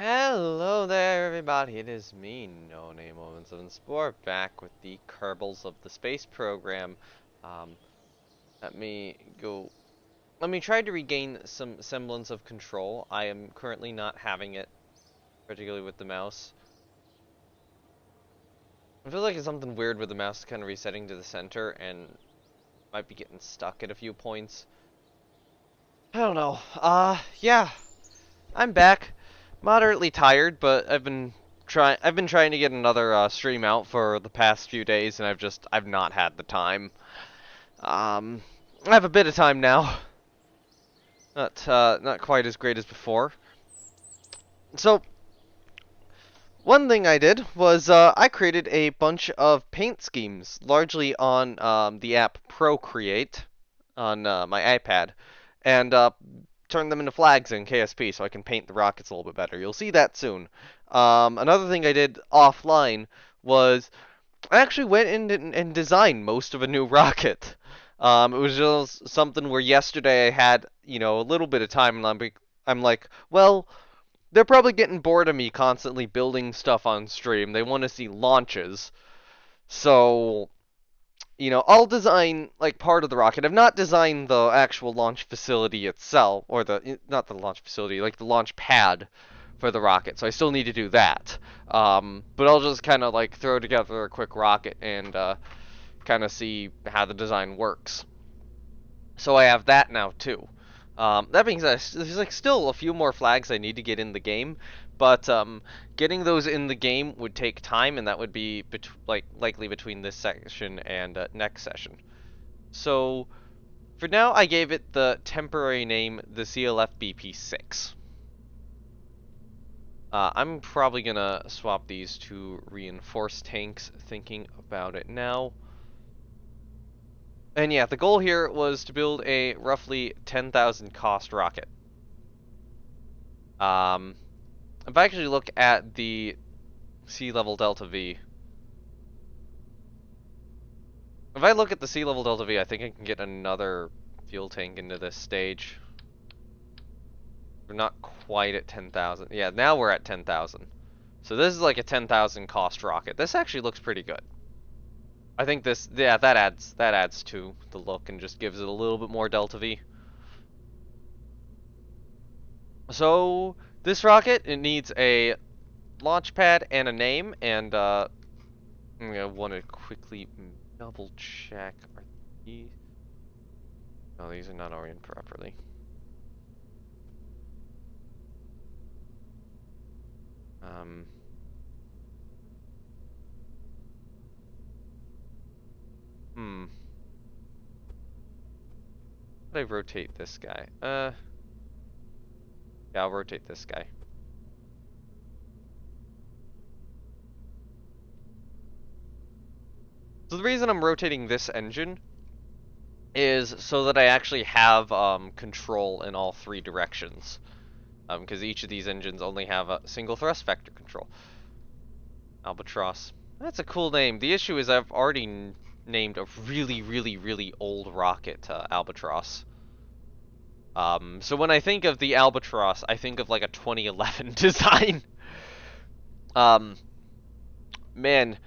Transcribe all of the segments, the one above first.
Hello there, everybody. It is me, No Name Moments of Spore, back with the Kerbals of the Space Program. Um, let me go. Let me try to regain some semblance of control. I am currently not having it, particularly with the mouse. I feel like it's something weird with the mouse kind of resetting to the center and might be getting stuck at a few points. I don't know. Yeah. I'm back. Moderately tired, but I've been trying to get another stream out for the past few days, and I've not had the time. Um, I have a bit of time now. Not quite as great as before. So one thing I did was I created a bunch of paint schemes, largely on the app Procreate on my iPad, and turn them into flags in KSP so I can paint the rockets a little bit better. You'll see that soon. Another thing I did offline was I actually went in and designed most of a new rocket. It was just something where yesterday I had, a little bit of time, and I'm like, well, they're probably getting bored of me constantly building stuff on stream. They want to see launches. So, I'll design like part of the rocket. I've not designed the actual launch facility itself, or not the launch facility, like the launch pad for the rocket. So I still need to do that. But I'll just kind of like throw together a quick rocket and kind of see how the design works. So I have that now too. That being said, there's like still a few more flags I need to get in the game, but getting those in the game would take time, and that would be likely between this session and next session. So for now, I gave it the temporary name, the CLF-BP6. I'm probably gonna swap these to reinforced tanks, thinking about it now. And yeah, the goal here was to build a roughly 10,000 cost rocket. If I actually look at the sea level delta V, if I look at the sea level delta V, I think I can get another fuel tank into this stage. We're not quite at 10,000. Yeah, now we're at 10,000. So this is like a 10,000 cost rocket. This actually looks pretty good. I think this, yeah, that adds to the look and just gives it a little bit more delta V. So this rocket, it needs a launch pad and a name, and I'm gonna want to quickly double check. Are these? No, these are not oriented properly. Um. Hmm. How do I rotate this guy? Yeah, I'll rotate this guy. So the reason I'm rotating this engine is so that I actually have control in all three directions. Because each of these engines only have a single thrust vector control. Albatross. That's a cool name. The issue is I've already named a really, really, really old rocket Albatross. So when I think of the Albatross, I think of like a 2011 design. Um, man,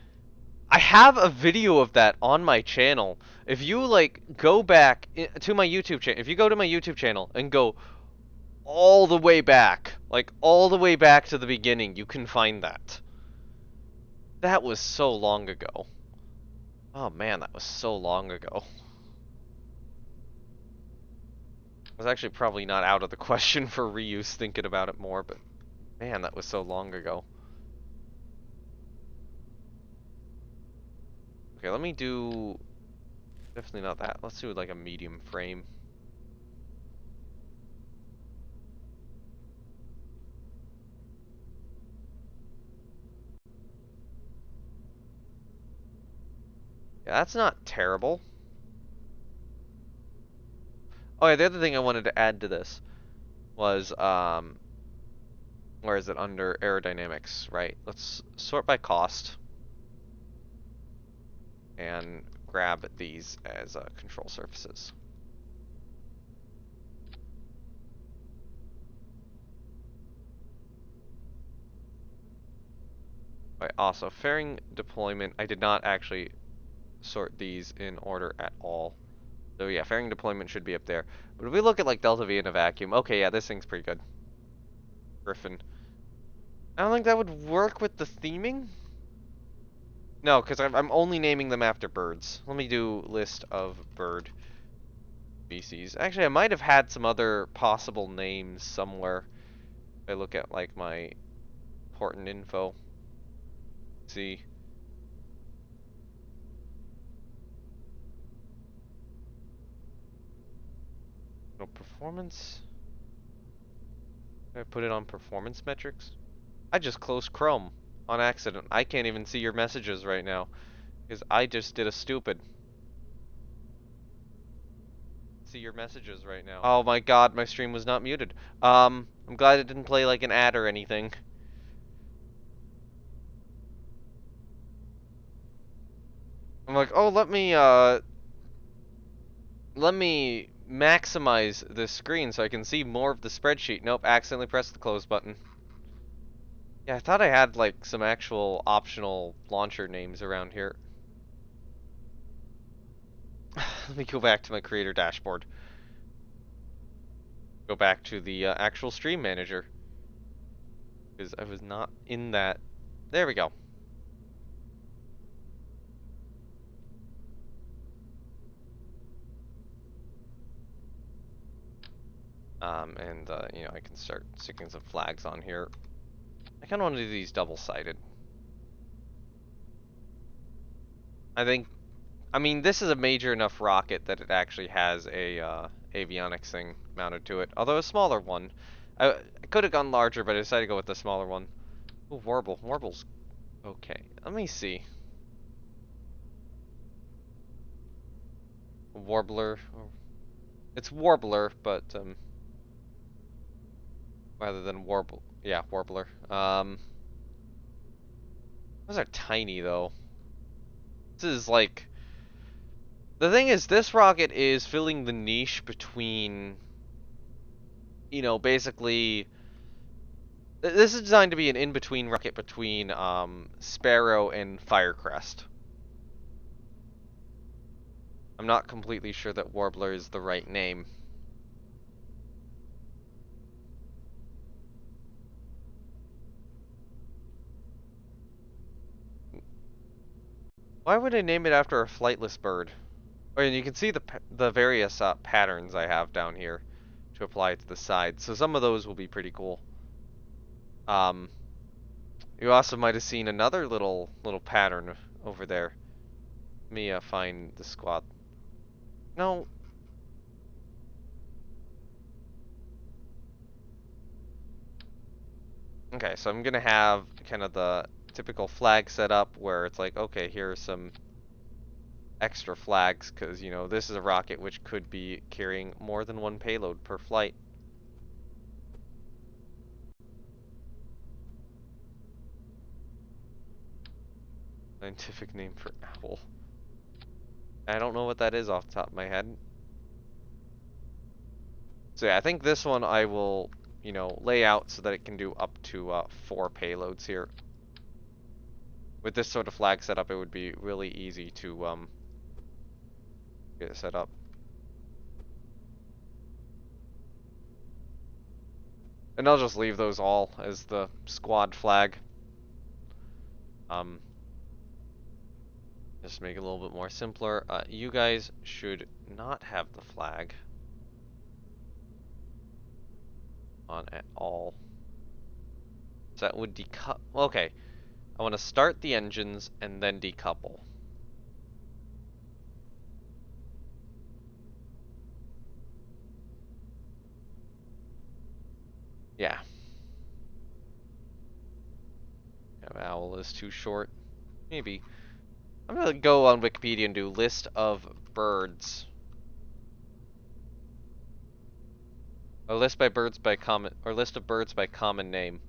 I have a video of that on my channel. If you like go back to my YouTube channel, if you go to my YouTube channel and go all the way back, like all the way back to the beginning, you can find that. That was so long ago. Oh man, that was so long ago. It was actually probably not out of the question for reuse thinking about it more, but man, that was so long ago. Okay, let me do... Definitely not that. Let's do like a medium frame. Yeah, that's not terrible. Oh yeah, the other thing I wanted to add to this was, where is it? Under aerodynamics, right? Let's sort by cost and grab these as control surfaces. Right, also, fairing deployment, I did not actually sort these in order at all. So yeah, fairing deployment should be up there. But if we look at like Delta V in a vacuum, okay, yeah, this thing's pretty good. Griffin. I don't think that would work with the theming. No, because I'm only naming them after birds. Let me do list of bird species. Actually, I might have had some other possible names somewhere. If I look at like my important info. Let's see. No performance. Did I put it on performance metrics? I just closed Chrome on accident. I can't even see your messages right now because I just did a stupid. See your messages right now. Oh my god, my stream was not muted. I'm glad it didn't play like an ad or anything. I'm like, oh, let me maximize this screen so I can see more of the spreadsheet. Nope, accidentally pressed the close button. Yeah, I thought I had like some actual optional launcher names around here. Let me go back to my creator dashboard. Go back to the actual stream manager. Because I was not in that. There we go. You know, I can start sticking some flags on here. I kind of want to do these double-sided. I mean, this is a major enough rocket that it actually has a avionics thing mounted to it. Although a smaller one. I could have gone larger, but I decided to go with the smaller one. Ooh, warble. Warble's okay. Let me see. Warbler. It's warbler, but rather than warble. Yeah, warbler. Those are tiny though. This is like the thing is this rocket is filling the niche between, you know, basically this is designed to be an in-between rocket between Sparrow and Firecrest. I'm not completely sure that Warbler is the right name. Why would I name it after a flightless bird? Oh, and you can see the various patterns I have down here to apply to the side. So some of those will be pretty cool. Um, you also might have seen another little pattern over there. Let me find the squad. No. Okay, so I'm gonna have kind of the typical flag set up where it's like, okay, here are some extra flags because, you know, this is a rocket which could be carrying more than one payload per flight. Scientific name for owl. I don't know what that is off the top of my head. So yeah, I think this one I will, you know, lay out so that it can do up to 4 payloads here. With this sort of flag setup, it would be really easy to get it set up. And I'll just leave those all as the squad flag. Just make it a little bit more simpler. You guys should not have the flag on at all. So that would decouple. Okay, I want to start the engines and then decouple. Yeah. Owl is too short. Maybe. I'm gonna go on Wikipedia and do list of birds. Or list by birds by common, or list of birds by common name.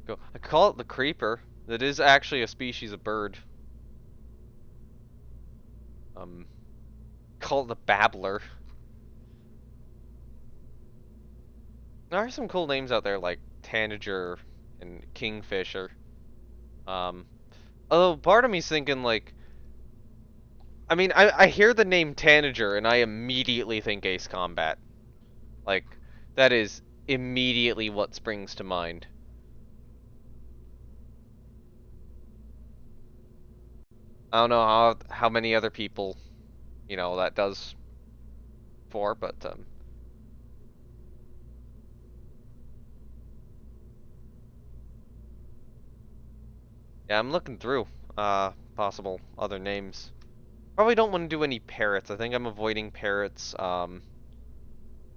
Go. I call it the creeper. That is actually a species of bird. Um, call it the babbler. There are some cool names out there like Tanager and Kingfisher. Um, although part of me's thinking like, I mean, I hear the name Tanager and I immediately think Ace Combat. Like, that is immediately what springs to mind. I don't know how many other people, that does for, but yeah, I'm looking through possible other names. Probably don't want to do any parrots. I think I'm avoiding parrots.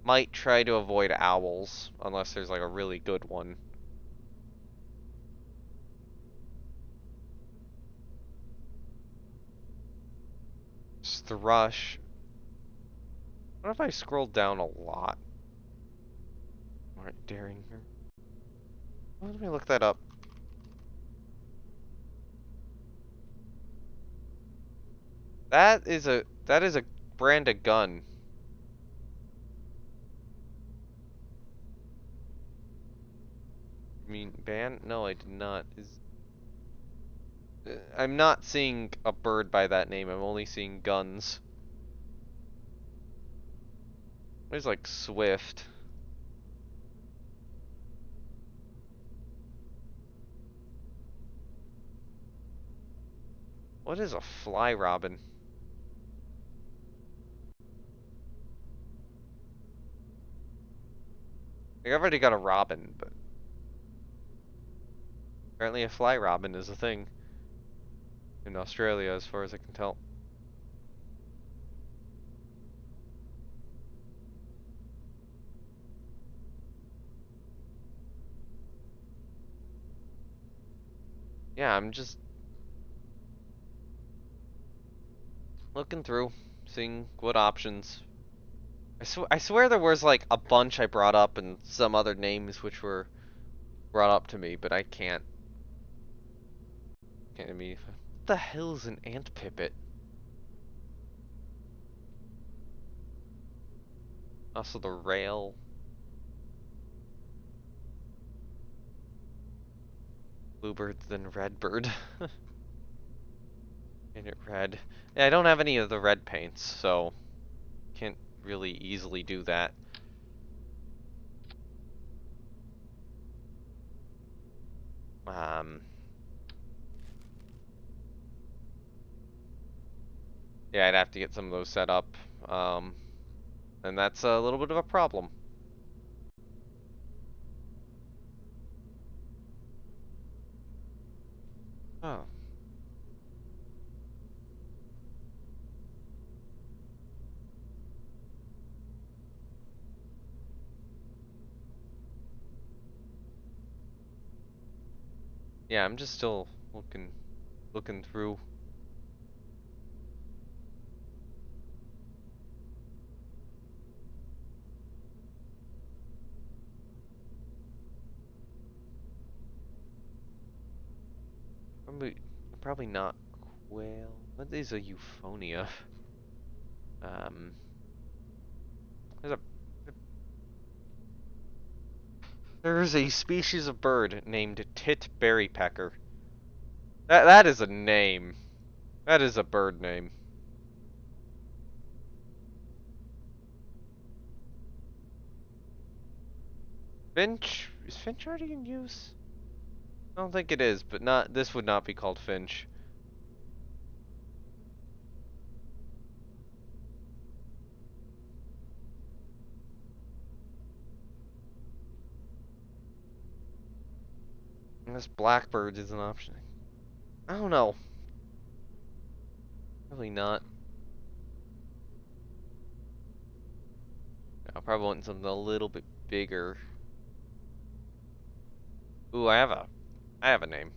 Might try to avoid owls unless there's like a really good one. Thrush. What if I scroll down a lot? Alright, daring her. Let me look that up. That is a brand of gun. I mean, ban? No, I did not. I'm not seeing a bird by that name. I'm only seeing guns. There's like Swift. What is a fly robin? Like, I've already got a robin, but apparently a fly robin is a thing in Australia, as far as I can tell. Yeah, I'm just looking through, seeing what options. I swear there was like a bunch I brought up and some other names which were brought up to me, but I can't immediately. What the hell's an ant pipit? Also the rail. Bluebird, then redbird. Paint it red. Yeah, I don't have any of the red paints, so can't really easily do that. Um, yeah, I'd have to get some of those set up. And that's a little bit of a problem. Oh. Yeah, I'm just still looking through. Probably, probably not quail. What is a euphonia? Um, there's a there's a species of bird named tit berrypecker. That is a name. That is a bird name. Finch? Is Finch already in use? I don't think it is, but not this would not be called Finch. Unless blackbird is an option. I don't know. Probably not. I probably want something a little bit bigger. Ooh, I have a name.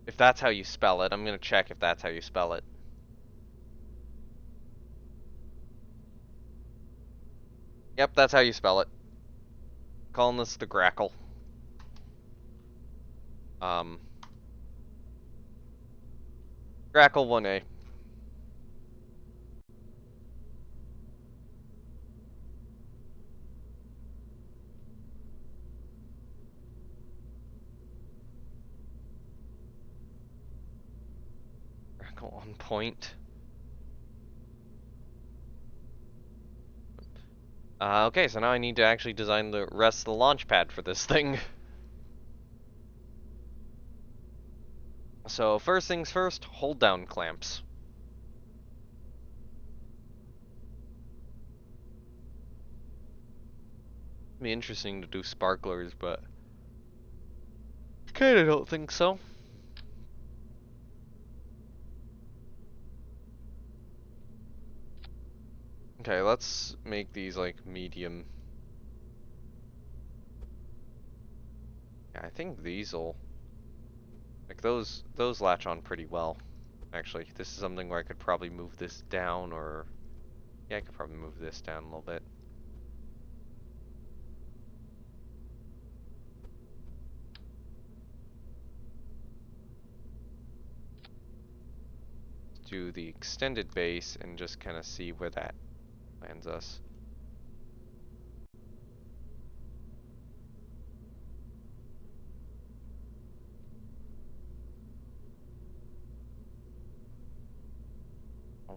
If that's how you spell it, I'm gonna check if that's how you spell it. Yep, that's how you spell it. Calling this the Grackle. Um, Grackle 1A. on point. Okay, so now I need to actually design the rest of the launch pad for this thing. So first things first, hold down clamps. It'd be interesting to do sparklers, but kinda don't think so. Okay, let's make these like medium. Yeah, I think these'll like those latch on pretty well. Actually, this is something where I could probably move this down, or yeah, I could probably move this down a little bit. Do the extended base and just kind of see where that lands us. Oh,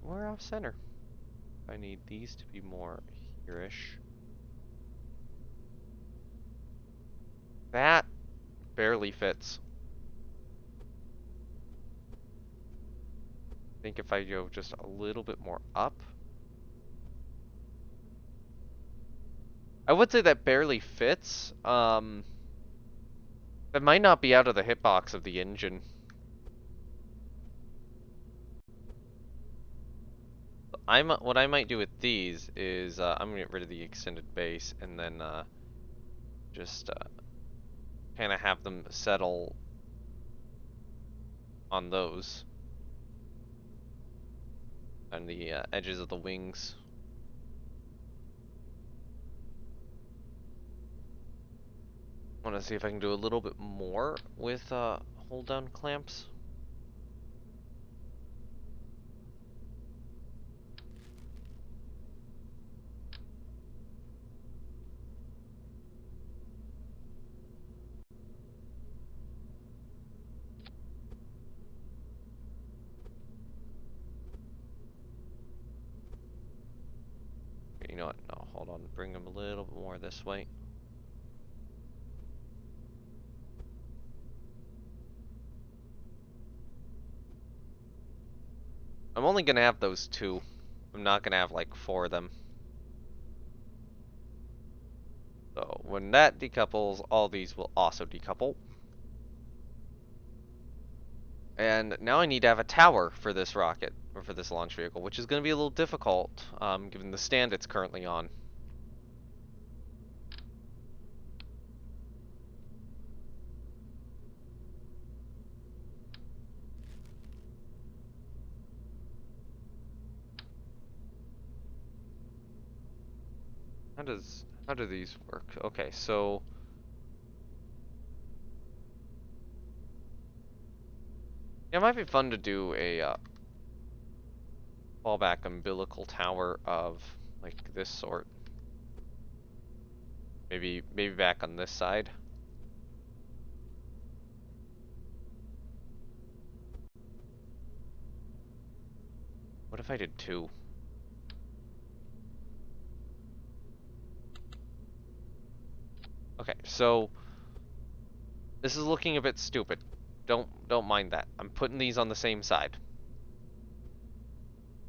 we're off center. I need these to be more here-ish. That barely fits. I think if I go just a little bit more up. I would say that barely fits. That might not be out of the hitbox of the engine. What I might do with these is I'm gonna get rid of the extended base and then just kind of have them settle on those on the edges of the wings. I want to see if I can do a little bit more with hold down clamps. You know what? No, hold on. Bring them a little bit more this way. I'm only gonna have those two. I'm not gonna have like four of them. So when that decouples, all these will also decouple. And now I need to have a tower for this rocket, or for this launch vehicle, which is going to be a little difficult, given the stand it's currently on. How do these work? Okay, so yeah, it might be fun to do a fallback umbilical tower of like this sort. Maybe back on this side. What if I did two? Okay, so this is looking a bit stupid. Don't mind that. I'm putting these on the same side.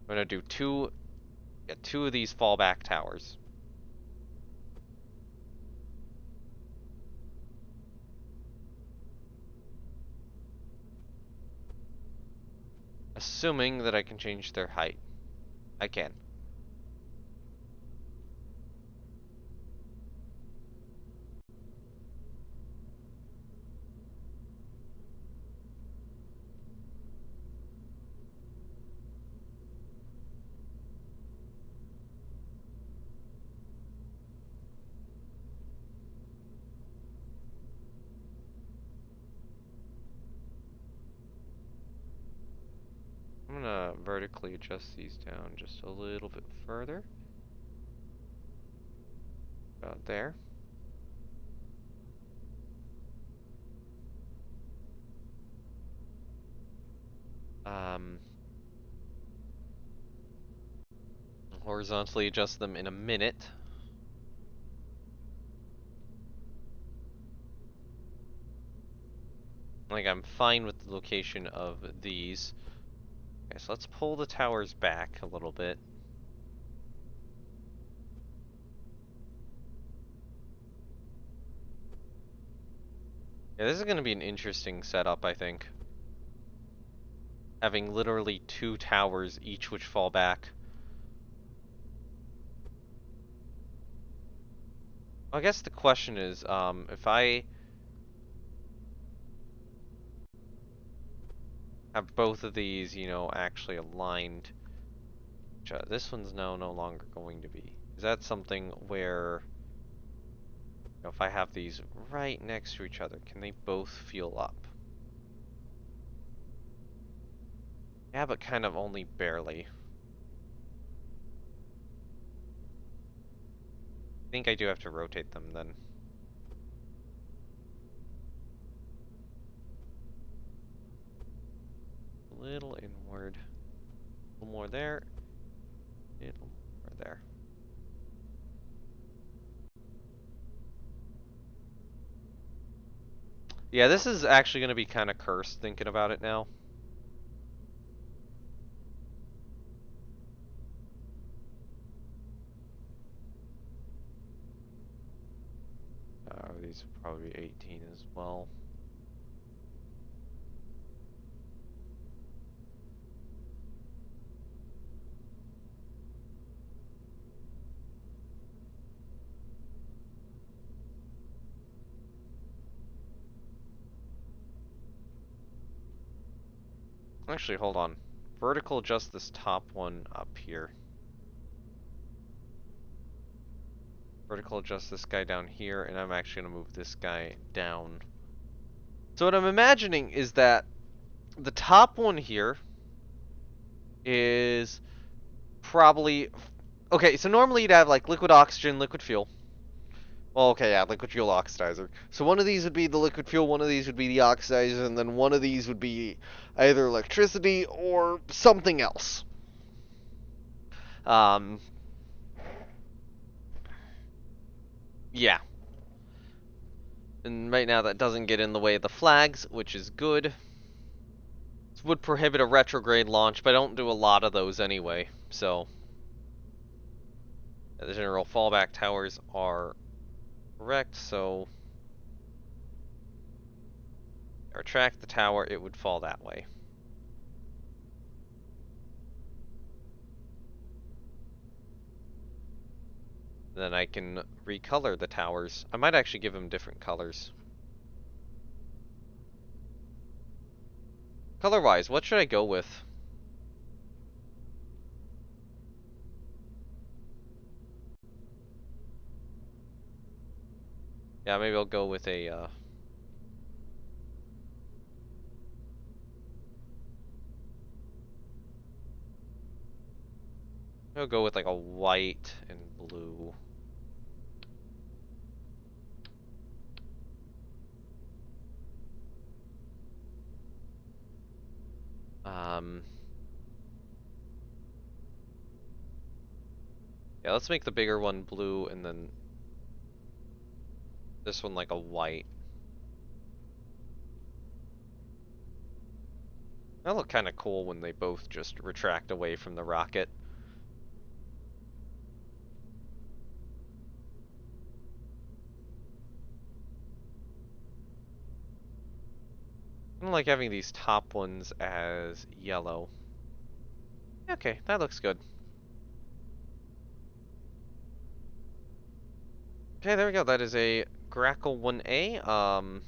I'm gonna do two of these fallback towers. Assuming that I can change their height. I can. I'm gonna vertically adjust these down just a little bit further. About there. Um, horizontally adjust them in a minute. Like, I'm fine with the location of these. Okay, so let's pull the towers back a little bit. Yeah, this is going to be an interesting setup, I think. Having literally 2 towers, each which fall back. I guess the question is, if I have both of these, you know, actually aligned, which, this one's now no longer going to be. Is that something where, you know, if I have these right next to each other, can they both fuel up? Yeah, but kind of only barely. I think I do have to rotate them then. A little inward. A little more there. A little more there. Yeah, this is actually going to be kind of cursed thinking about it now. These will probably be 18 as well. Actually, hold on. Vertical adjust this top one up here. Vertical adjust this guy down here, and I'm actually going to move this guy down. So what I'm imagining is that the top one here is probably... Okay, so normally you'd have like liquid oxygen, liquid fuel. Well, okay, yeah, liquid fuel oxidizer. So one of these would be the liquid fuel, one of these would be the oxidizer, and then one of these would be either electricity or something else. Um, yeah. And right now that doesn't get in the way of the flags, which is good. This would prohibit a retrograde launch, but I don't do a lot of those anyway, so... The general fallback towers are correct, so... Retract the tower, it would fall that way. Then I can recolor the towers. I might actually give them different colors. Color-wise, what should I go with? Yeah, maybe I'll go with a, I'll go with like a white and blue. Um... Yeah, let's make the bigger one blue, and then this one like a white. That look kind of cool when they both just retract away from the rocket. I don't like having these top ones as yellow. Okay, that looks good. Okay, there we go. That is a Grackle 1A.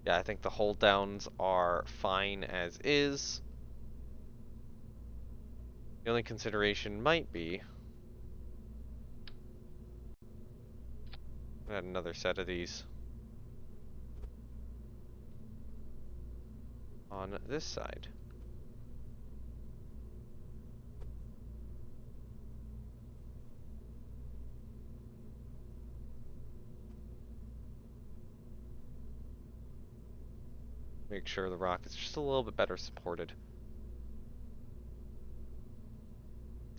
Yeah, I think the hold downs are fine as is. The only consideration might be add another set of these on this side. Make sure the rocket's just a little bit better supported.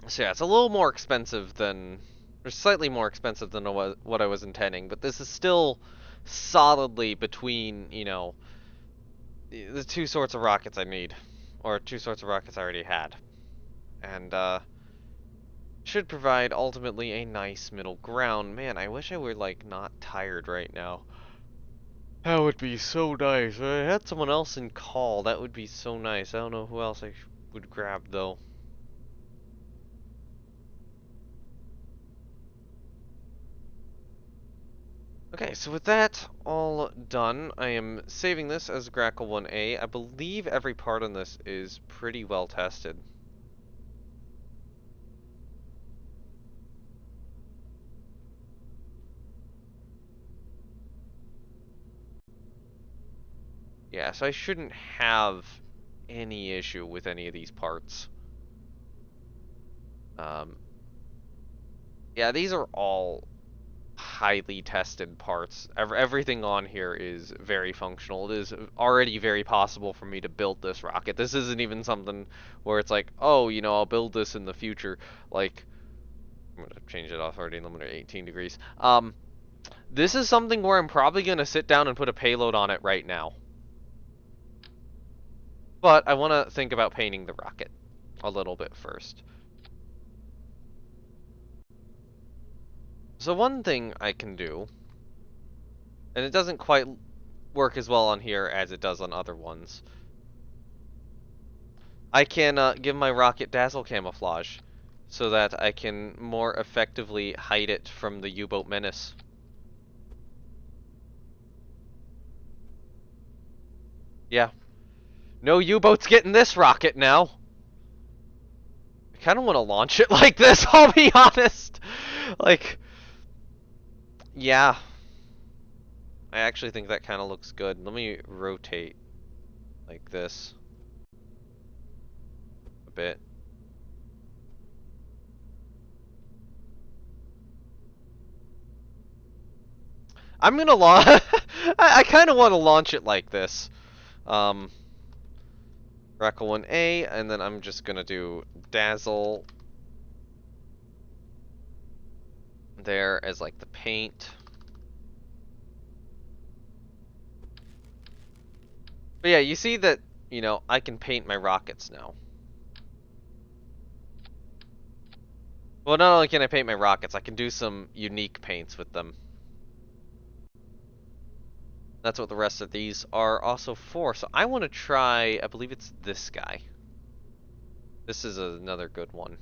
So yeah, it's a little more expensive than, or slightly more expensive than what I was intending, but this is still solidly between, you know, the two sorts of rockets I need, or two sorts of rockets I already had. And, should provide ultimately a nice middle ground. Man, I wish I were, like, not tired right now. That would be so nice. If I had someone else in call, that would be so nice. I don't know who else I would grab, though. Okay, so with that all done, I am saving this as Grackle 1A. I believe every part on this is pretty well tested. Yeah, so I shouldn't have any issue with any of these parts. Um, yeah, these are all highly tested parts. Everything on here is very functional. It is already very possible for me to build this rocket. This isn't even something where it's like, oh, you know, I'll build this in the future. Like, I'm gonna change it off already limiter 18 degrees. This is something where I'm probably gonna sit down and put a payload on it right now. But I want to think about painting the rocket a little bit first. So one thing I can do, and it doesn't quite work as well on here as it does on other ones, I can give my rocket dazzle camouflage so that I can more effectively hide it from the U-boat menace. Yeah. No U-boat's getting this rocket now. I kind of want to launch it like this, I'll be honest. Like, yeah. I actually think that kind of looks good. Let me rotate like this a bit. I'm gonna launch. I kind of want to launch it like this. Um, Reckle 1A, and then I'm just gonna do Dazzle there as like the paint. But yeah, you see that, you know, I can paint my rockets now. Well, not only can I paint my rockets, I can do some unique paints with them. That's what the rest of these are also for. So I want to try, I believe it's this guy. This is another good one.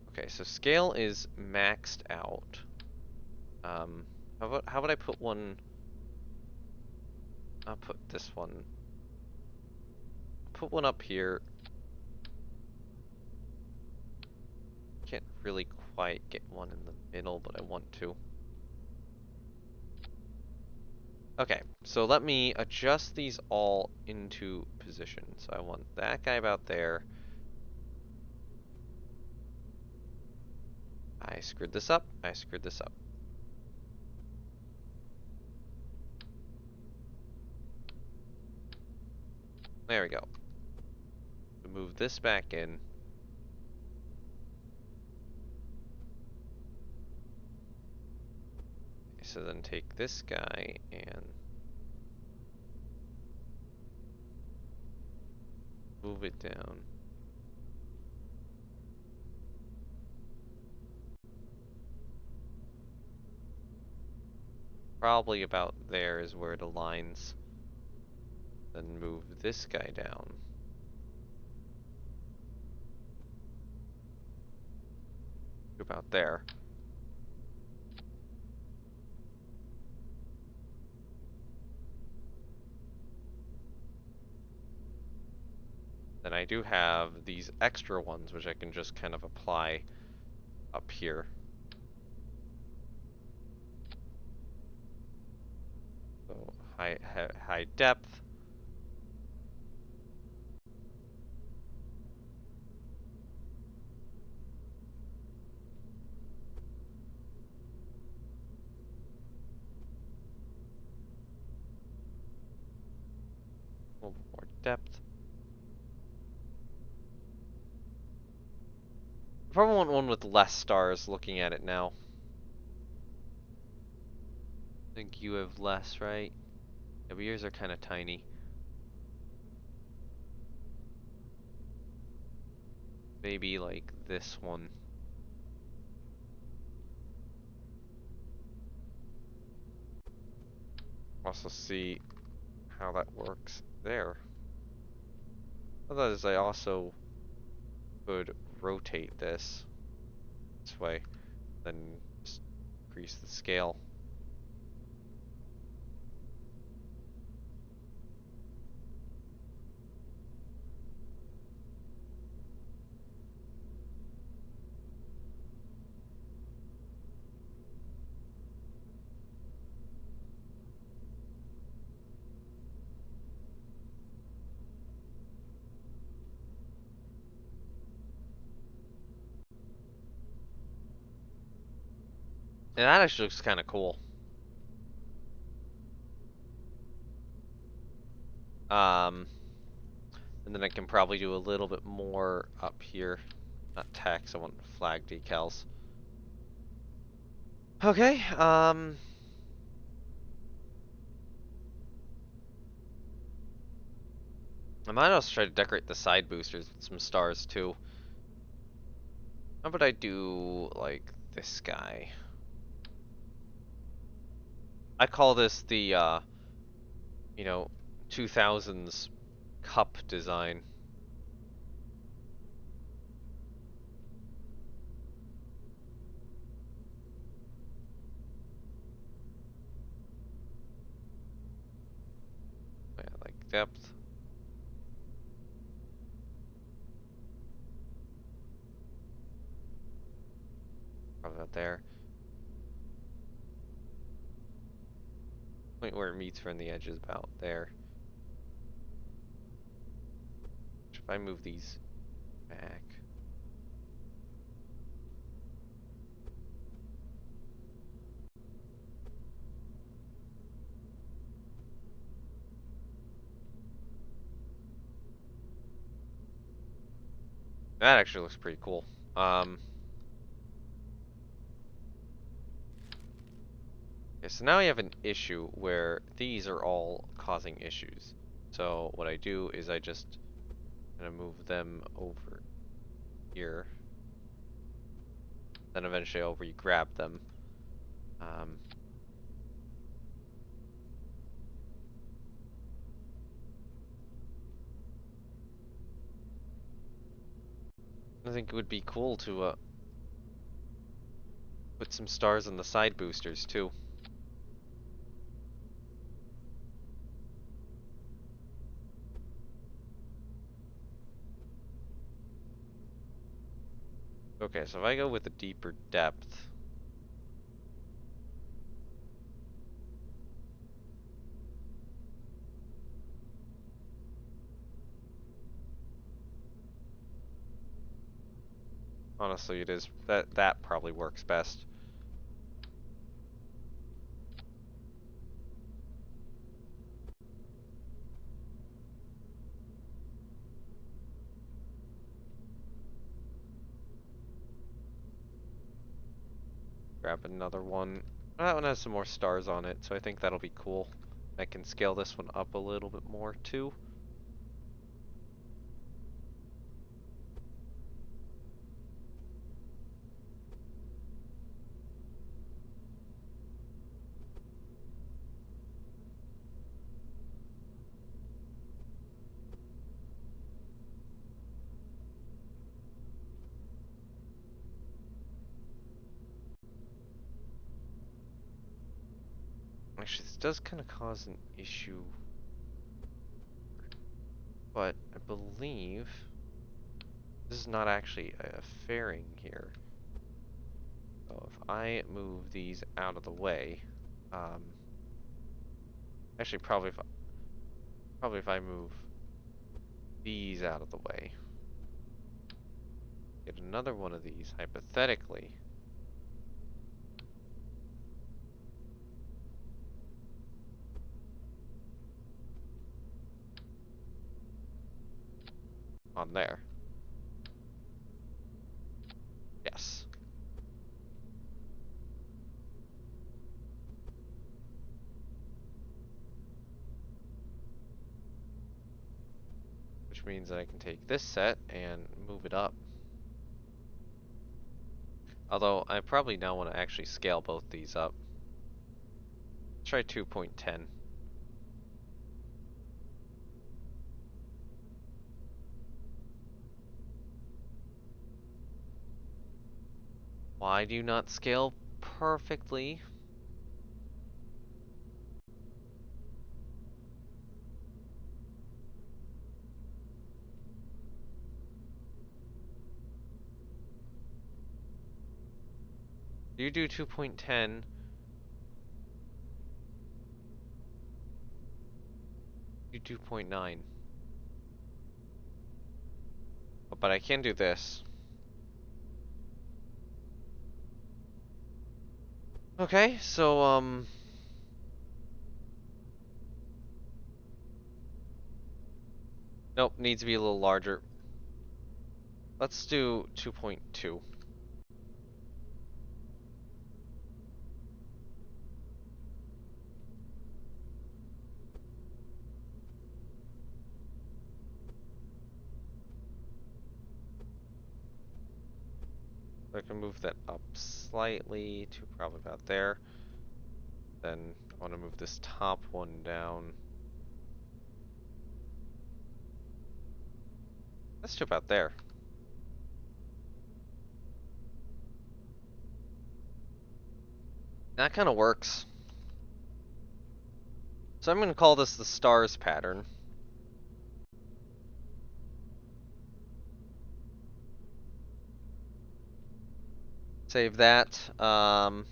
Okay, so scale is maxed out. How about I put one? I'll put this one. Put one up here. Can't really quite get one in the middle, but I want to. Okay, so let me adjust these all into position. So I want that guy about there. I screwed this up. I screwed this up. There we go. Move this back in. So then take this guy and move it down. Probably about there is where it aligns. Then move this guy down. About there. Then I do have these extra ones which I can just kind of apply up here. So high depth. A little bit more depth. I probably want one with less stars looking at it now. I think you have less, right? Yeah, but yours are kind of tiny. Maybe like this one. Also see how that works there. Otherwise, I also could rotate this way, then just increase the scale. And that actually looks kind of cool. Um, and then I can probably do a little bit more up here. Not text, I want flag decals. Okay, I might also try to decorate the side boosters with some stars too. How about I do like this guy? I call this the 2000s cup design. Yeah, like depth. Probably about there. Point where it meets from the edge is about there. If I move these back. That actually looks pretty cool. Okay, so now we have an issue where these are all causing issues. So what I do is I just kind of move them over here. Then eventually I'll re-grab them. I think it would be cool to put some stars on the side boosters too. Okay, so if I go with a deeper depth, honestly it is that probably works best. Grab another one. That one has some more stars on it, so I think that'll be cool. I can scale this one up a little bit more too. Actually, this does kind of cause an issue, but I believe this is not actually a fairing here. So if I move these out of the way, actually probably if I move these out of the way, get another one of these hypothetically. on there. Yes. Which means that I can take this set and move it up. Although, I probably now want to actually scale both these up. Let's try 2.10. Why do you not scale perfectly? You do 2.10. You do 2.9. Oh, but I can do this. Okay, so, nope, needs to be a little larger. Let's do 2.2. I can move that up slightly to probably about there. Then I want to move this top one down. Let's do about there. That kind of works. So I'm going to call this the stars pattern. Save that. Let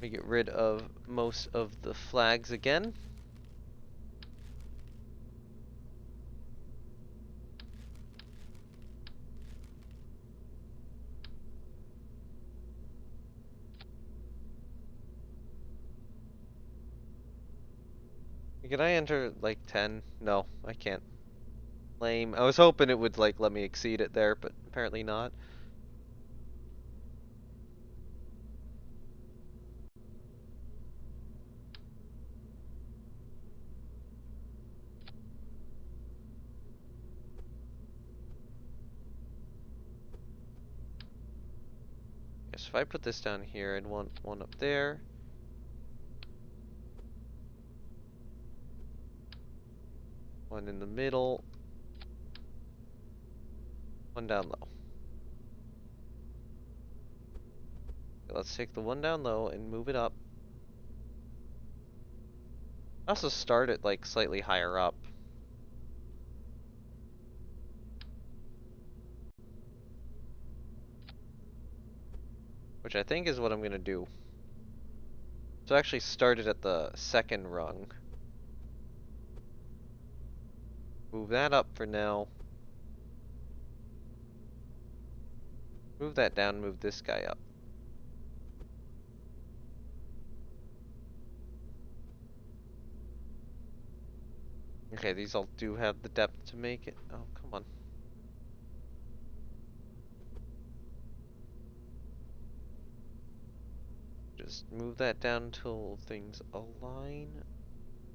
me get rid of most of the flags again. Can I enter like 10? No, I can't. Lame. I was hoping it would like let me exceed it there, but apparently not. Yes, if I put this down here, I'd want one up there. One in the middle. One down low. Okay, let's take the one down low and move it up. Also start it like slightly higher up. Which I think is what I'm gonna do. So actually start it at the second rung. Move that up for now. Move that down, move this guy up. Okay, these all do have the depth to make it. Oh, come on. Just move that down until things align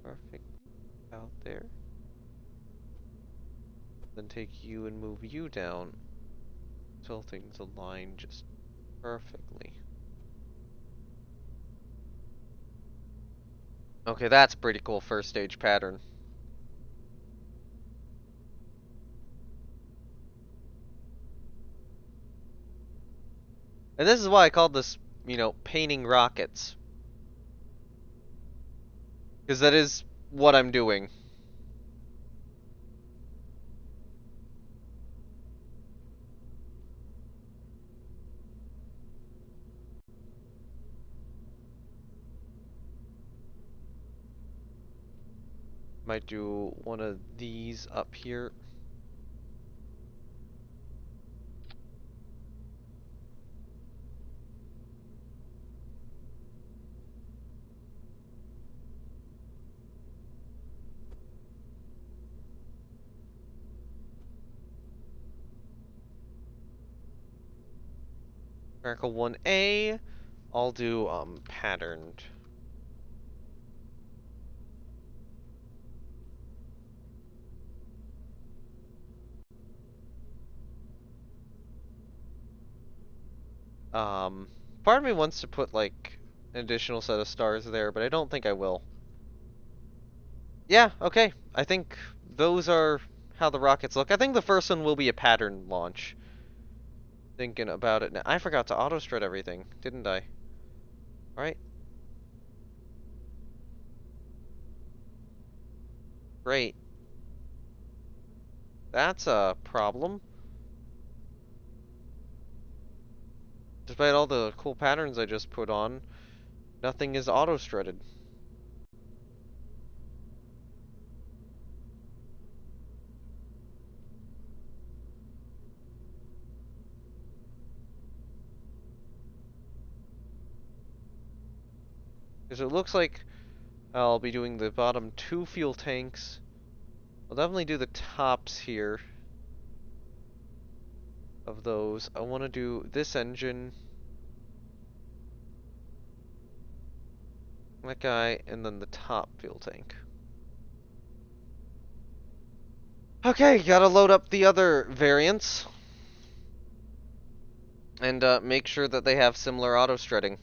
perfectly out there. Then take you and move you down until things align just perfectly. Okay, that's pretty cool first stage pattern. And this is why I called this, you know, painting rockets. Because that is what I'm doing. Might do one of these up here. Crackle 1A. I'll do patterned. Part of me wants to put like an additional set of stars there, but I don't think I will. Yeah, okay. I think those are how the rockets look. I think the first one will be a pattern launch. Thinking about it now. I forgot to auto-strut everything, didn't I? Alright, great. That's a problem. Despite all the cool patterns I just put on, nothing is auto-strutted. Because it looks like I'll be doing the bottom two fuel tanks. I'll definitely do the tops here of those. I want to do this engine, that guy, and then the top fuel tank. Okay, gotta load up the other variants. And make sure that they have similar auto-strutting.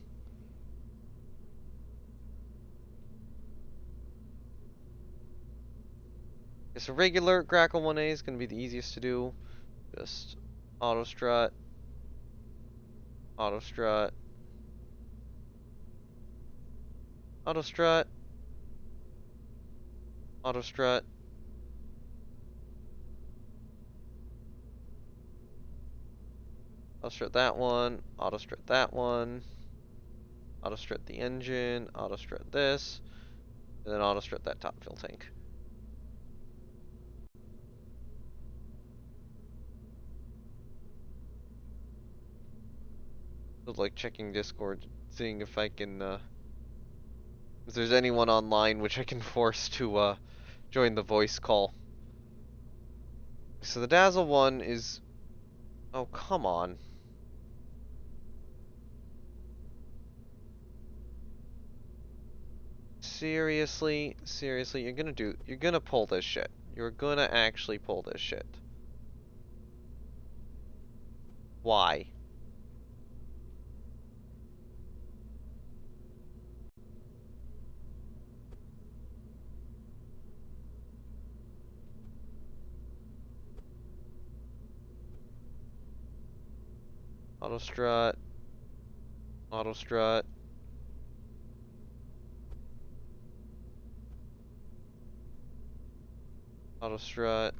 So regular Grackle 1A is going to be the easiest to do. Just auto-strut, auto-strut, auto-strut, auto-strut. Auto-strut that one, auto-strut that one, auto-strut the engine, auto-strut this, and then auto-strut that top fuel tank. So like checking Discord, seeing if I can, if there's anyone online which I can force to join the voice call. So the Dazzle one is, oh come on. Seriously, seriously, you're gonna pull this shit. You're gonna actually pull this shit. Why? Auto strut, auto strut, auto strut.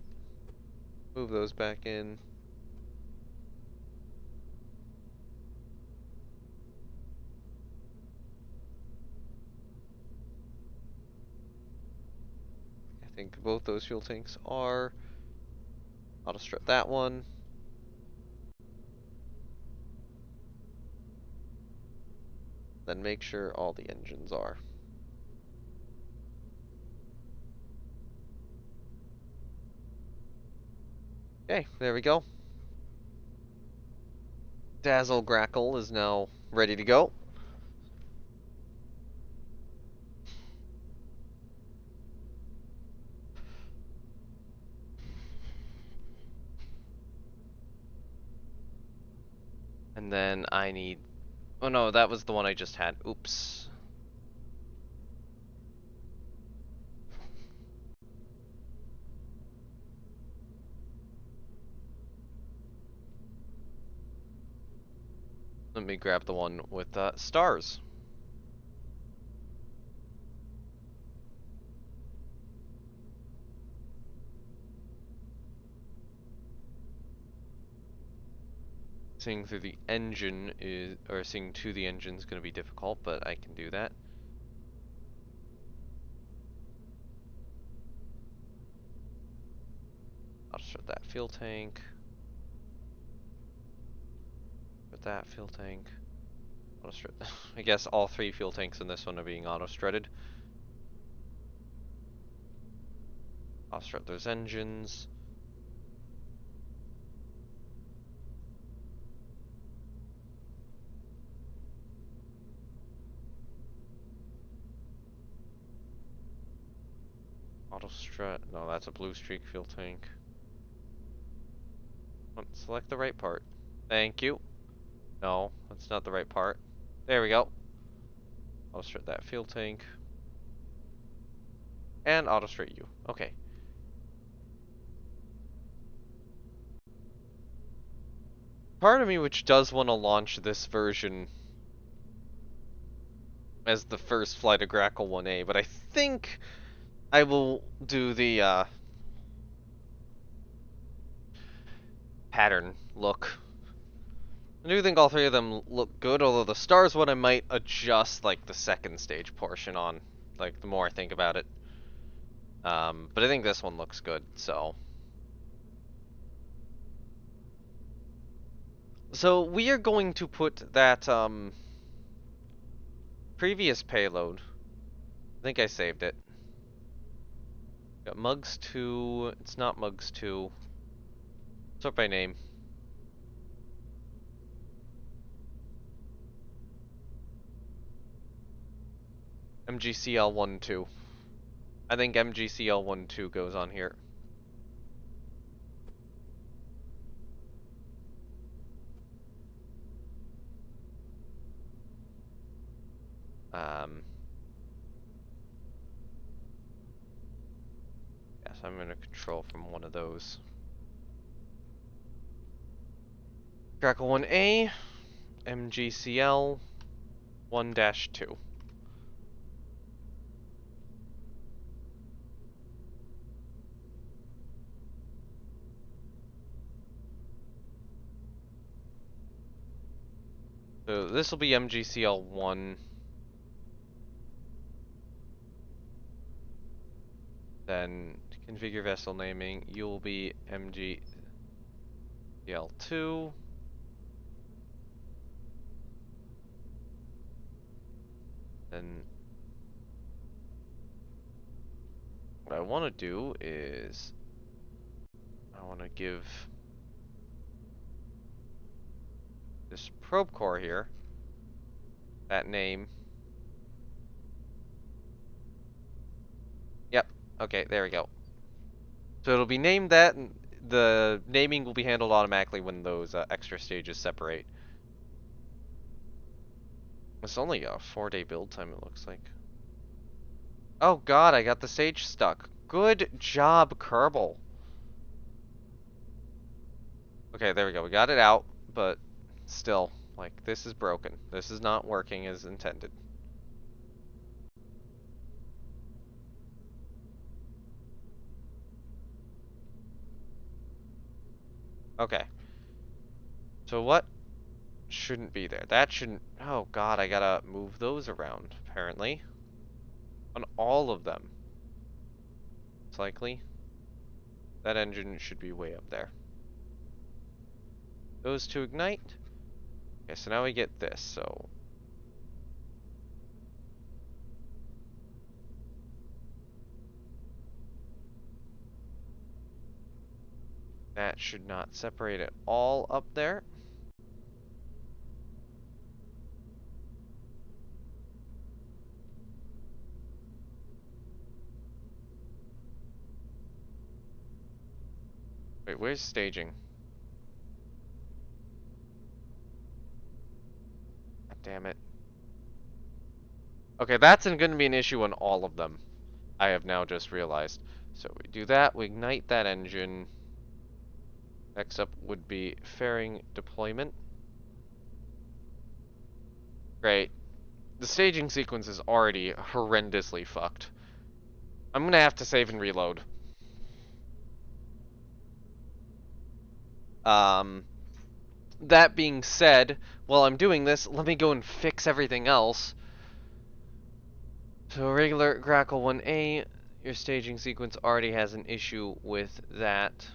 Move those back in. I think both those fuel tanks are. Auto strut that one. Then make sure all the engines are. Okay, there we go. Dazzle Grackle is now ready to go. And then I need... Oh no, that was the one I just had. Oops. Let me grab the one with stars. Seeing through the engine is, or seeing to the engine is going to be difficult, but I can do that. I'll start that fuel tank. Put that fuel tank. Auto strut. I guess all three fuel tanks in this one are being auto strutted. I'll strut those engines. Auto strut. No, that's a blue streak fuel tank. Select the right part. Thank you. No, that's not the right part. There we go. Auto strut that fuel tank. And auto strut you. Okay. Part of me which does want to launch this version as the first flight of Grackle 1A, but I think I will do the pattern look. I do think all three of them look good, although the stars one I might adjust like the second stage portion on, like the more I think about it. But I think this one looks good, so. So we are going to put that previous payload. I think I saved it. Got Mugs 2. It's not Mugs 2. Sort by name. MGCL12. I think MGCL12 goes on here. Yes, I'm going to control from one of those. Grackle 1A, MGCL 1-2. So this will be MGCL 1. Then configure vessel naming. You'll be MGCL 2. Then what I want to do is I want to give this probe core here that name. Yep. Okay, there we go. So it'll be named that, and the naming will be handled automatically when those extra stages separate. It's only a 4-day build time, it looks like. Oh god, I got the sage stuck. Good job, Kerbal. Okay, there we go. We got it out, but still, like, this is broken. This is not working as intended. Okay. So what shouldn't be there? That shouldn't... Oh god, I gotta move those around, apparently. On all of them. It's likely. That engine should be way up there. Those to ignite. Okay, so now we get this, so... That should not separate at all up there. Wait, where's staging? God damn it. Okay, that's going to be an issue on all of them. I have now just realized. So we do that, we ignite that engine. Next up would be fairing deployment. Great. The staging sequence is already horrendously fucked. I'm gonna have to save and reload. That being said, while I'm doing this, let me go and fix everything else. So regular Grackle 1A, your staging sequence already has an issue with that.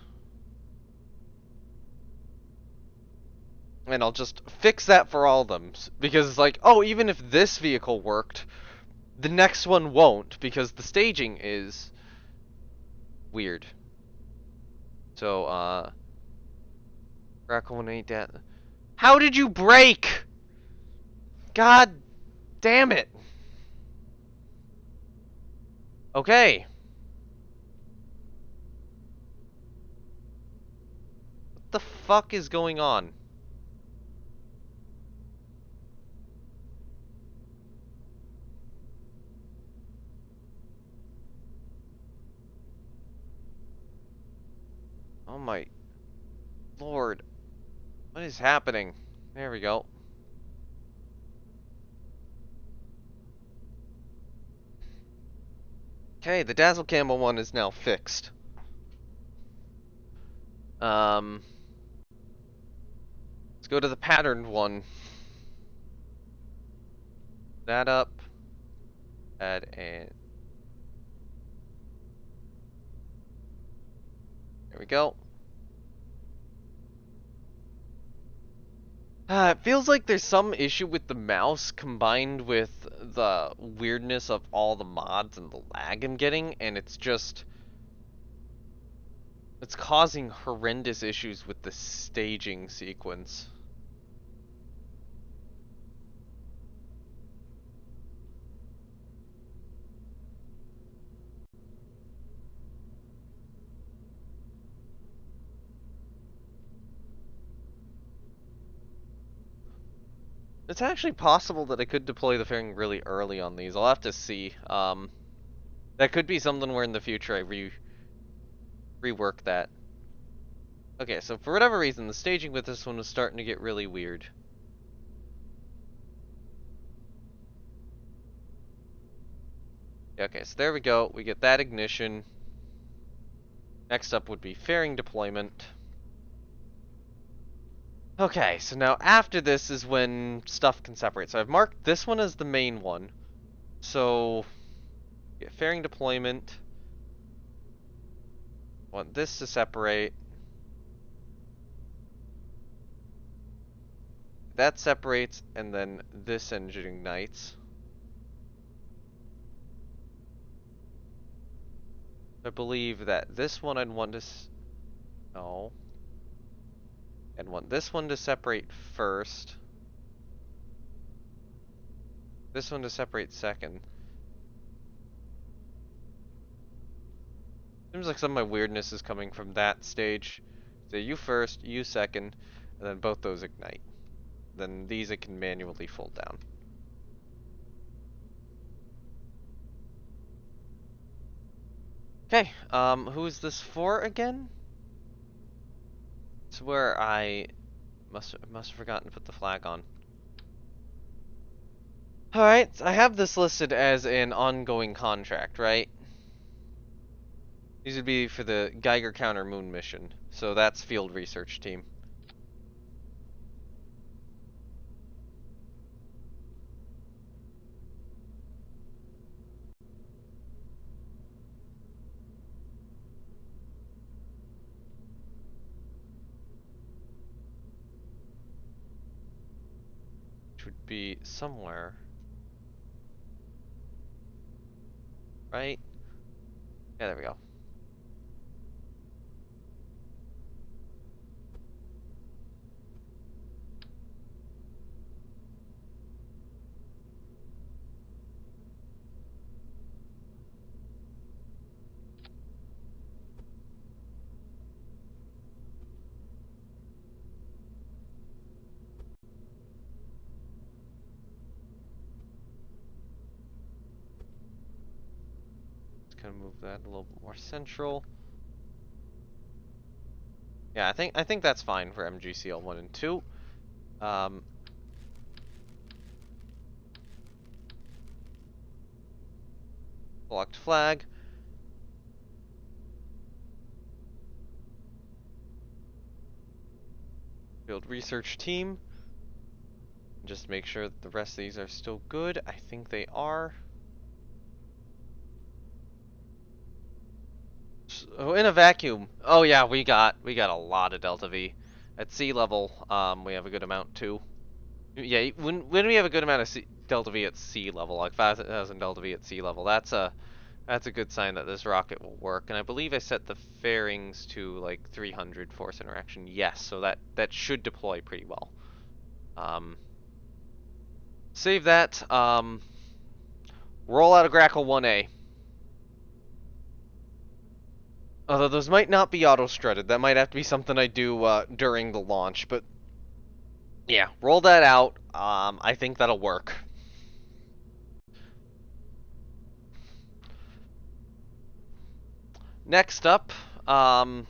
And I'll just fix that for all of them. Because it's like, oh, even if this vehicle worked, the next one won't, because the staging is weird. So, Grackle 1A that. How did you break? God damn it. Okay. the fuck is going on? Oh my lord. What is happening? There we go. Okay, the Dazzle Camel one is now fixed. Let's go to the patterned one. That up. Add and there we go. It feels like there's some issue with the mouse combined with the weirdness of all the mods and the lag I'm getting, and it's causing horrendous issues with the staging sequence. It's actually possible that I could deploy the fairing really early on these. I'll have to see. That could be something where in the future I rework that. Okay, so for whatever reason, the staging with this one was starting to get really weird. Okay, so there we go. We get that ignition. Next up would be fairing deployment. Okay, so now after this is when stuff can separate. So I've marked this one as the main one. So, get fairing deployment. Want this to separate. That separates, and then this engine ignites. I believe that this one I'd want to... No. I'd want this one to separate first. This one to separate second. Seems like some of my weirdness is coming from that stage. So you first, you second, and then both those ignite. Then these I can manually fold down. Okay, who is this for again? It's where I must have forgotten to put the flag on. Alright, I have this listed as an ongoing contract, right? These would be for the Geiger Counter Moon mission. So that's field research team. Which would be somewhere. Right? Yeah, there we go. Just kind of move that a little bit more central. Yeah, I think that's fine for MGCL 1 and 2. Blocked flag. Field research team. Just make sure that the rest of these are still good. I think they are. So in a vacuum. Oh yeah, we got a lot of Delta V. At sea level, we have a good amount too. Yeah, when we have a good amount of Delta V at sea level, like 5,000 Delta V at sea level, that's a good sign that this rocket will work. And I believe I set the fairings to like 300 force interaction. Yes, so that should deploy pretty well. Save that. Roll out a Grackle 1A. Although those might not be auto-strutted. That might have to be something I do during the launch. But yeah, roll that out. I think that'll work. Next up, I'm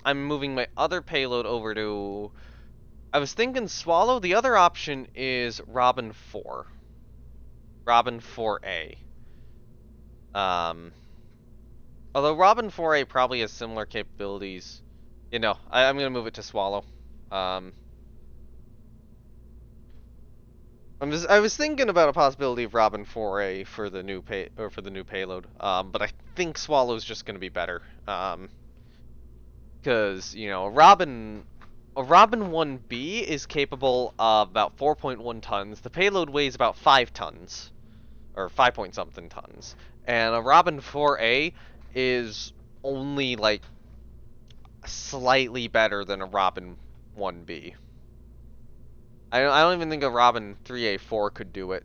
moving my other payload over to... I was thinking Swallow. The other option is Robin 4. Robin 4A. Although Robin 4A probably has similar capabilities. I'm going to move it to Swallow. Um, I was thinking about a possibility of Robin 4A for the new payload. But I think Swallow's just going to be better. Because a Robin 1B is capable of about 4.1 tons. The payload weighs about 5 tons, or 5 point something tons, and a Robin 4A is only like slightly better than a Robin 1B. I don't even think a Robin 3A4 could do it.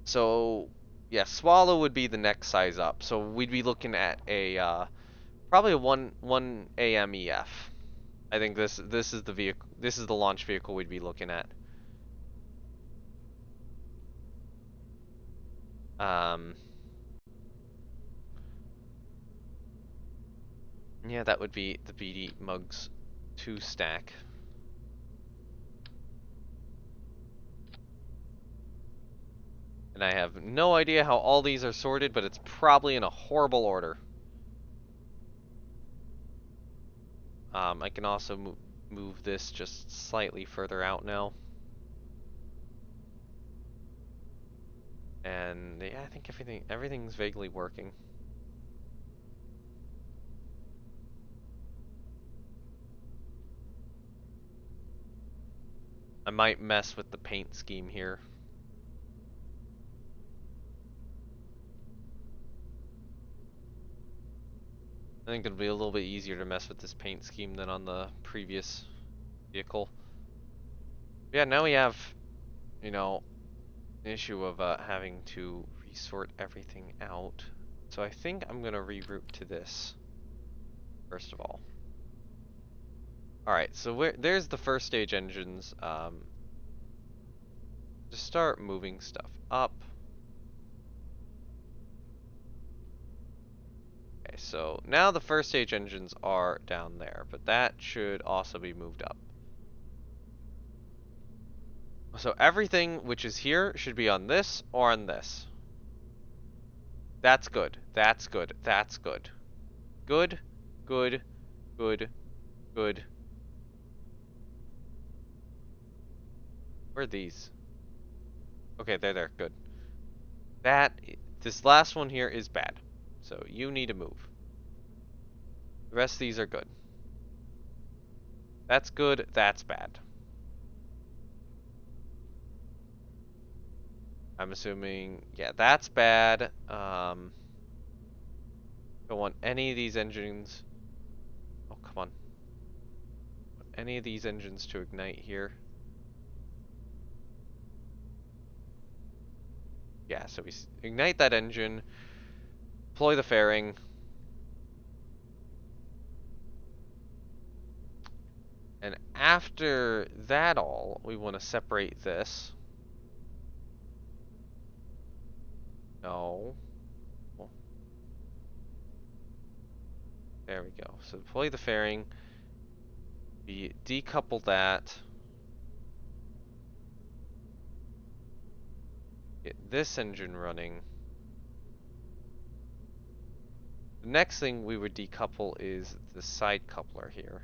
So, yeah, Swallow would be the next size up. So we'd be looking at a probably a 1 AMEF. I think this is the vehicle. This is the launch vehicle we'd be looking at. Um, yeah, that would be the BD Mugs 2 stack. And I have no idea how all these are sorted, but it's probably in a horrible order. I can also move this just slightly further out now. And yeah, I think everything's vaguely working. I might mess with the paint scheme here. I think it'll be a little bit easier to mess with this paint scheme than on the previous vehicle. Yeah, now we have, you know, an issue of having to resort everything out. So I think I'm gonna reroute to this, first of all. Alright, so there's the first stage engines. Just start moving stuff up. Okay, so now the first stage engines are down there, but that should also be moved up. So everything which is here should be on this or on this. That's good. That's good. That's good. Good, good, good, good. Where are these? Okay, they're there. Good. This last one here is bad. So you need to move. The rest of these are good. That's good. That's bad. I'm assuming, yeah, that's bad. Don't want any of these engines. Oh, come on. Any of these engines to ignite here. Yeah, so we ignite that engine, deploy the fairing. And after that all, we want to separate this. No. Well, there we go. So deploy the fairing. We decouple that. Get this engine running. The next thing we would decouple is the side coupler here.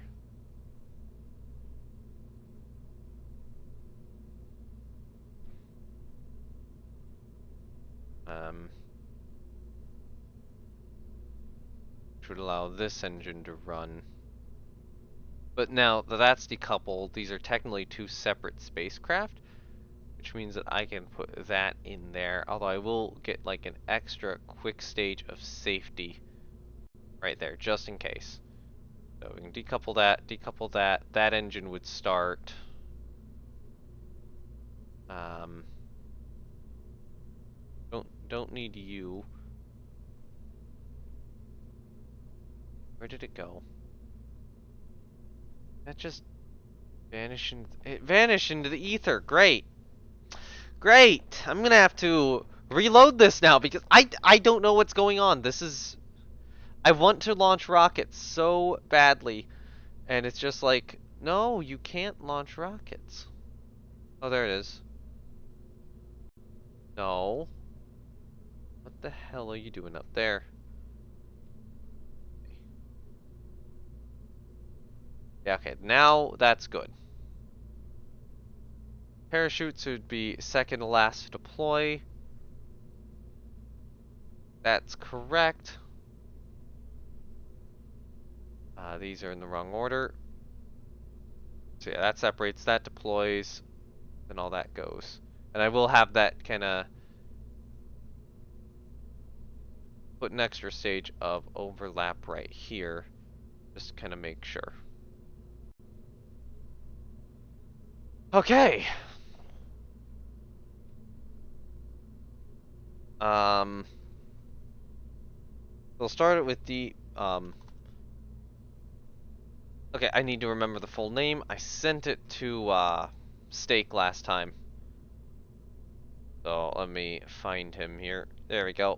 Which would allow this engine to run. But now that that's decoupled, these are technically two separate spacecraft, which means that I can put that in there, although I will get like an extra quick stage of safety right there, just in case. So we can decouple that, that engine would start. Don't need you. Where did it go? That just vanished. It vanished into the ether. Great. Great. I'm gonna have to reload this now because I don't know what's going on. This is I want to launch rockets so badly, and it's just like, no, you can't launch rockets. Oh, there it is. No. What the hell are you doing up there? Yeah, okay, now that's good. Parachutes would be second to last to deploy. That's correct. These are in the wrong order. So yeah, that separates, that deploys, and all that goes. And I will have that kind of put an extra stage of overlap right here, just to kind of make sure. Okay. We'll start it with the okay, I need to remember the full name. I sent it to Steak last time. So let me find him here. There we go.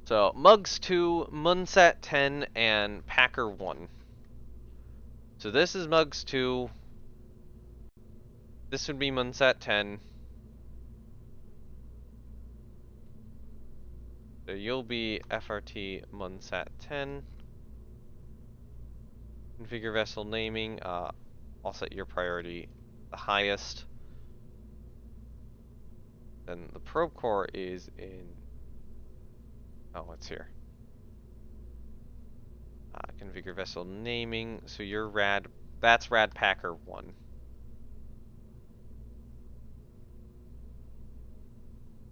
So Mugs 2, Munsat 10, and Packer 1. So this is Mugs 2. This would be Munsat 10. So you'll be FRT Munsat 10. Configure vessel naming. I'll set your priority the highest. Then the probe core is in. Oh, it's here. Configure vessel naming. So you're rad. That's Rad Packer 1.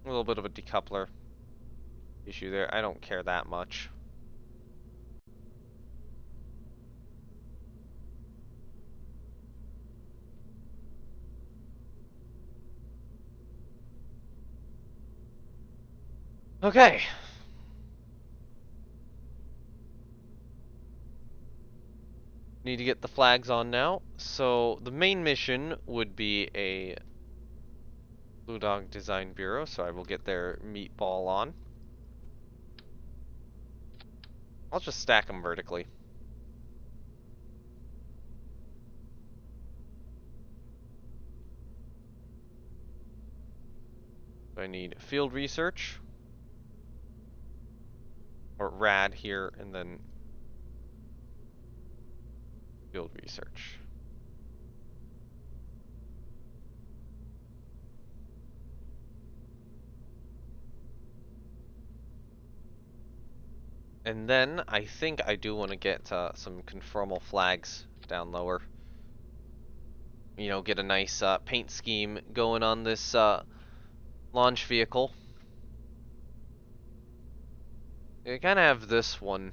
A little bit of a decoupler issue there. I don't care that much. Okay. Need to get the flags on now. So the main mission would be a Blue Dog Design Bureau, so I will get their meatball on. I'll just stack them vertically. So I need field research, or rad here, and then field research. And then I think I do want to get some conformal flags down lower. You know, get a nice paint scheme going on this launch vehicle. I kind of have this one.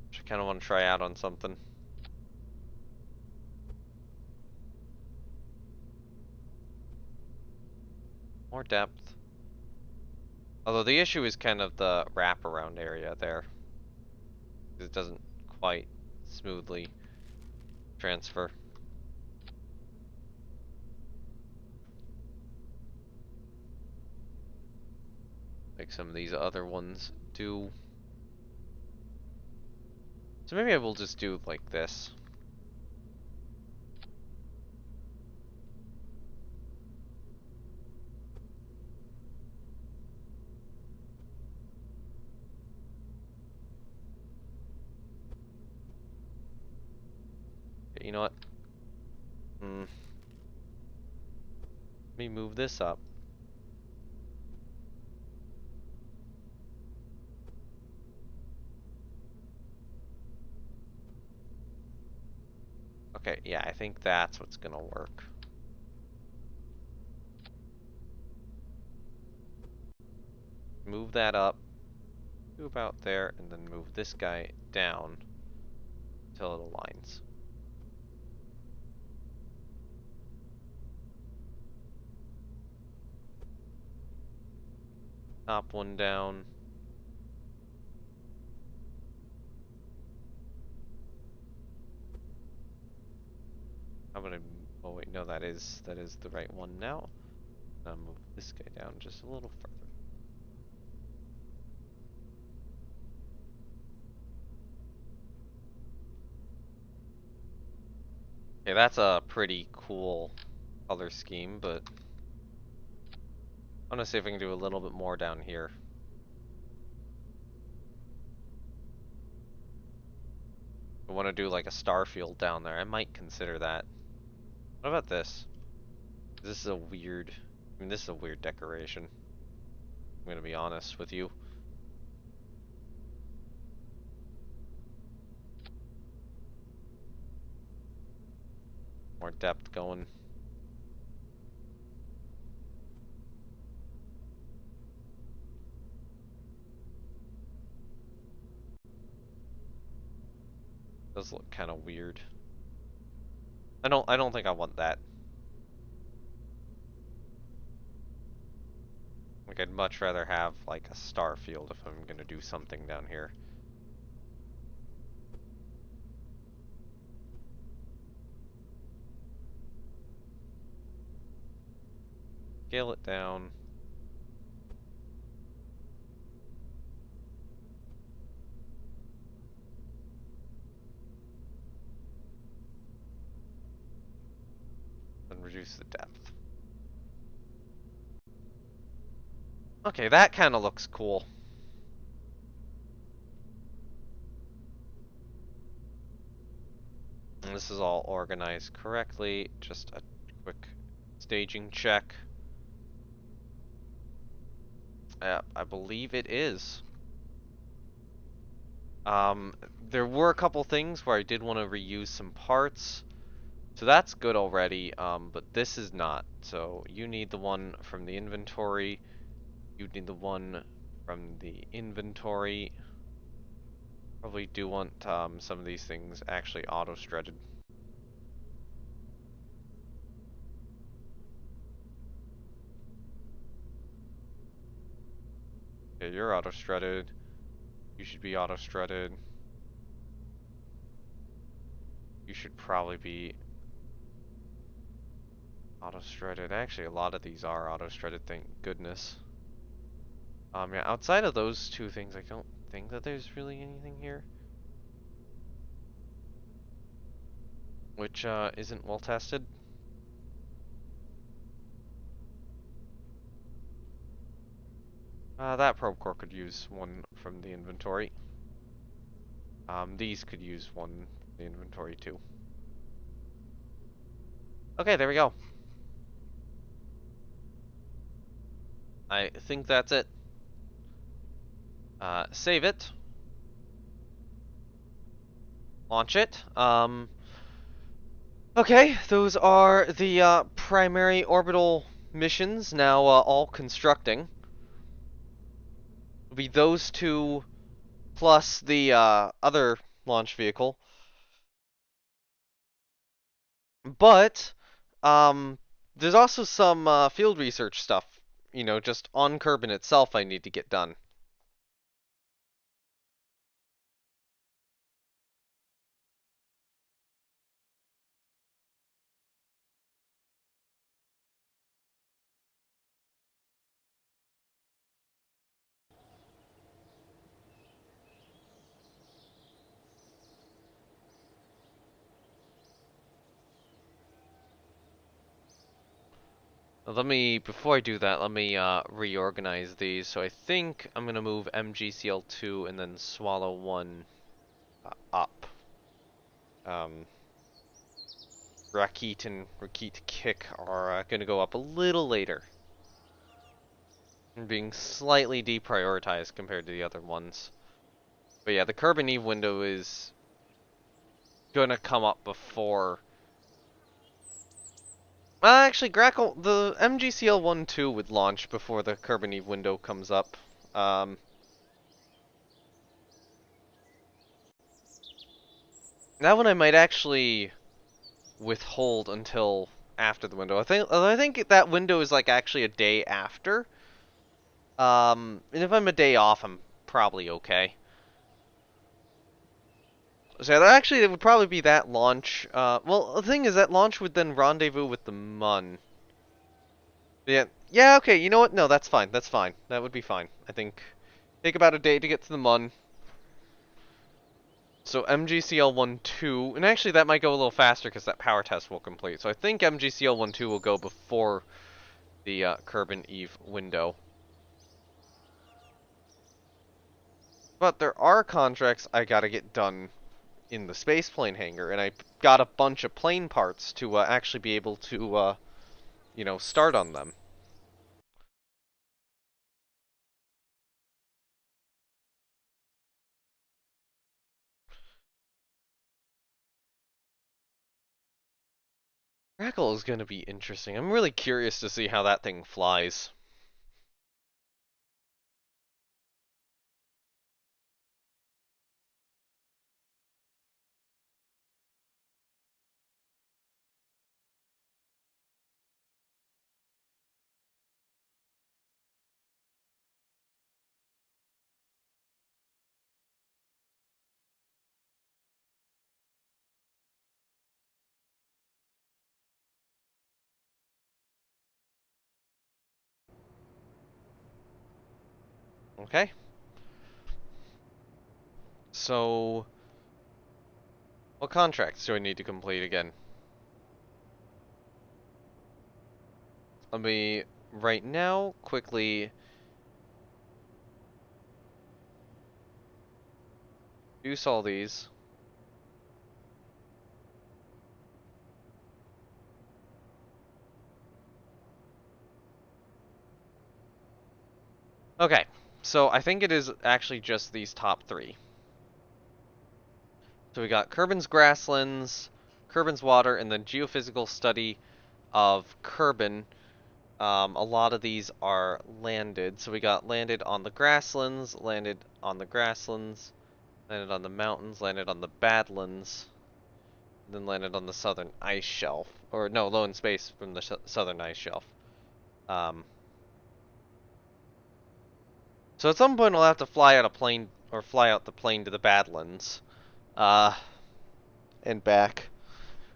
Which I kind of want to try out on something. More depth. Although the issue is kind of the wraparound area there. It doesn't quite smoothly transfer. Like some of these other ones do. So maybe I will just do like this. Okay, you know what? Let me move this up. Okay, yeah, I think that's what's gonna work. move that up to about there, and then move this guy down until it aligns. Top one down. I'm gonna, oh wait, no, that is the right one now. I'll move this guy down just a little further. Okay, that's a pretty cool color scheme, but I want to see if I can do a little bit more down here. I want to do like a star field down there. I might consider that. What about this? This is a weird, I mean, this is a weird decoration. I'm gonna be honest with you. More depth going. Does look kind of weird. I don't think I want that. Like, I'd much rather have like a star field if I'm gonna do something down here. Scale it down. And reduce the depth. Okay, that kind of looks cool. And this is all organized correctly. Just a quick staging check. I believe it is. There were a couple things where I did want to reuse some parts. So that's good already, but this is not. So you need the one from the inventory. You need the one from the inventory. Probably do want some of these things actually auto-shredded. Okay, you're auto-shredded. You should be auto-shredded. You should probably be auto-shredded. Actually, a lot of these are auto-shredded, thank goodness. Yeah, outside of those two things, I don't think that there's really anything here. Which, isn't well tested. That probe core could use one from the inventory. These could use one from the inventory too. Okay, there we go. I think that's it. Save it. Launch it. Okay, those are the primary orbital missions now all constructing. It'll be those two plus the other launch vehicle. But there's also some field research stuff, you know, just on Kerbin itself I need to get done. Before I do that, let me reorganize these. So I think I'm gonna move MGCL2 and then Swallow 1 up. Rakit and Rakit Kick are gonna go up a little later. And being slightly deprioritized compared to the other ones. But yeah, the Kerbin Eve window is gonna come up before. Actually, Grackle, the MGCL 1-2 would launch before the Kerbin Eve window comes up. That one I might actually withhold until after the window. I think that window is like actually a day after. And if I'm a day off, I'm probably okay. So yeah, actually, it would probably be that launch. Well, the thing is that launch would then rendezvous with the Mun. Yeah, yeah, okay. You know what? No, that's fine. That's fine. That would be fine. I think take about a day to get to the Mun. So MGCL12, and actually that might go a little faster because that power test will complete. So I think MGCL12 will go before the Kerbin Eve window. But there are contracts I gotta get done in the spaceplane hangar, and I got a bunch of plane parts to actually be able to, start on them. Crackle is going to be interesting. I'm really curious to see how that thing flies. Okay? So, what contracts do I need to complete again? Let me, right now, quickly use all these. Okay, so I think it is actually just these top three. So we got Kerbin's Grasslands, Kerbin's Water, and then Geophysical Study of Kerbin. A lot of these are landed. So we got landed on the grasslands, landed on the grasslands, landed on the mountains, landed on the badlands, then landed on the southern ice shelf. Or no, low in space from the southern ice shelf. Um, so at some point we'll have to fly out a plane, or fly out the plane to the badlands. Uh, and back.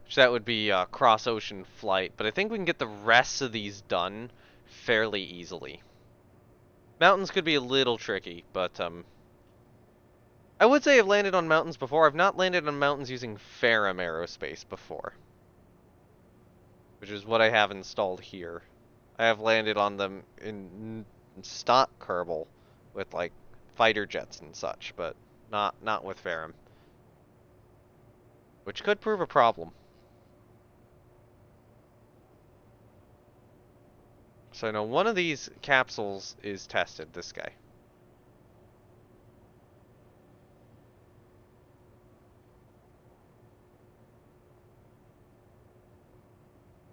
So that would be a cross-ocean flight, but I think we can get the rest of these done fairly easily. Mountains could be a little tricky, but I would say I've landed on mountains before. I've not landed on mountains using Ferrum Aerospace before, which is what I have installed here. I have landed on them in stock Kerbal with like fighter jets and such, but not with Ferrum, which could prove a problem. So now one of these capsules is tested, this guy.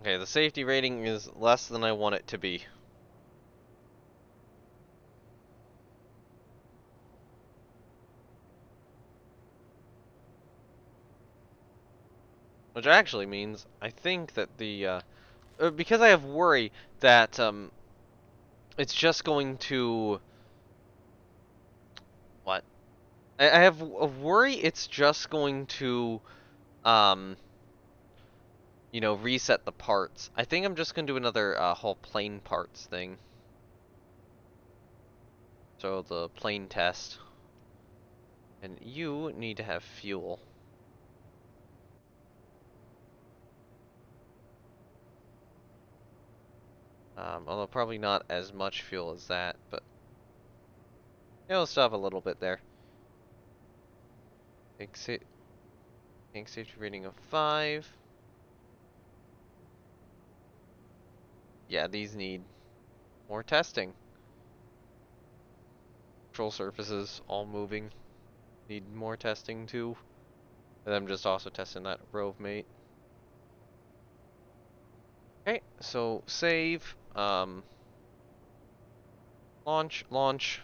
Okay, the safety rating is less than I want it to be. Which actually means I think that because I have worry that it's just going to what? I have a worry it's just going to um reset the parts. I think I'm just gonna do another whole plane parts thing. So the plane test, and you need to have fuel. Although probably not as much fuel as that, but we'll still have a little bit there. Tank safety rating of 5. Yeah, these need more testing. Control surfaces all moving. Need more testing too. And I'm just also testing that Rove mate. Okay, so save. Launch.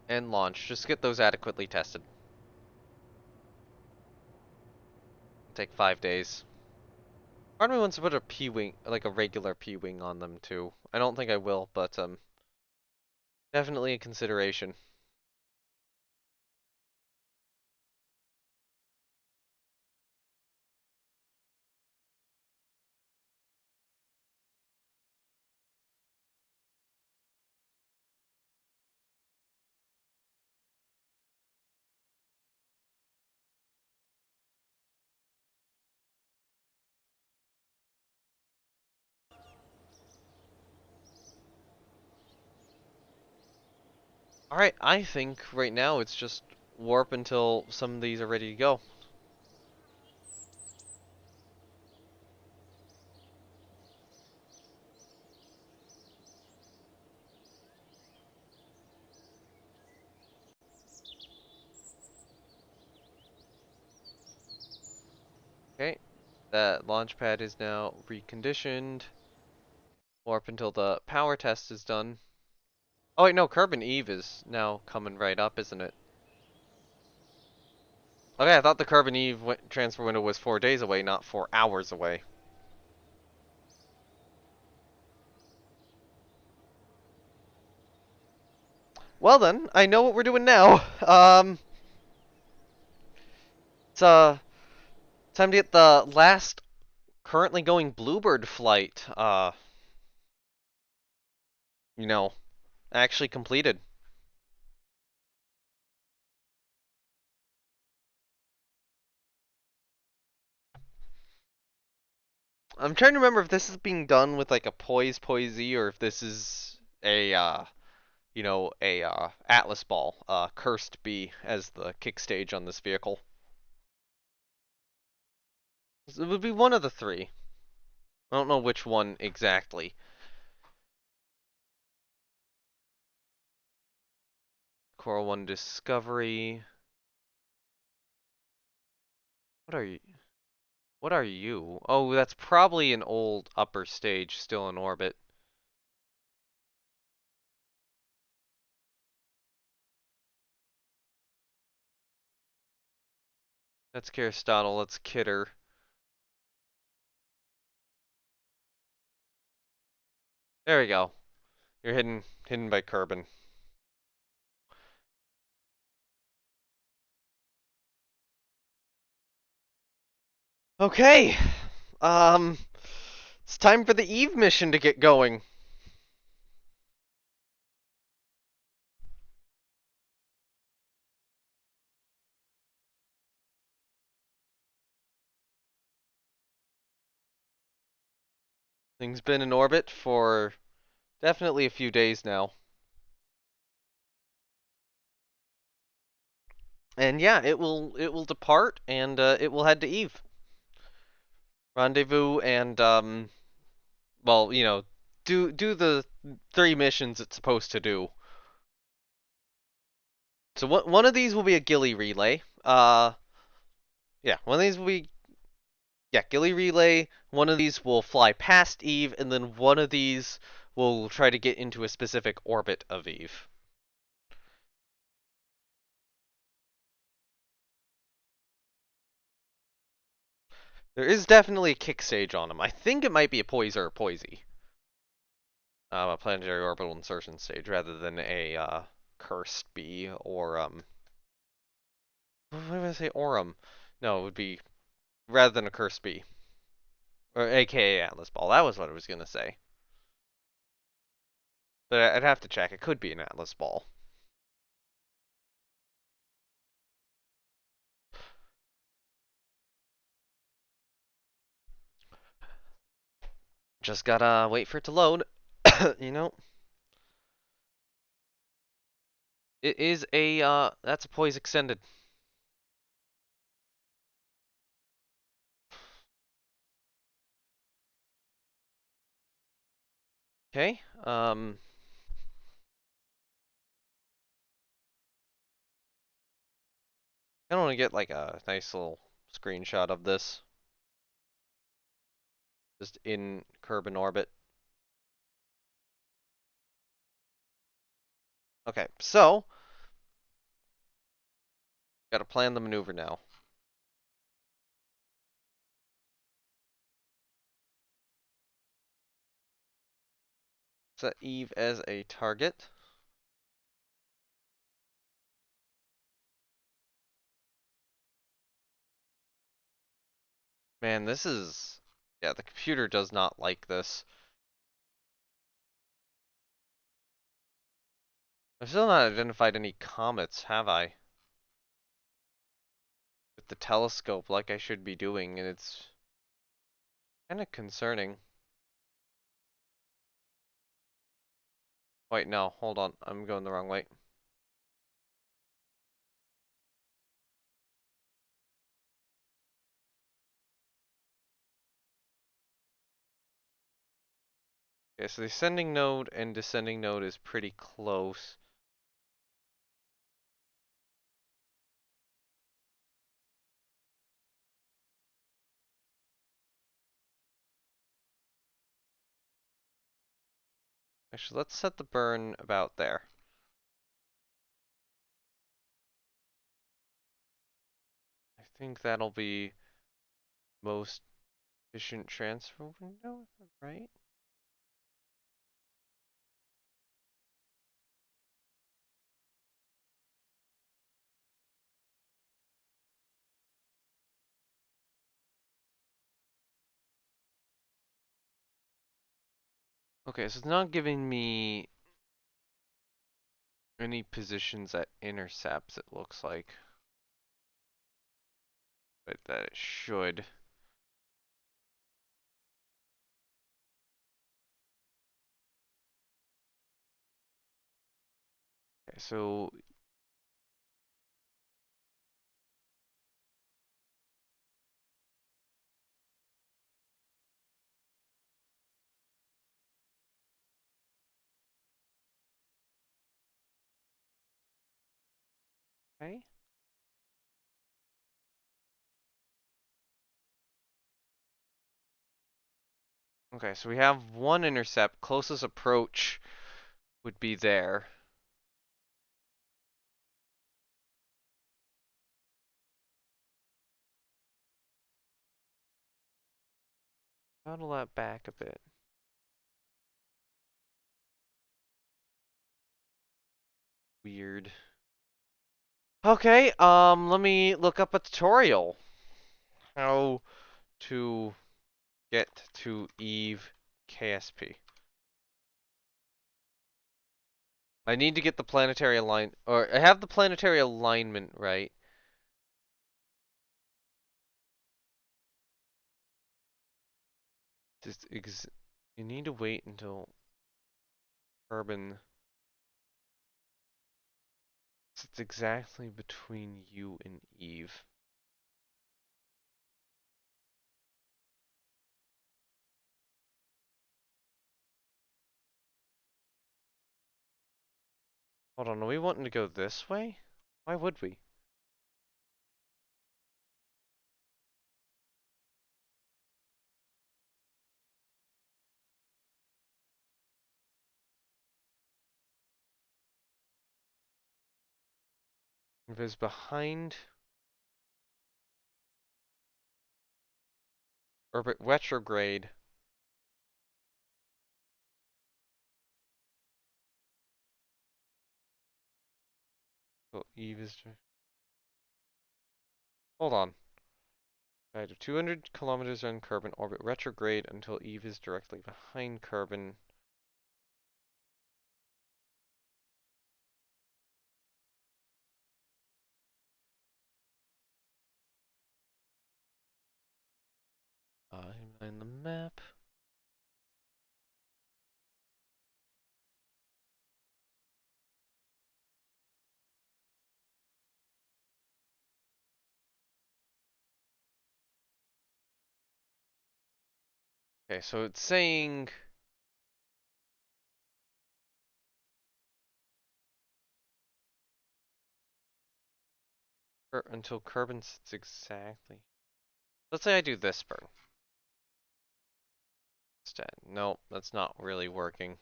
and launch. Just get those adequately tested. Take 5 days. Part of me wants to put a P-wing, like a regular P-wing on them too. I don't think I will, but definitely a consideration. Alright, I think right now it's just warp until some of these are ready to go. Okay, that launch pad is now reconditioned. Warp until the power test is done. Oh wait, no, Kerbin Eve is now coming right up, isn't it? Okay, I thought the Kerbin Eve transfer window was 4 days away, not 4 hours away. Well then, I know what we're doing now. It's time to get the last currently going Bluebird flight, you know, actually completed. I'm trying to remember if this is being done with like a poisey, or if this is a Atlas ball, cursed B as the kick stage on this vehicle. It would be one of the three. I don't know which one exactly. Coral One Discovery. What are you? What are you? Oh, that's probably an old upper stage still in orbit. That's Aristotle. That's Kidder. There we go. You're hidden by Kerbin. Okay. Um, it's time for the Eve mission to get going. Thing's been in orbit for definitely a few days now. And yeah, it will depart and it will head to Eve. Rendezvous and well, do the 3 missions it's supposed to do. So one of these will be a ghillie relay. Yeah, one of these will be ghillie relay. One of these will fly past Eve, and then one of these will try to get into a specific orbit of Eve. There is definitely a kick stage on them. I think it might be a poise or a poisey. A planetary orbital insertion stage rather than a cursed B or what did I say? Aurum. No, it would be rather than a cursed B or AKA Atlas ball. That was what I was gonna say. But I'd have to check. It could be an Atlas ball. Just gotta wait for it to load. you know, it is a that's a poise extended. Okay. I want to get like a nice little screenshot of this, just in Kerbin orbit. Okay, so Gotta plan the maneuver now. Set Eve as a target. Man, this is... Yeah, the computer does not like this. I've still not identified any comets, have I? With the telescope like I should be doing, and it's kind of concerning. Wait, no, hold on. I'm going the wrong way. Okay, so the ascending node and descending node is pretty close. Actually, let's set the burn about there. I think that'll be most efficient transfer window, right? Okay, so it's not giving me any positions at intercepts, it looks like. But that it should. Okay, so okay. Okay, so we have one intercept. Closest approach would be there. Throttle that back a bit. Weird. Okay, let me look up a tutorial. How to get to Eve KSP. I need to get the planetary or I have the planetary alignment right. Just you need to wait until carbon sits exactly between you and Eve. Hold on, are we wanting to go this way? Why would we? If it's behind orbit retrograde, so Eve is. Hold on. Right, 200 kilometers on Kerbin, orbit retrograde until Eve is directly behind Kerbin. I'm on the map. Okay, so it's saying until Kerbin sits exactly. Let's say I do this burn instead. Nope, that's not really working.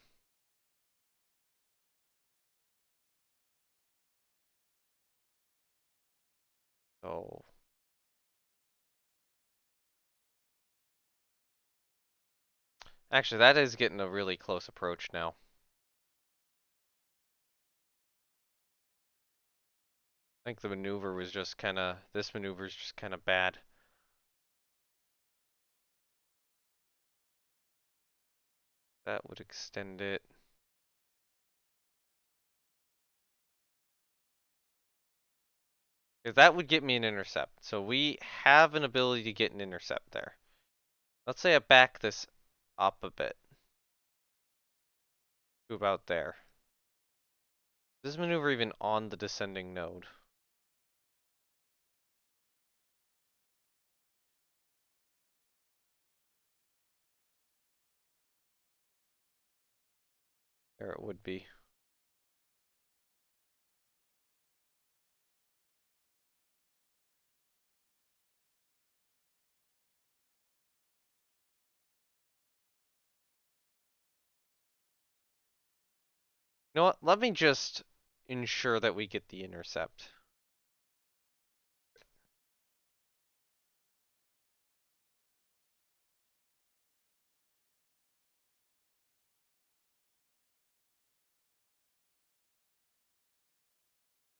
So actually, that is getting a really close approach now. I think the maneuver was just kind of, this maneuver is just kind of bad. That would extend it. Because that would get me an intercept. So we have an ability to get an intercept there. Let's say I back this up a bit. To about there. Is this maneuver even on the descending node? There it would be. You know what? Let me just ensure that we get the intercept.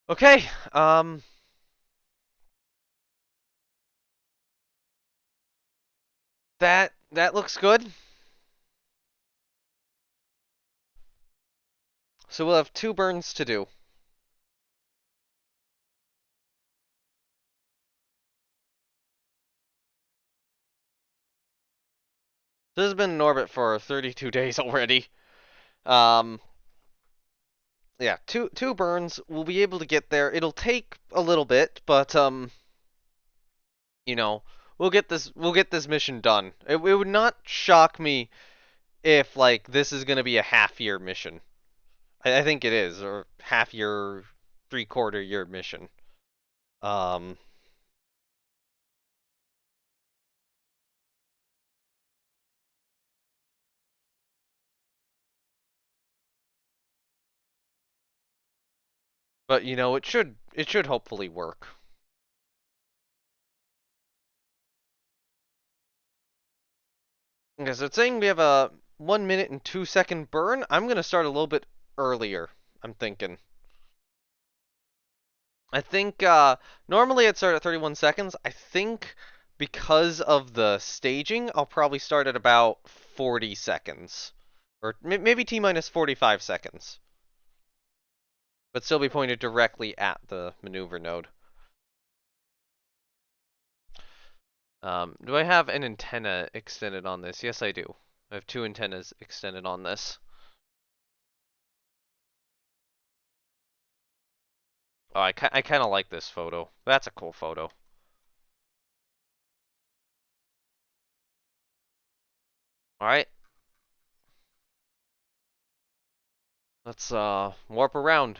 Okay, that looks good. So we'll have 2 burns to do. This has been in orbit for 32 days already. Um, yeah, two burns. We'll be able to get there. It'll take a little bit, but you know, we'll get this mission done. It would not shock me if like this is gonna be a half-year mission. I think it is, or half-year, three-quarter year mission. Um, but you know, it should hopefully work. Okay, so it's saying we have a 1 minute and 2 second burn. I'm gonna start a little bit earlier. I'm thinking. I think normally I'd start at 31 seconds. I think because of the staging, I'll probably start at about 40 seconds. Or maybe T minus 45 seconds. But still be pointed directly at the maneuver node. Do I have an antenna extended on this? Yes, I do. I have 2 antennas extended on this. Oh, I kind of like this photo. That's a cool photo. All right. Let's warp around.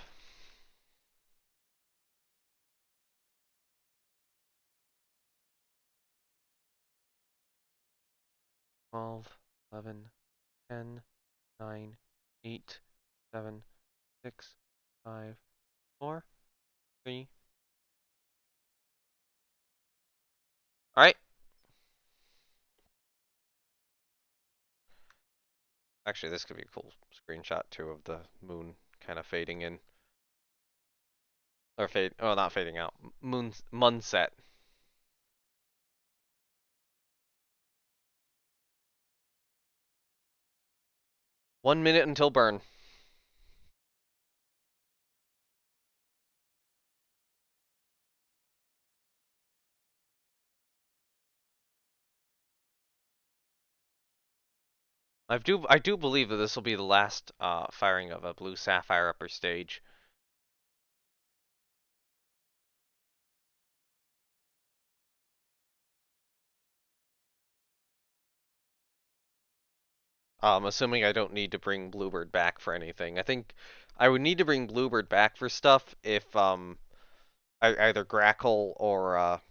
12, 11, 10, 9, 8, 7, 6, 5, 4, 3. All right. Actually, this could be a cool screenshot too of the moon kind of fading in. Or fade, oh, not fading out. Moonset. 1 minute until burn. I do believe that this will be the last firing of a blue sapphire upper stage. Assuming I don't need to bring Bluebird back for anything. I think I would need to bring Bluebird back for stuff if either Grackle or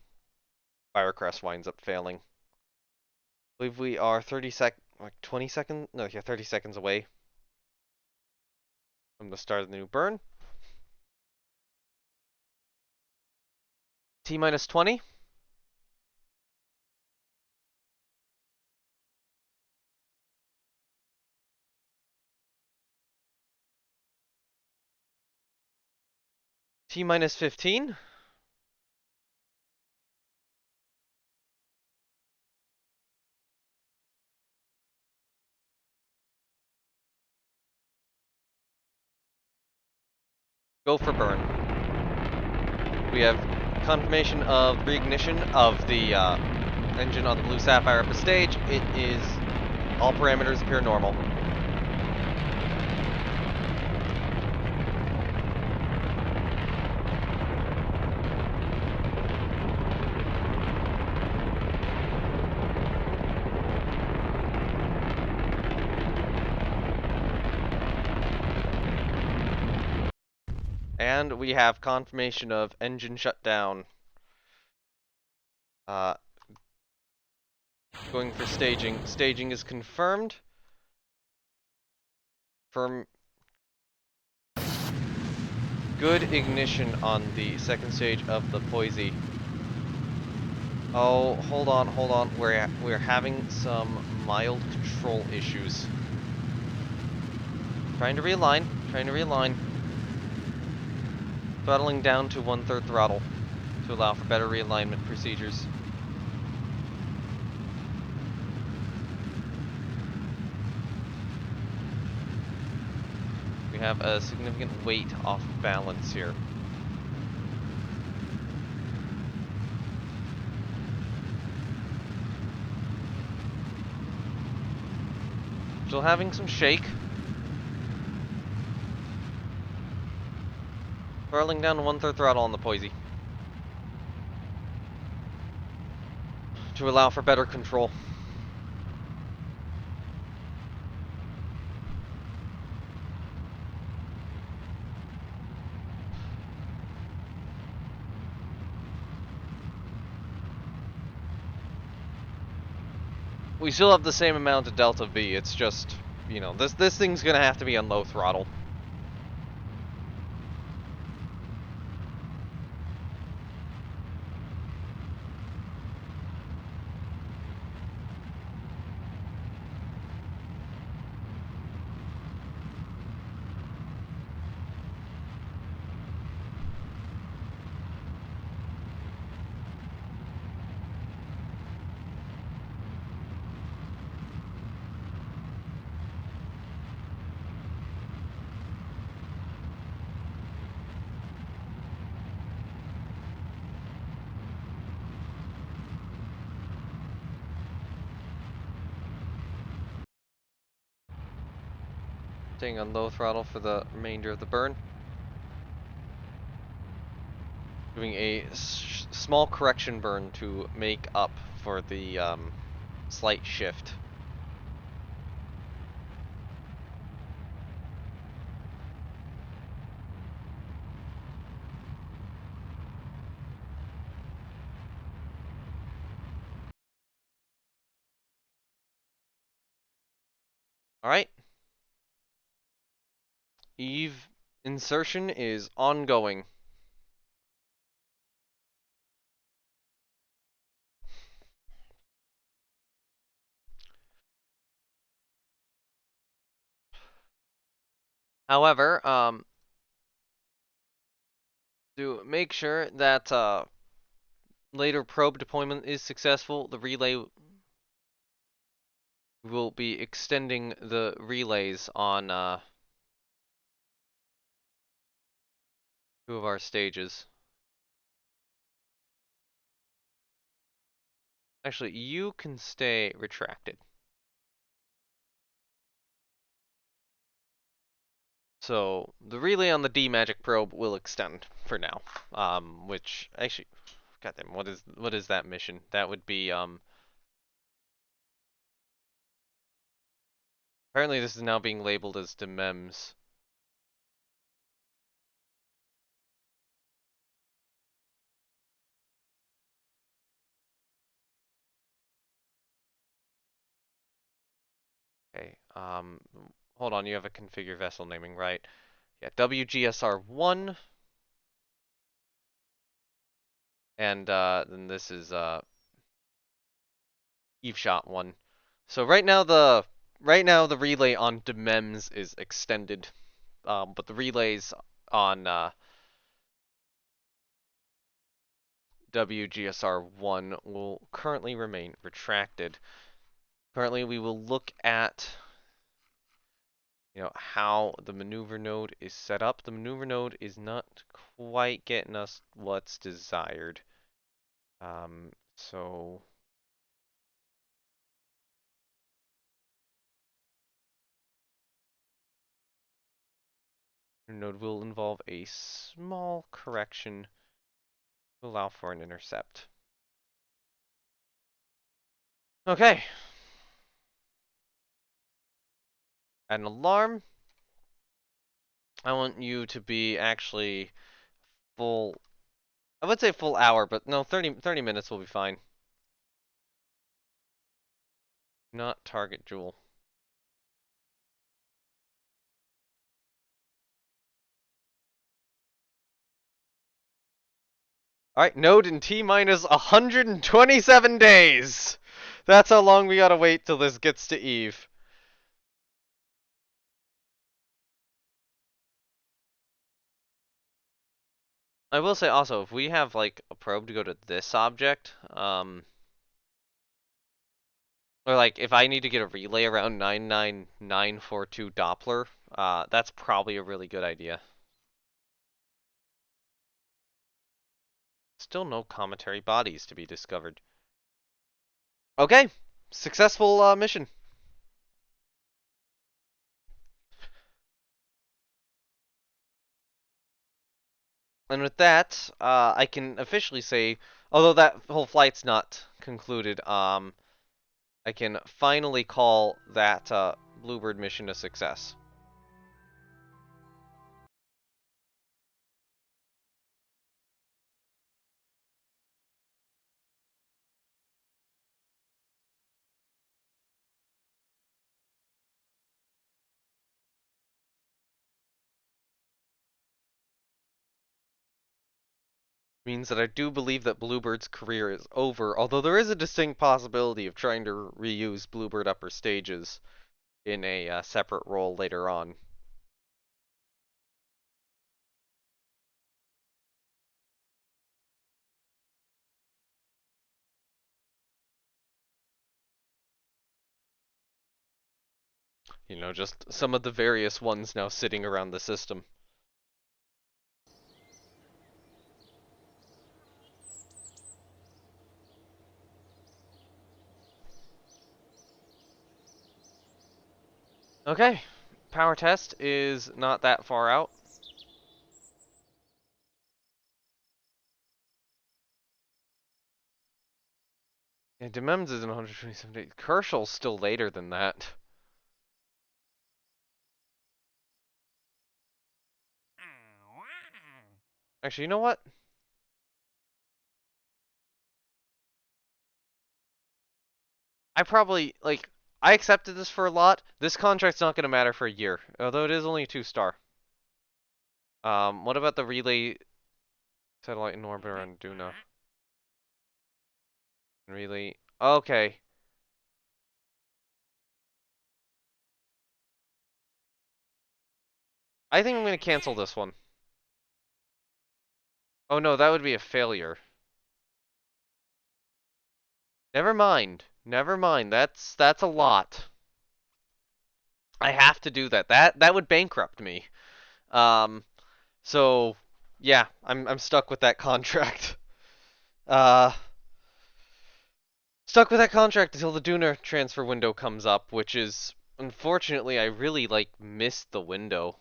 Firecrest winds up failing. I believe we are 20 seconds, no, yeah, 30 seconds away from the start of the new burn. T minus 20. T minus 15. Go for burn. We have confirmation of reignition of the engine on the Blue Sapphire up the stage. It is, all parameters appear normal. And we have confirmation of engine shutdown. Going for staging. Staging is confirmed. Firm. Good ignition on the second stage of the Poisey. Oh, hold on. We're having some mild control issues. Trying to realign. Throttling down to 1/3 throttle to allow for better realignment procedures. We have a significant weight off balance here. Still having some shake. Throttling down to 1/3 throttle on the Poisey to allow for better control. We still have the same amount of delta V. It's just, you know, this thing's gonna have to be on low throttle. Staying on low throttle for the remainder of the burn. Doing a small correction burn to make up for the slight shift. Alright. Eve insertion is ongoing. However, to make sure that later probe deployment is successful, the relay will be extending the relays on two of our stages. Actually, you can stay retracted. So the relay on the D magic probe will extend for now. Which actually, goddamn, what is that mission? That would be apparently this is now being labeled as DMEMS. Okay. Hold on. You have a configure vessel naming, right? Yeah. WGSR1. and then this is Eve shot 1. So right now the relay on DMEMS is extended, but the relays on WGSR1 will currently remain retracted. Currently, we will look at how the maneuver node is set up. The maneuver node is not quite getting us what's desired. So the node will involve a small correction to allow for an intercept. Okay. An alarm. I want you to be actually full. I would say full hour, but no, 30 minutes will be fine. Not target Jewel. Alright, node in T minus 127 days! That's how long we gotta wait till this gets to Eve. I will say also, if we have like a probe to go to this object, or like if I need to get a relay around 99942 Doppler, that's probably a really good idea. Still no cometary bodies to be discovered. Okay, successful mission. And with that, I can officially say, although that whole flight's not concluded, I can finally call that Bluebird mission a success. Means that I do believe that Bluebird's career is over, although there is a distinct possibility of trying to reuse Bluebird upper stages in a separate role later on. Just some of the various ones now sitting around the system. Okay, power test is not that far out. Yeah, Demems is in 127 days. Kerschel's still later than that. Actually, you know what? I accepted this for a lot. This contract's not going to matter for a year, although it is only a 2-star. What about the relay satellite in orbit around Duna? Relay. Okay. I think I'm going to cancel this one. Oh no, that would be a failure. Never mind. Never mind. That's a lot. I have to do that. That would bankrupt me. Um, so yeah, I'm stuck with that contract. Uh, Stuck with that contract until the Duna transfer window comes up, which is unfortunately I really missed the window.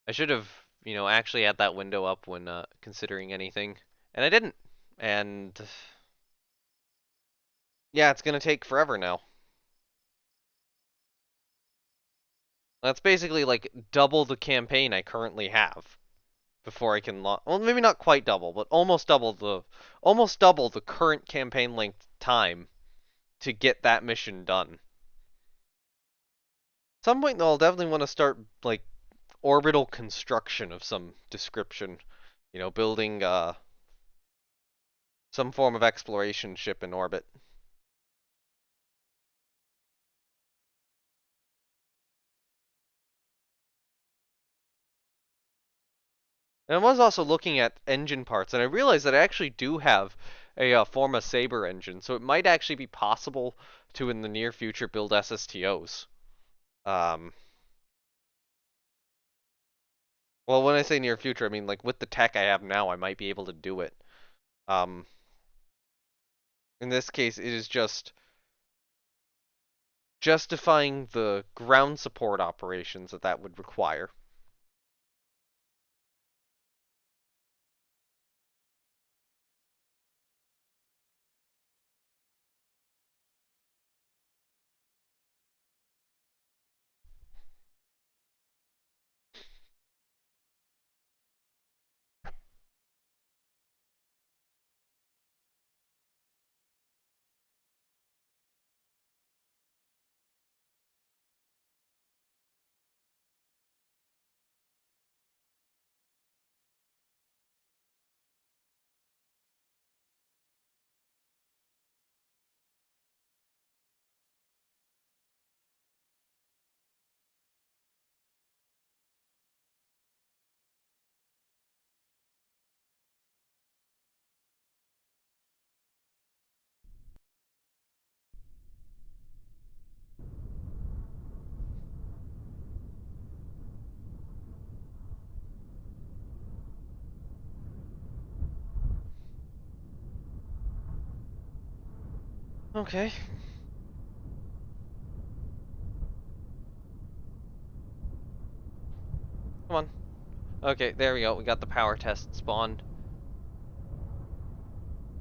I should have, actually had that window up when considering anything, and I didn't. And yeah, it's gonna take forever now. That's basically like double the campaign I currently have before I can launch. Well, maybe not quite double, but almost double the current campaign length time to get that mission done. At some point though, I'll definitely want to start orbital construction of some description. Building some form of exploration ship in orbit. And I was also looking at engine parts, and I realized that I actually do have a Forma Saber engine, so it might actually be possible to, in the near future, build SSTOs. Um, well, when I say near future, I mean like with the tech I have now, I might be able to do it. Um, in this case, it is just justifying the ground support operations that would require. Okay. Come on. Okay, there we go. We got the power test spawned.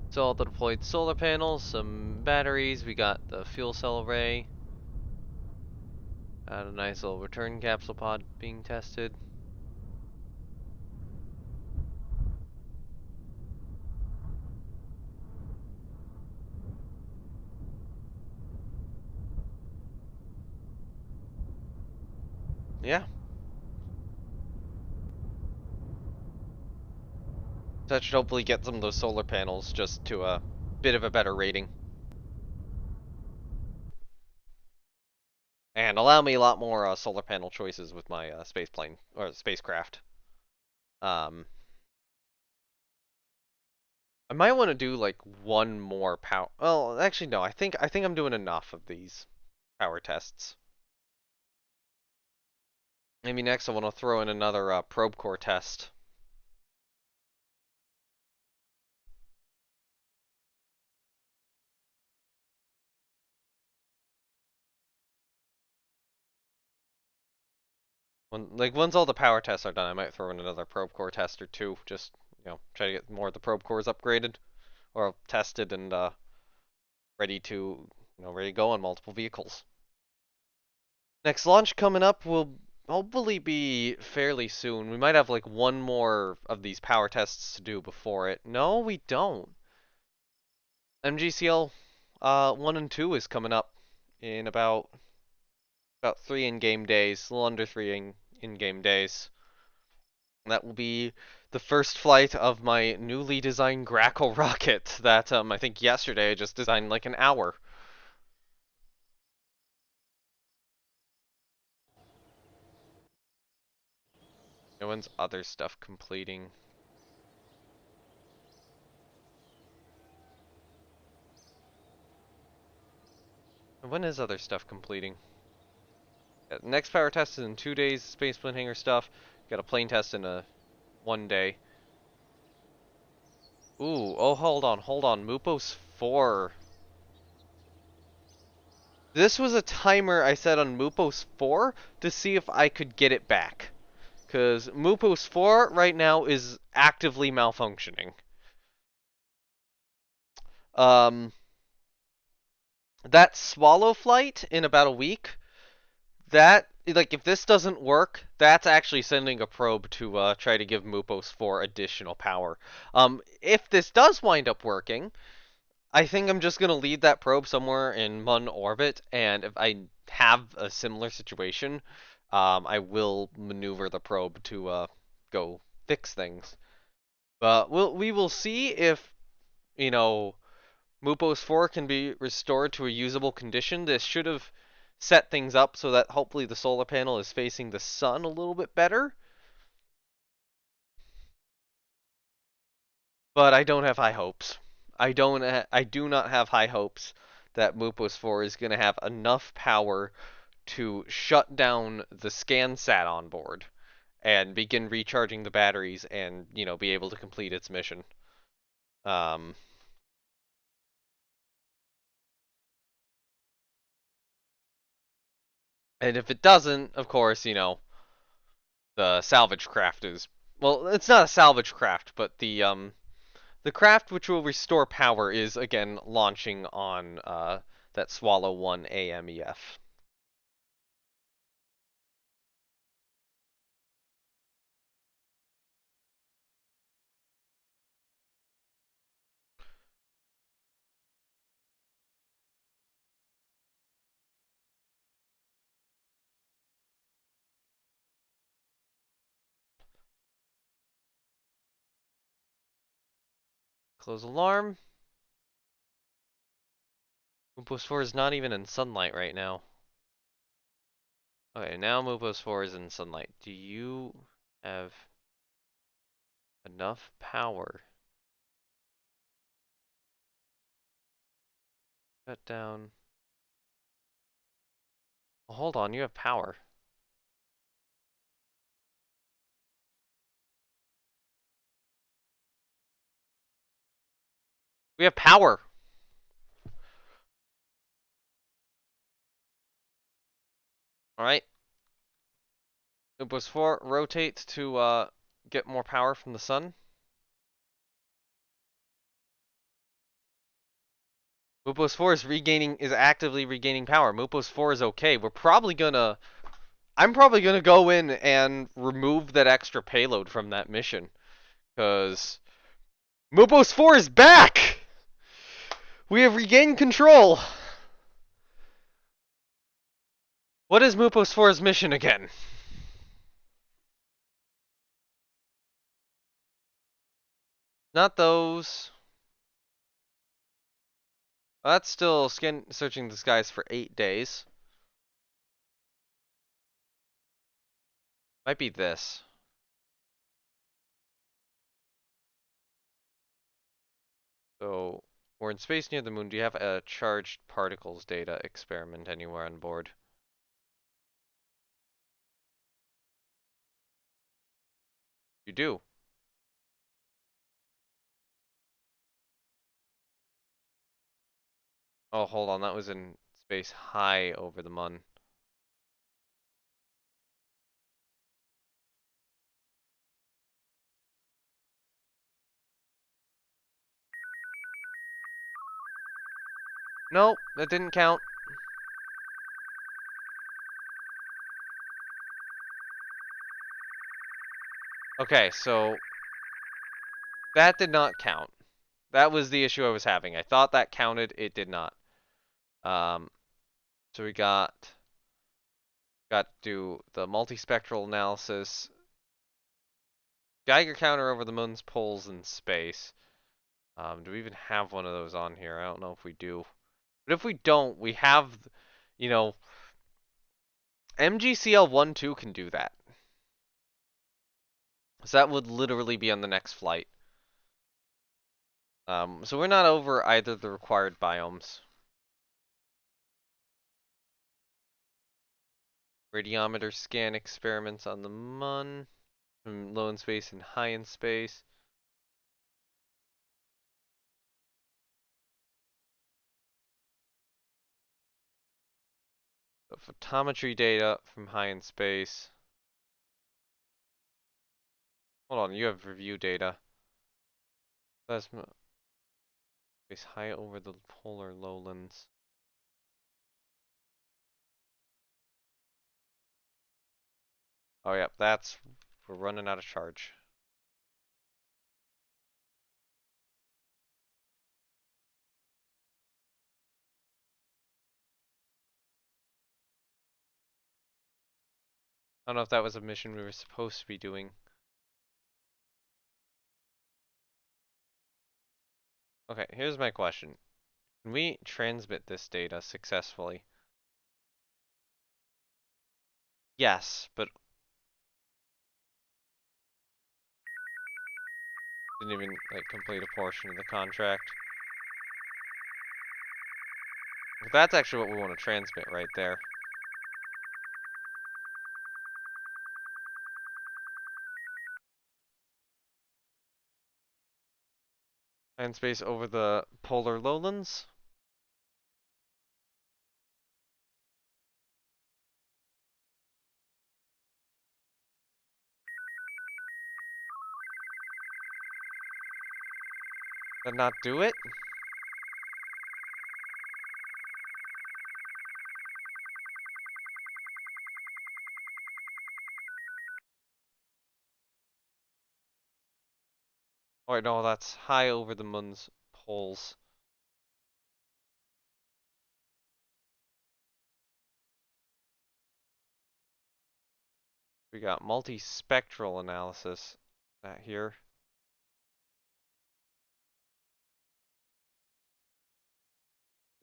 So all the deployed solar panels, some batteries, we got the fuel cell array. Got a nice little return capsule pod being tested. Yeah. So that should hopefully get some of those solar panels just to a bit of a better rating. And allow me a lot more solar panel choices with my space plane or spacecraft. Um, I might want to do like one more power. Well, actually, no. I think I'm doing enough of these power tests. Maybe next I want to throw in another probe core test. Once all the power tests are done, I might throw in another probe core test or two. Just try to get more of the probe cores upgraded or tested and ready to ready to go on multiple vehicles. Next launch coming up will hopefully be fairly soon. We might have like one more of these power tests to do before it. No, we don't. MGCL 1 and 2 is coming up in about 3 in-game days, a little under 3 in-game days. That will be the first flight of my newly designed Grackle rocket that I think yesterday I just designed like an hour. No one's other stuff completing. When is other stuff completing? Yeah, next power test is in 2 days. Space plane hangar stuff. Got a plane test in a 1 day. Ooh, oh hold on. Mupos 4. This was a timer I set on Mupos 4 to see if I could get it back. Because Mupos 4 right now is actively malfunctioning. Um, that swallow flight in about a week, that, like, if this doesn't work, that's actually sending a probe to try to give Mupos 4 additional power. If this does wind up working, I think I'm just going to leave that probe somewhere in Mun orbit, and if I have a similar situation, I will maneuver the probe to go fix things. But we will see if you know, Mupos 4 can be restored to a usable condition, this should have set things up so that hopefully the solar panel is facing the sun a little bit better. But I don't have high hopes. I do not have high hopes that Mupos 4 is going to have enough power to shut down the ScanSat on board and begin recharging the batteries and, be able to complete its mission. Um, and if it doesn't, of course, the salvage craft is, well, it's not a salvage craft, but the craft which will restore power is again launching on that Swallow 1 AMEF. Close alarm. Mupos 4 is not even in sunlight right now. Okay, now Mupos 4 is in sunlight. Do you have enough power? Shut down. Oh, hold on, you have power. We have power! Alright. Mupos 4 rotates to get more power from the sun. Mupos 4 is actively regaining power. Mupos 4 is okay. I'm probably gonna go in and remove that extra payload from that mission. Cause Mupos 4 is back! We have regained control! What is Mupos 4's mission again? Not those. That's still skin searching the skies for 8 days. Might be this. So, we're in space near the moon. Do you have a charged particles data experiment anywhere on board? You do. Oh, hold on. That was in space high over the mun. Nope, that didn't count. Okay, so that did not count. That was the issue I was having. I thought that counted. It did not. Um, so we got to do the multispectral analysis, Geiger counter over the moon's poles in space. Do we even have one of those on here? I don't know if we do. But if we don't, we have, you know, MGCL-12 can do that. So that would literally be on the next flight. So we're not over either of the required biomes. Radiometer scan experiments on the Mun. From low in space and high in space. So photometry data from high in space. Hold on, you have review data. Plasma space high over the polar lowlands. Oh yeah, we're running out of charge. I don't know if that was a mission we were supposed to be doing. Okay, here's my question. Can we transmit this data successfully? Yes, but didn't even like complete a portion of the contract. That's actually what we want to transmit right there. Land space over the polar lowlands. Did not do it? Oh wait, no, that's high over the moon's poles. We got multispectral analysis. That here.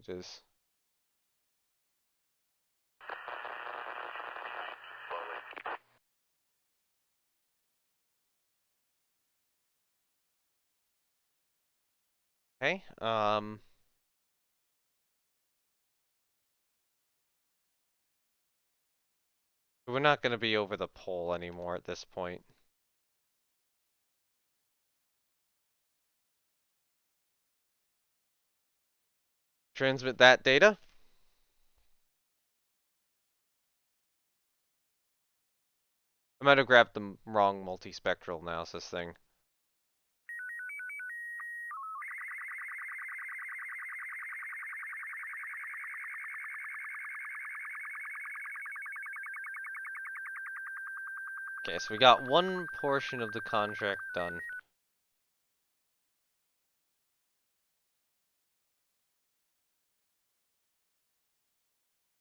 It is. Okay, we're not gonna be over the pole anymore at this point. Transmit that data. I might have grabbed the wrong multispectral analysis thing. Okay, so we got one portion of the contract done.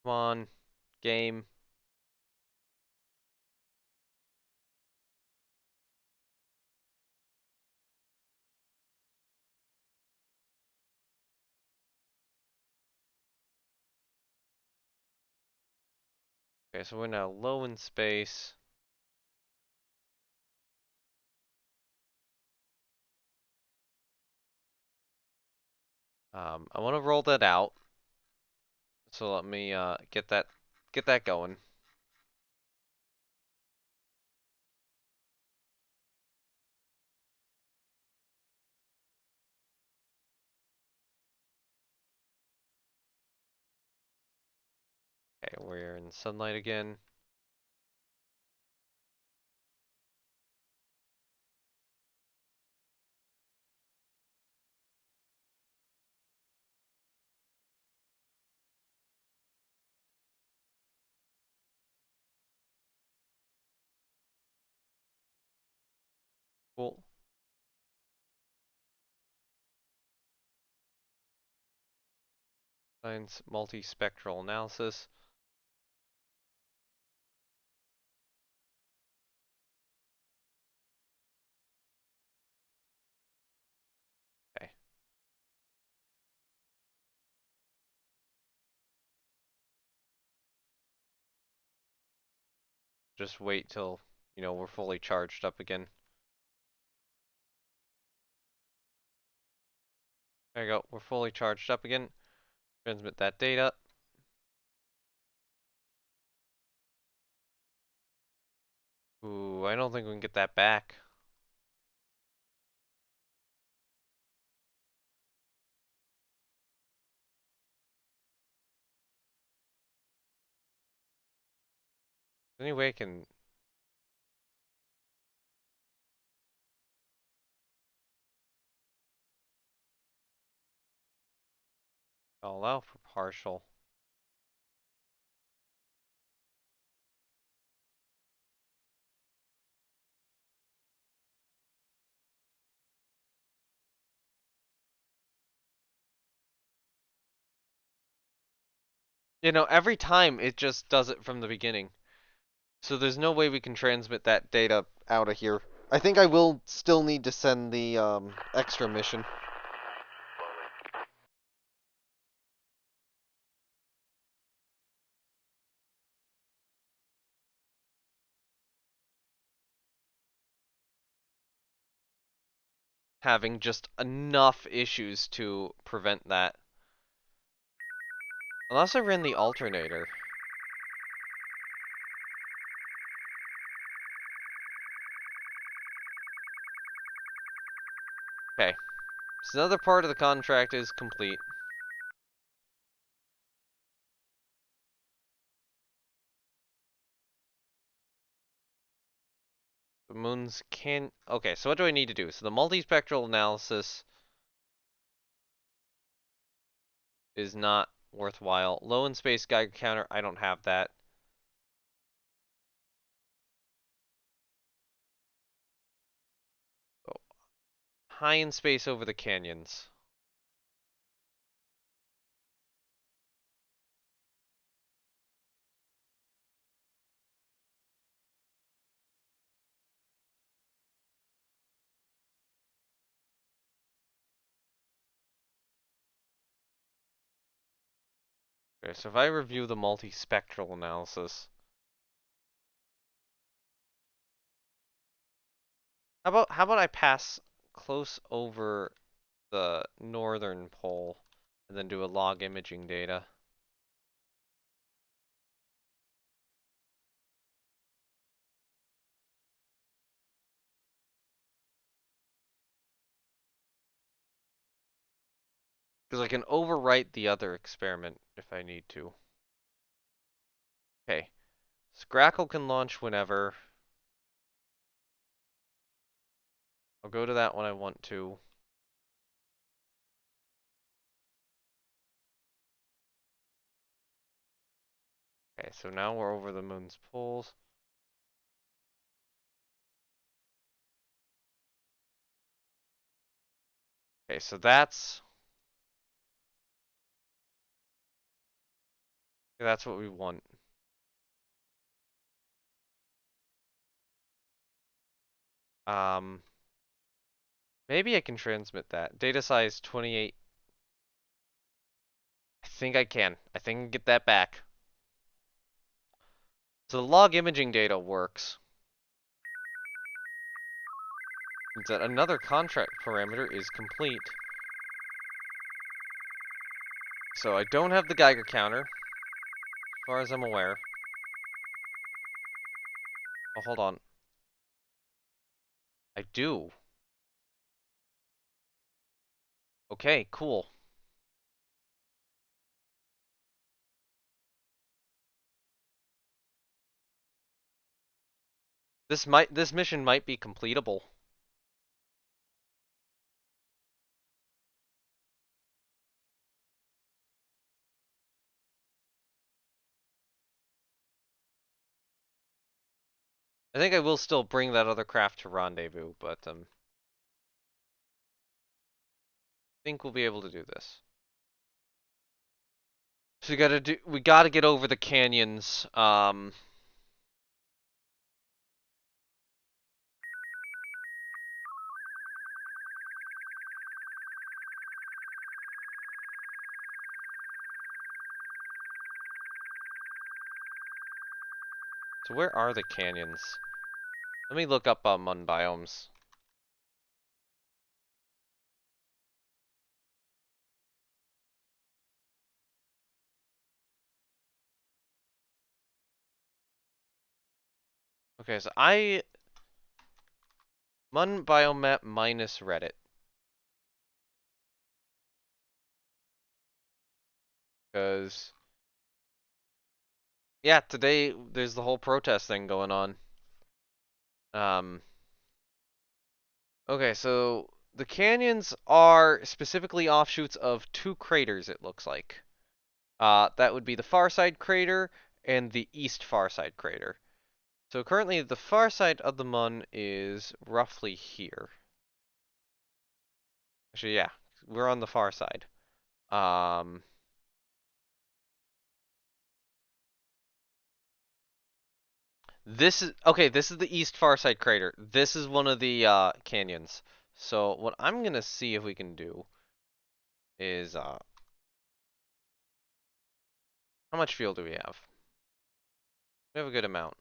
Come on, game. Okay, so we're now low in space. I want to roll that out. So let me get that going. Okay, we're in sunlight again. Cool. Science multispectral analysis. Okay. Just wait till, we're fully charged up again. There you go. We're fully charged up again. Transmit that data. Ooh, I don't think we can get that back. Any way I can... allow for partial. Every time it just does it from the beginning. So there's no way we can transmit that data out of here. I think I will still need to send the extra mission. having just enough issues to prevent that. Unless I ran the alternator. Okay. So another part of the contract is complete. The moons can... Okay, so what do I need to do? So the multispectral analysis is not worthwhile. Low in space Geiger counter, I don't have that. Oh, high in space over the canyons. Okay, so if I review the multispectral analysis, how about I pass close over the northern pole and then do a log imaging data? Because I can overwrite the other experiment if I need to. Okay, Scrackle can launch whenever. I'll go to that when I want to. Okay, so now we're over the moon's poles. Okay, so that's what we want. Um, Maybe I can transmit that. Data size 28. I think I can. I think I can get that back. So the log imaging data works. Means that another contract parameter is complete. So I don't have the Geiger counter, as far as I'm aware. Oh, hold on. I do. Okay, cool. This mission might be completable. I think I will still bring that other craft to rendezvous, but I think we'll be able to do this. So we gotta get over the canyons. So where are the canyons? Let me look up Mun biomes. Okay, so Mun biome map minus Reddit. Because, yeah, today there's the whole protest thing going on. Um, okay, so the canyons are specifically offshoots of two craters, it looks like. That would be the far side crater and the east far side crater. So currently the far side of the Mun is roughly here. Actually, yeah, we're on the far side. Um, This is okay. This is the east far side crater. This is one of the canyons. So what I'm gonna see if we can do is how much fuel do we have? We have a good amount.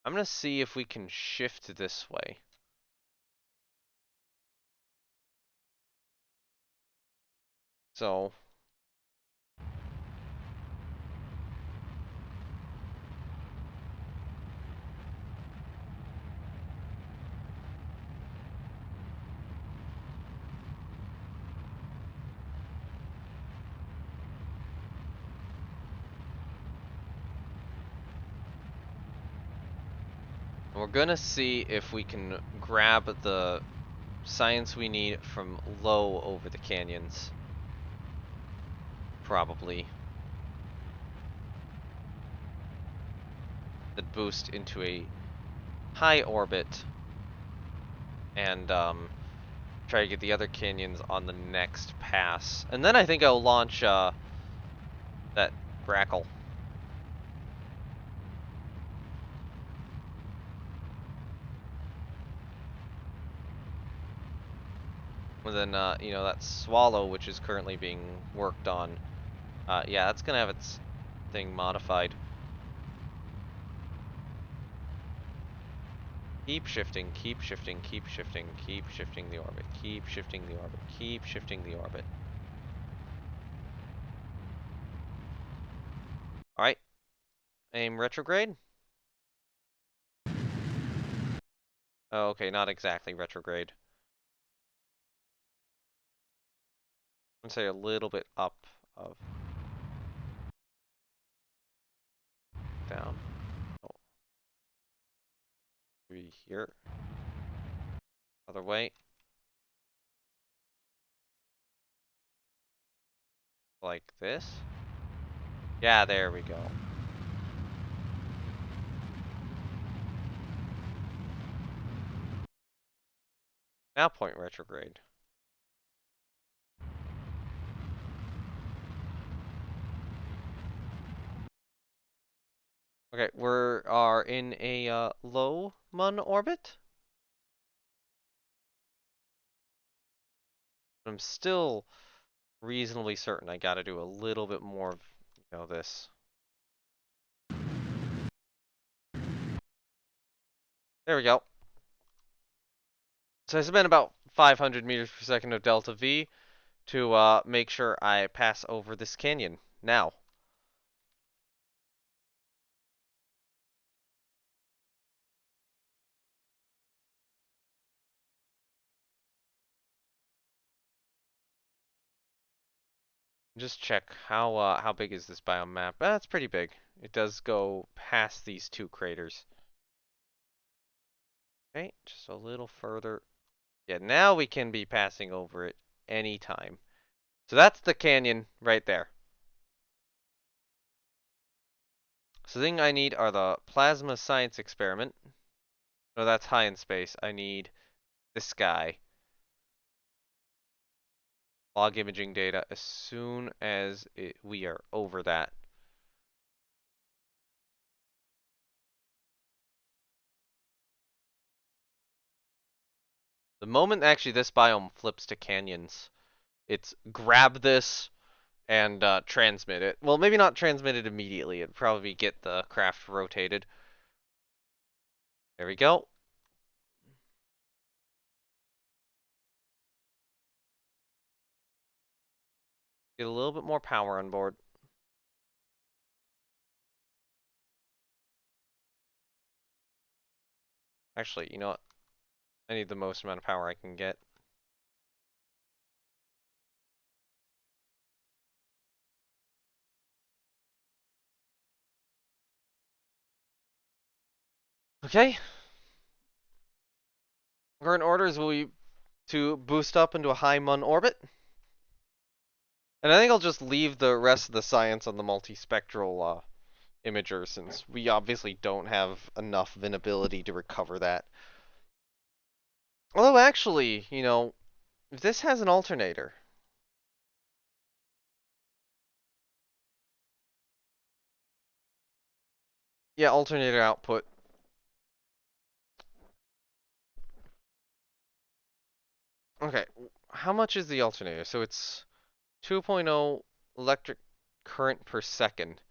I'm gonna see if we can shift this way. So we're gonna see if we can grab the science we need from low over the canyons. Probably. That boost into a high orbit and try to get the other canyons on the next pass. And then I think I'll launch that grackle. And then that swallow which is currently being worked on. Yeah, that's gonna have its thing modified. Keep shifting, keep shifting, keep shifting, keep shifting the orbit, keep shifting the orbit, keep shifting the orbit. Alright, aim retrograde. Oh, okay, not exactly retrograde. I'd say a little bit up of down. Oh, maybe here. Other way. Like this. Yeah, there we go. Now point retrograde. Okay, we are in a low Mun orbit. I'm still reasonably certain I gotta do a little bit more of, this. There we go. So I spent about 500 meters per second of delta V to make sure I pass over this canyon. Now. Just check how big is this biome map? It's pretty big. It does go past these two craters. Okay, just a little further. Yeah, now we can be passing over it anytime. So that's the canyon right there. So the thing I need are the plasma science experiment. No, that's high in space. I need this guy. Log imaging data as soon as we are over that. The moment actually this biome flips to canyons, it's grab this and transmit it. Well, maybe not transmit it immediately. It'd probably get the craft rotated. There we go. Get a little bit more power on board. Actually, you know what? I need the most amount of power I can get. Okay. Current orders will be to boost up into a high Mun orbit. And I think I'll just leave the rest of the science on the multispectral imager, since we obviously don't have enough of an ability to recover that. Although actually, if this has an alternator. Yeah, alternator output. Okay, how much is the alternator? So it's 2.0 electric current per second.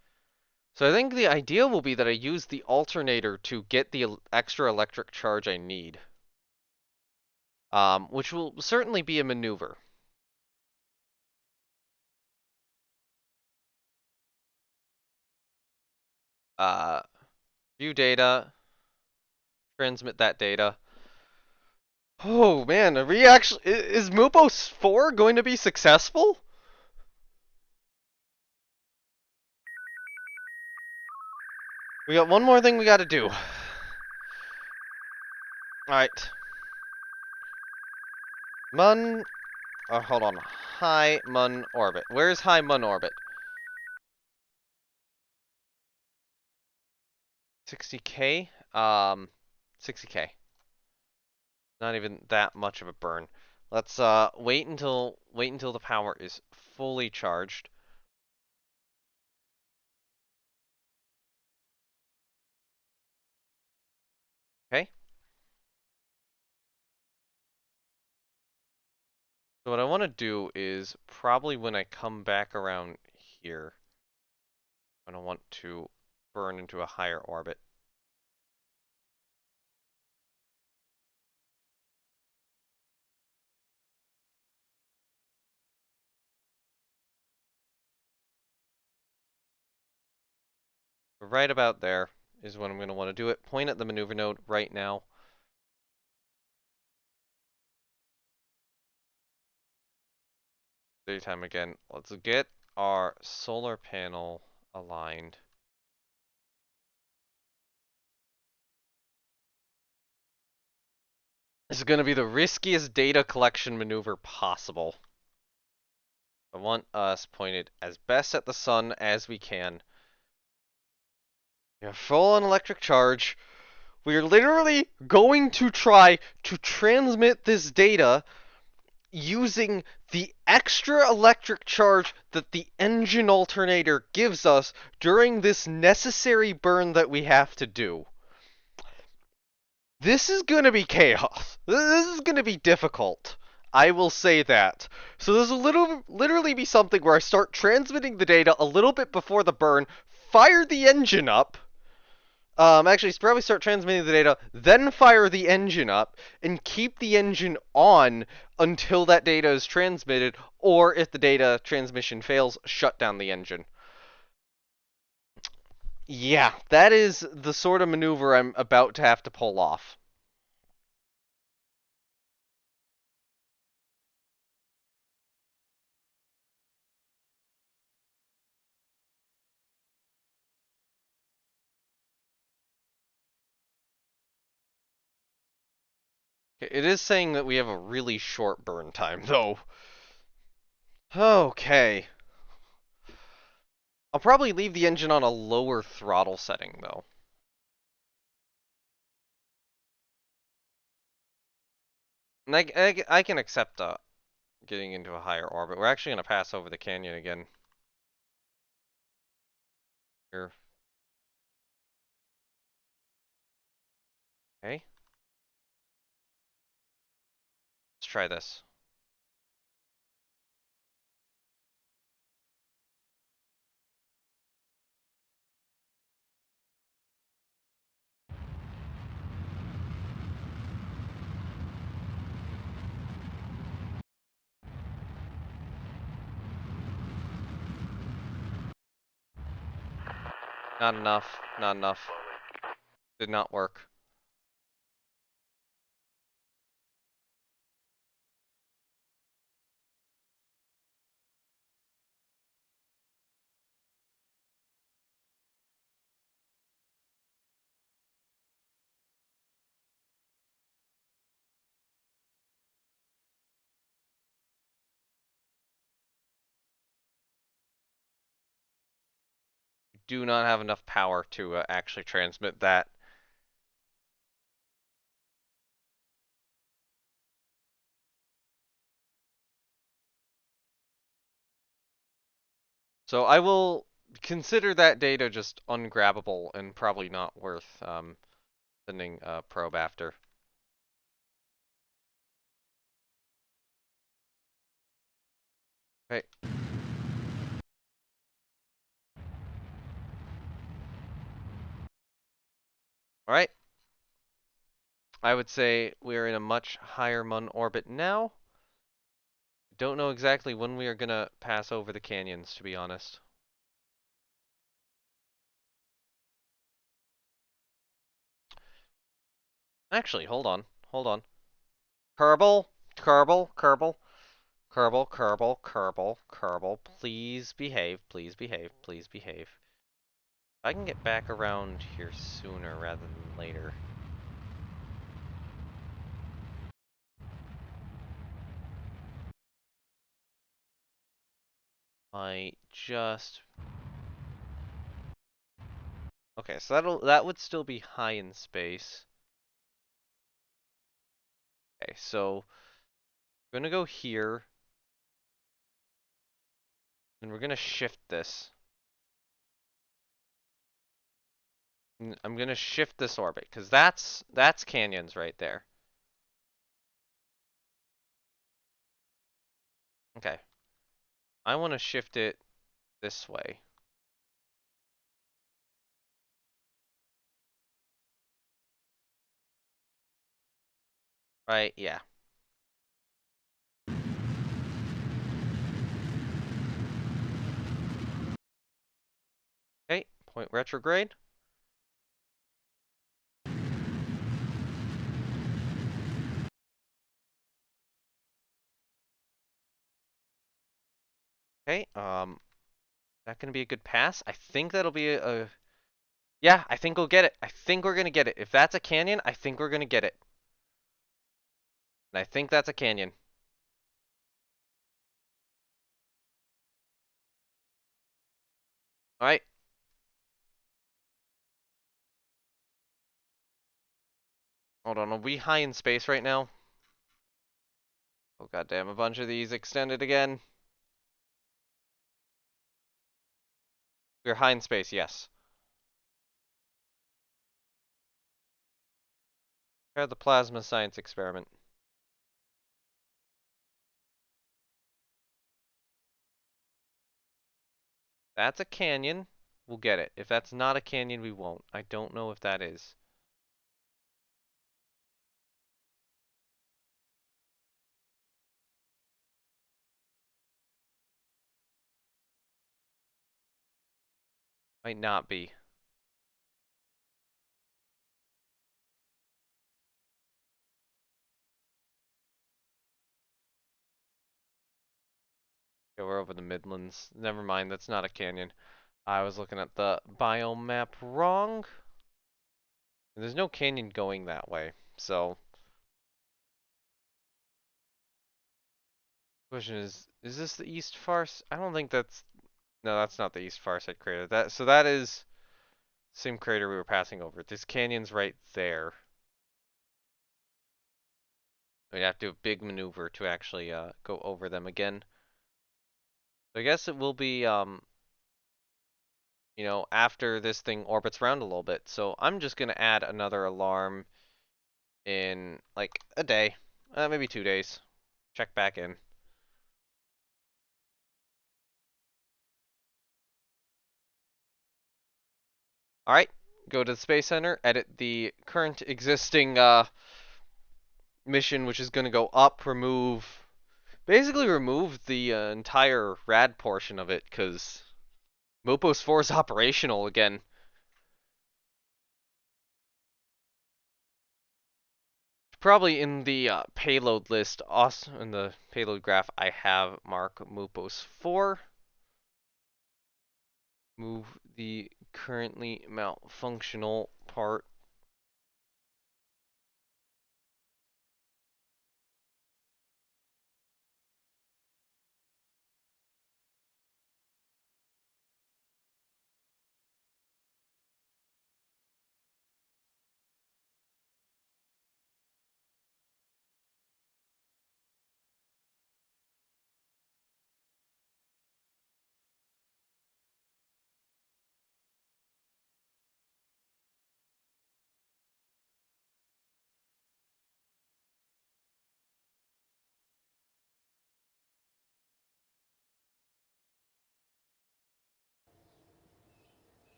So I think the idea will be that I use the alternator to get the extra electric charge I need. Which will certainly be a maneuver. Uh, view data, transmit that data. Oh man, are we actually, is Mupos 4 going to be successful? We got one more thing we gotta do. Alright. Mun, hold on. High Mun orbit. Where's High Mun orbit? 60k? 60k. Not even that much of a burn. Let's wait until the power is fully charged. Okay? So what I want to do is probably when I come back around here, I don't want to burn into a higher orbit. Right about there is when I'm going to want to do it. Point at the maneuver node right now. Daytime again. Let's get our solar panel aligned. This is going to be the riskiest data collection maneuver possible. I want us pointed as best at the sun as we can. We are full on electric charge. We are literally going to try to transmit this data using the extra electric charge that the engine alternator gives us during this necessary burn that we have to do. This is going to be chaos. This is going to be difficult. I will say that. So this will literally be something where I start transmitting the data a little bit before the burn, fire the engine up. Actually, probably start transmitting the data, then fire the engine up, and keep the engine on until that data is transmitted, or if the data transmission fails, shut down the engine. Yeah, that is the sort of maneuver I'm about to have to pull off. It is saying that we have a really short burn time, though. Okay. I'll probably leave the engine on a lower throttle setting, though. And I can accept getting into a higher orbit. We're actually going to pass over the canyon again. Here. Okay. Let's try this. Not enough. Not enough. Did not work. Do not have enough power to actually transmit that. So I will consider that data just ungrabbable and probably not worth sending a probe after. Okay. All right. I would say we're in a much higher Mun orbit now. Don't know exactly when we are gonna pass over the canyons, to be honest. Actually, hold on. Hold on. Kerbal, Kerbal, Kerbal, Kerbal, Kerbal, Kerbal, Kerbal. Please behave, please behave, please behave. I can get back around here sooner rather than later. I just... Okay, so that would still be high in space. Okay, so we're gonna go here, and we're gonna shift this. I'm gonna shift this orbit, because that's canyons right there. Okay. I want to shift it this way. Right, yeah. Okay, point retrograde. Okay, that gonna be a good pass? I think that'll be a... Yeah, I think we'll get it. I think we're gonna get it. If that's a canyon, I think we're gonna get it. And I think that's a canyon. Alright. Hold on, are we high in space right now? Oh goddamn, a bunch of these extended again. We're high in space, yes. Prepare the plasma science experiment. That's a canyon. We'll get it. If that's not a canyon, we won't. I don't know if that is. Might not be. Okay, we're over the Midlands. Never mind, that's not a canyon. I was looking at the biome map wrong. And there's no canyon going that way. So, question is this the East Farsight? I don't think that's... No, that's not the East Farsight crater. So that is the same crater we were passing over. This canyon's right there. We have to do a big maneuver to actually go over them again. So I guess it will be, you know, after this thing orbits around a little bit. So I'm just gonna add another alarm in like a day, maybe 2 days. Check back in. All right, go to the Space Center, edit the current existing mission, which is gonna go up, basically remove the entire rad portion of it, because Mopos 4 is operational again. Probably in the payload list, also in the payload graph, I have mark Mopos 4. Move the currently malfunctional part.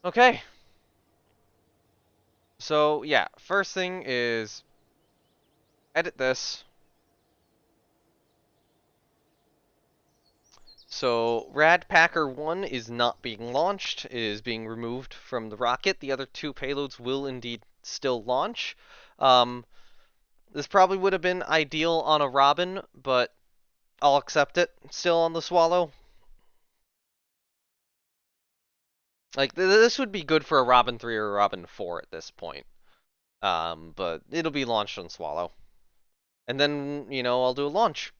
Okay. So yeah, first thing is edit this. So Radpacker 1 is not being launched. It is being removed from the rocket. The other two payloads will indeed still launch. Um, this probably would have been ideal on a Robin, but I'll accept it still on the Swallow. Like, this would be good for a Robin 3 or a Robin 4 at this point. But it'll be launched on Swallow. And then, I'll do a launch.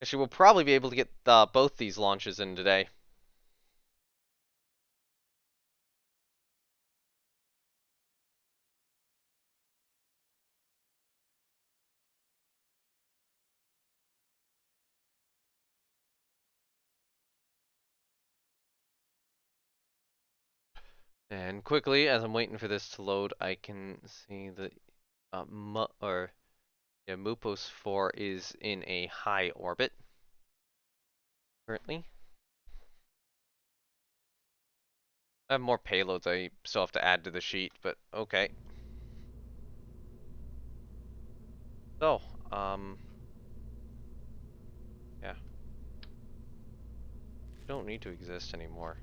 Actually, we'll probably be able to get both these launches in today. And quickly, as I'm waiting for this to load, I can see that Mupos 4 is in a high orbit currently. I have more payloads I still have to add to the sheet, but okay. So, yeah, don't need to exist anymore.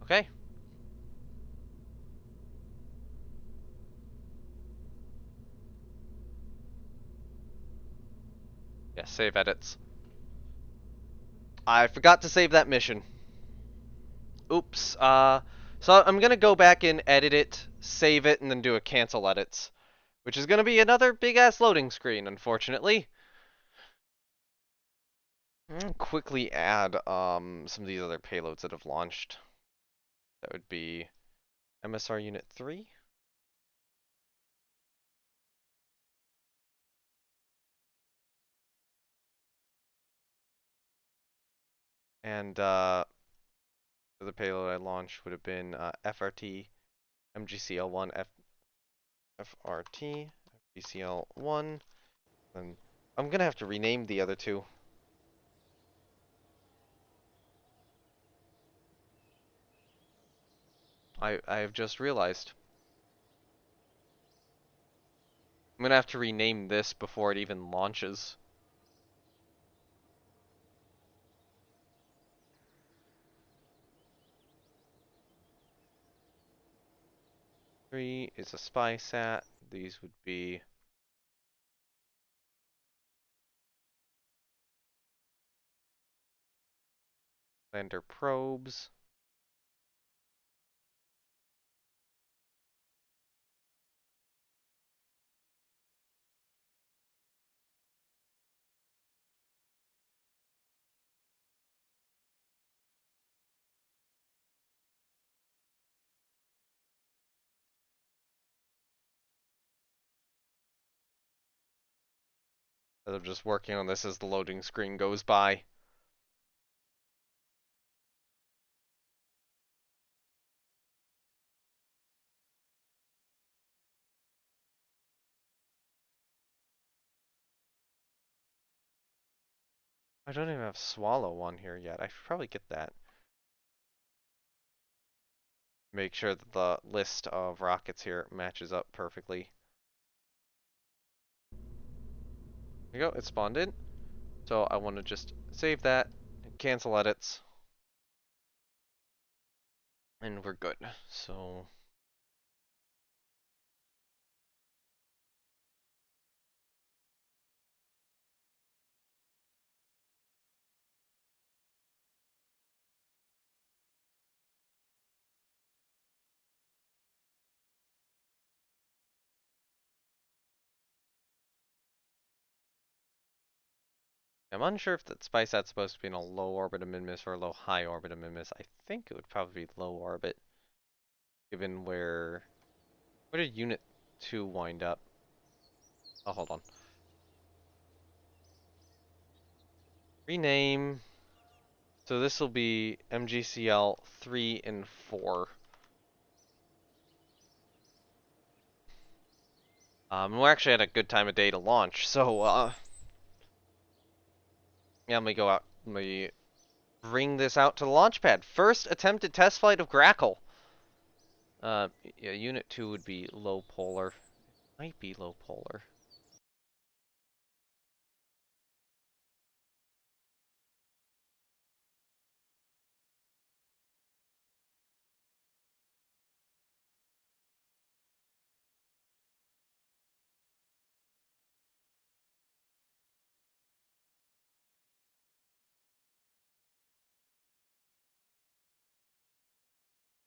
Okay. Yeah, save edits. I forgot to save that mission. Oops. So I'm gonna go back and edit it, save it, and then do a cancel edits, which is gonna be another big-ass loading screen, unfortunately. Quickly add some of these other payloads that have launched. That would be MSR Unit 3. And the payload I launched would have been FRT MGCL1 FRT MGCL1. And I'm gonna have to rename the other two. I have just realized. I'm gonna have to rename this before it even launches. Three is a spy sat. These would be lander probes. I'm just working on this as the loading screen goes by. I don't even have Swallow on here yet. I should probably get that. Make sure that the list of rockets here matches up perfectly. There you go, it spawned in. So I want to just save that, cancel edits, and we're good. So I'm unsure if that spy sat's supposed to be in a low orbit of Minmus or a low high orbit of Minmus. I think it would probably be low orbit, given where did Unit 2 wind up? Oh, hold on. Rename. So this will be MGCL 3 and 4. We're actually at a good time of day to launch, so yeah, let me go out. Let me bring this out to the launch pad. First attempted test flight of Grackle. Yeah, Unit 2 would be low polar. Might be low polar.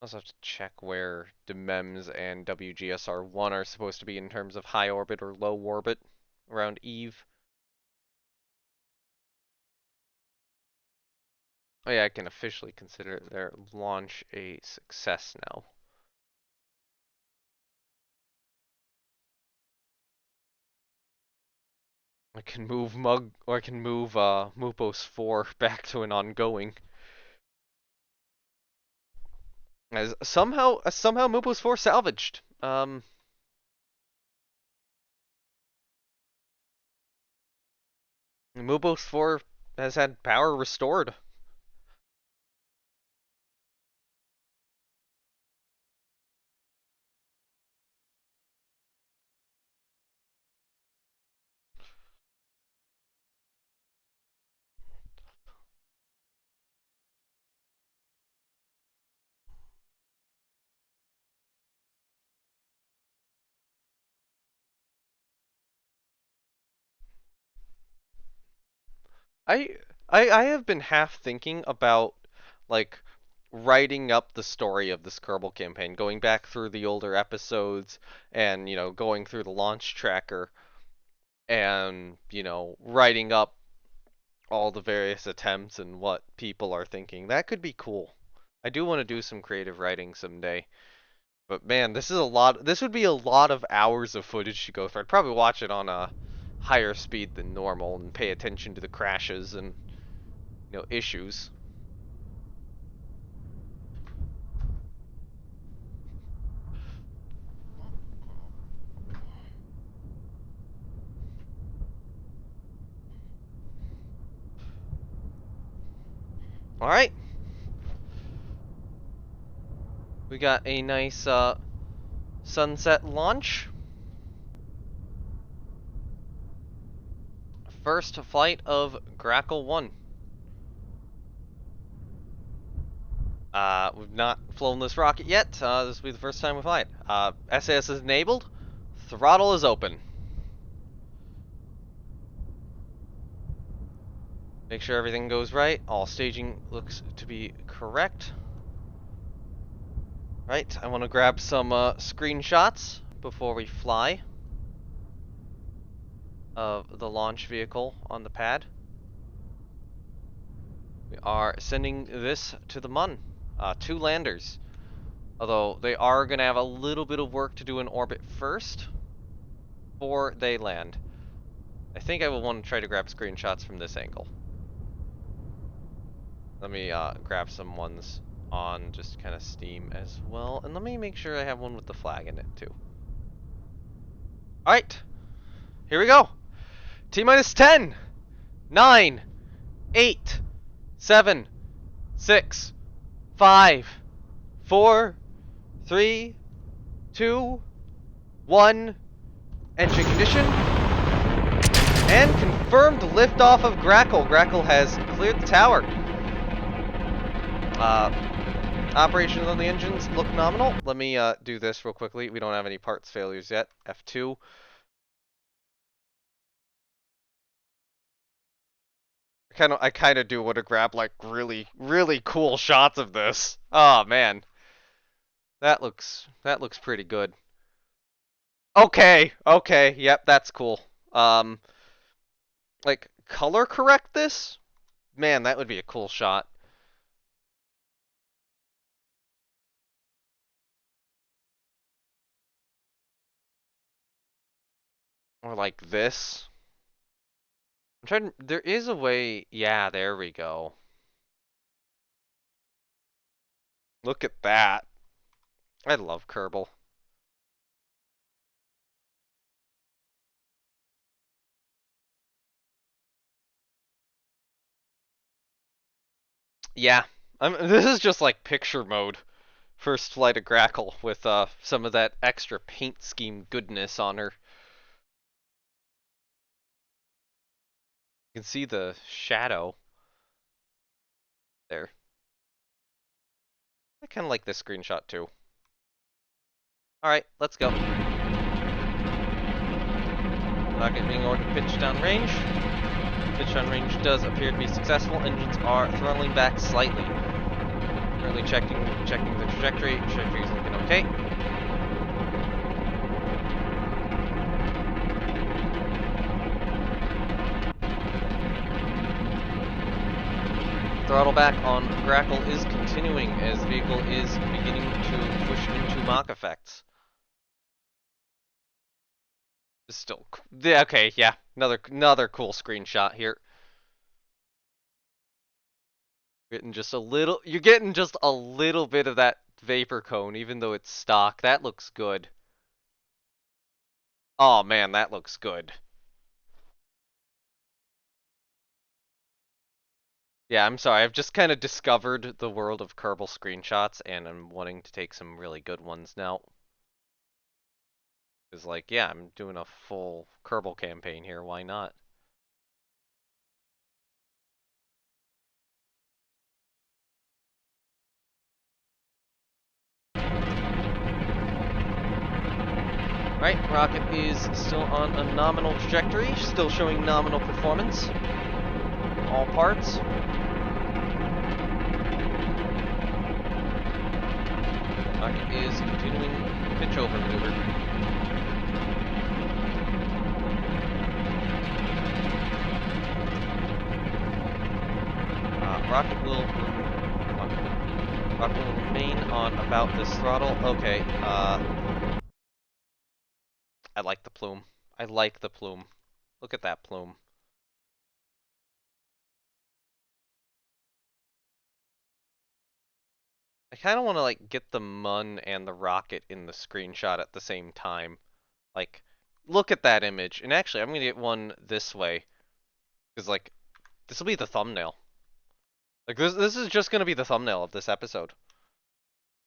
I also have to check where DMEMS and WGSR1 are supposed to be in terms of high orbit or low orbit around Eve. Oh yeah, I can officially consider their launch a success now. I can move Mug, or I can move Mupos 4 back to an ongoing. As somehow Mupos 4 salvaged. Mupos 4 has had power restored. I I have been half thinking about like writing up the story of this Kerbal campaign, going back through the older episodes and, going through the launch tracker and, writing up all the various attempts and what people are thinking. That could be cool. I do want to do some creative writing someday. But man, this is a lot. This would be a lot of hours of footage to go through. I'd probably watch it on a higher speed than normal and pay attention to the crashes and, issues. All right. We got a nice sunset launch. First flight of Grackle 1. We've not flown this rocket yet. This will be the first time we fly it. SAS is enabled. Throttle is open. Make sure everything goes right. All staging looks to be correct. Right, I want to grab some screenshots before we fly of the launch vehicle on the pad. We are sending this to the Mun. 2 landers. Although they are going to have a little bit of work to do in orbit first before they land. I think I will want to try to grab screenshots from this angle. Let me grab some ones on just kind of Steam as well. And let me make sure I have one with the flag in it too. Alright, here we go. T-minus 10, 9, 8, 7, 6, 5, 4, 3, 2, 1. Engine condition. And confirmed liftoff of Grackle. Grackle has cleared the tower. Operations on the engines look nominal. Let me do this real quickly. We don't have any parts failures yet. F2. I kind of do want to grab like really, really cool shots of this. Oh man, that looks pretty good. Okay, yep, that's cool. Like color correct this? Man, that would be a cool shot. Or like this. I'm trying. There is a way. Yeah, there we go. Look at that. I love Kerbal. Yeah, this is just like picture mode. First flight of Grackle with some of that extra paint scheme goodness on her. You can see the shadow there. I kind of like this screenshot too. Alright, let's go. Rocket being ordered to pitch down range. Pitch down range does appear to be successful. Engines are throttling back slightly. Currently checking the trajectory. Trajectory is looking okay. Throttle back on Grackle is continuing as the vehicle is beginning to push into Mach effects. It's still, yeah, okay, yeah, another cool screenshot here. You're getting just a little bit of that vapor cone, even though it's stock. That looks good. Oh man, that looks good. Yeah, I'm sorry. I've just kind of discovered the world of Kerbal screenshots, and I'm wanting to take some really good ones now. Because, like, yeah, I'm doing a full Kerbal campaign here. Why not? Right, Rocket is still on a nominal trajectory, still showing nominal performance. All parts. Rocket is continuing pitch over maneuver. Rocket will remain on about this throttle. Okay, I like the plume. I like the plume. Look at that plume. I kind of want to like get the Mun and the rocket in the screenshot at the same time. Like, look at that image. And actually, I'm gonna get one this way because like this will be the thumbnail. Like this is just gonna be the thumbnail of this episode,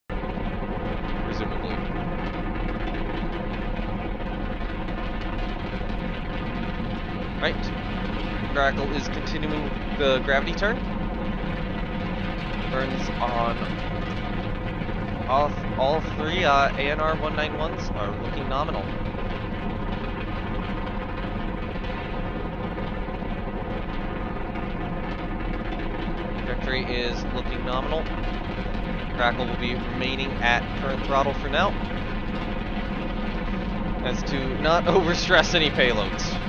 presumably. Right. Grackle is continuing the gravity turn. Burns on all three ANR 191s are looking nominal. Trajectory is looking nominal. Grackle will be remaining at current throttle for now, as to not overstress any payloads.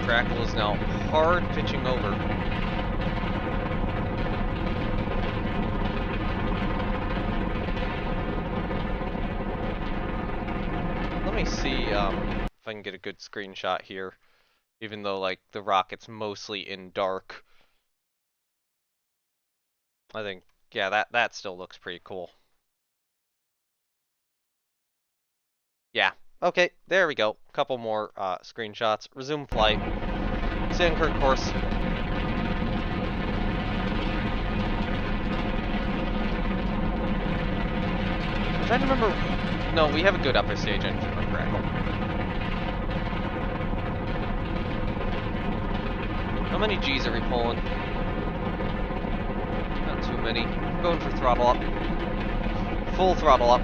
Grackle is now hard pitching over. Let me see if I can get a good screenshot here, even though like the rocket's mostly in dark. I think, yeah, that still looks pretty cool. Yeah. Okay, there we go. Couple more screenshots. Resume flight. Stay on current course. I'm trying to remember. No, we have a good upper stage engine on Grackle. How many G's are we pulling? Not too many. Going for throttle up. Full throttle up.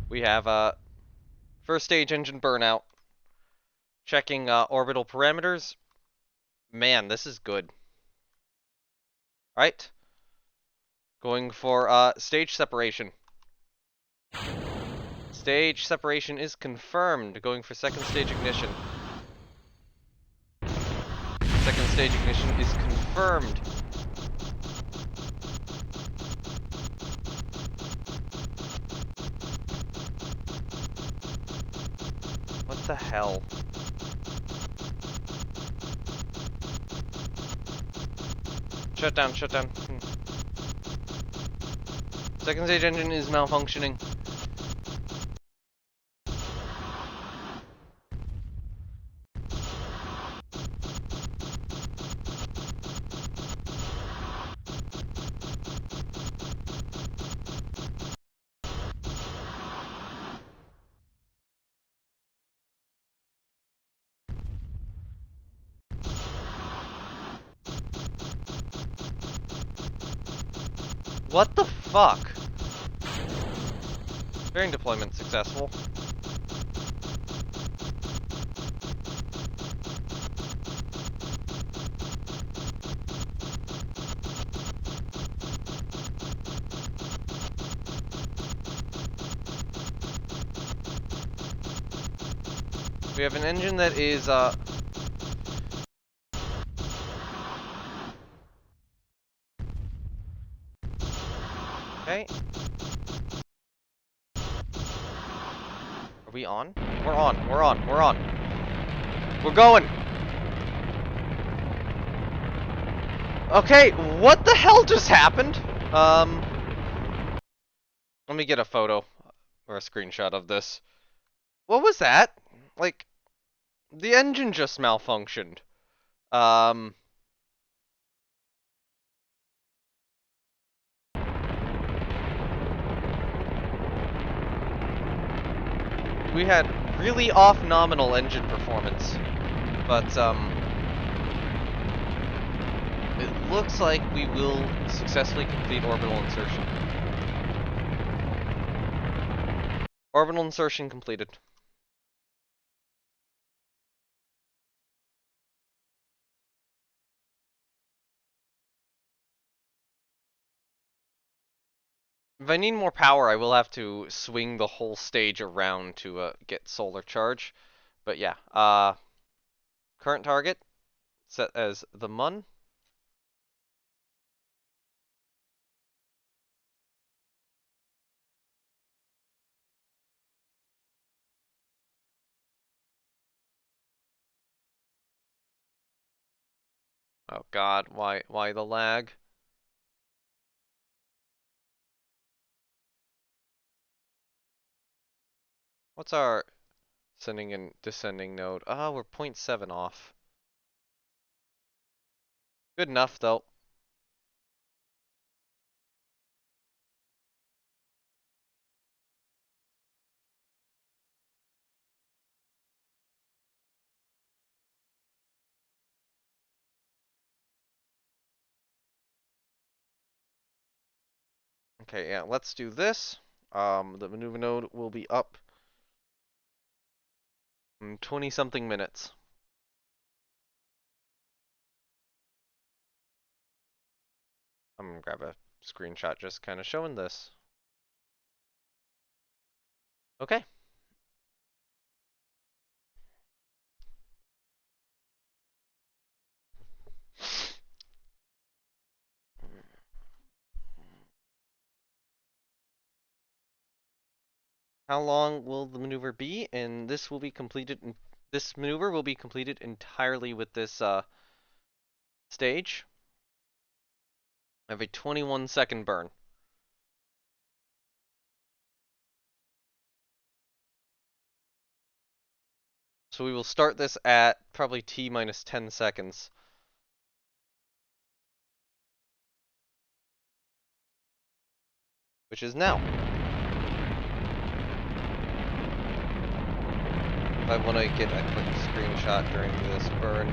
We have first stage engine burnout. Checking orbital parameters. Man, this is good. Alright. Going for stage separation. Stage separation is confirmed. Going for second stage ignition. Second stage ignition is confirmed. What the hell? Shut down, shut down. Second stage engine is malfunctioning. What the fuck? Bearing deployment successful. We have an engine that is, okay. Are we on? We're on, we're on, we're on. We're going! Okay, what the hell just happened? Let me get a photo or a screenshot of this. What was that? Like, the engine just malfunctioned. We had really off nominal engine performance, but it looks like we will successfully complete orbital insertion. Orbital insertion completed. If I need more power, I will have to swing the whole stage around to get solar charge. But yeah, current target set as the Mun. Oh god, why the lag? What's our ascending and descending node? Ah, we're 0.7 off. Good enough though. Okay, yeah, let's do this. The maneuver node will be up in 20-something minutes. I'm gonna grab a screenshot just kind of showing this. Okay. How long will the maneuver be? And this will be completed. This maneuver will be completed entirely with this stage. I have a 21-second burn. So we will start this at probably T minus 10 seconds. Which is now. If I want to get a quick screenshot during this burn,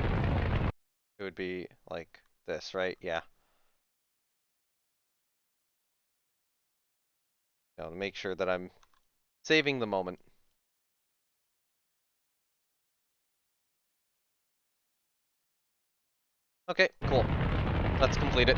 it would be like this, right? Yeah. Now to make sure that I'm saving the moment. Okay, cool. Let's complete it.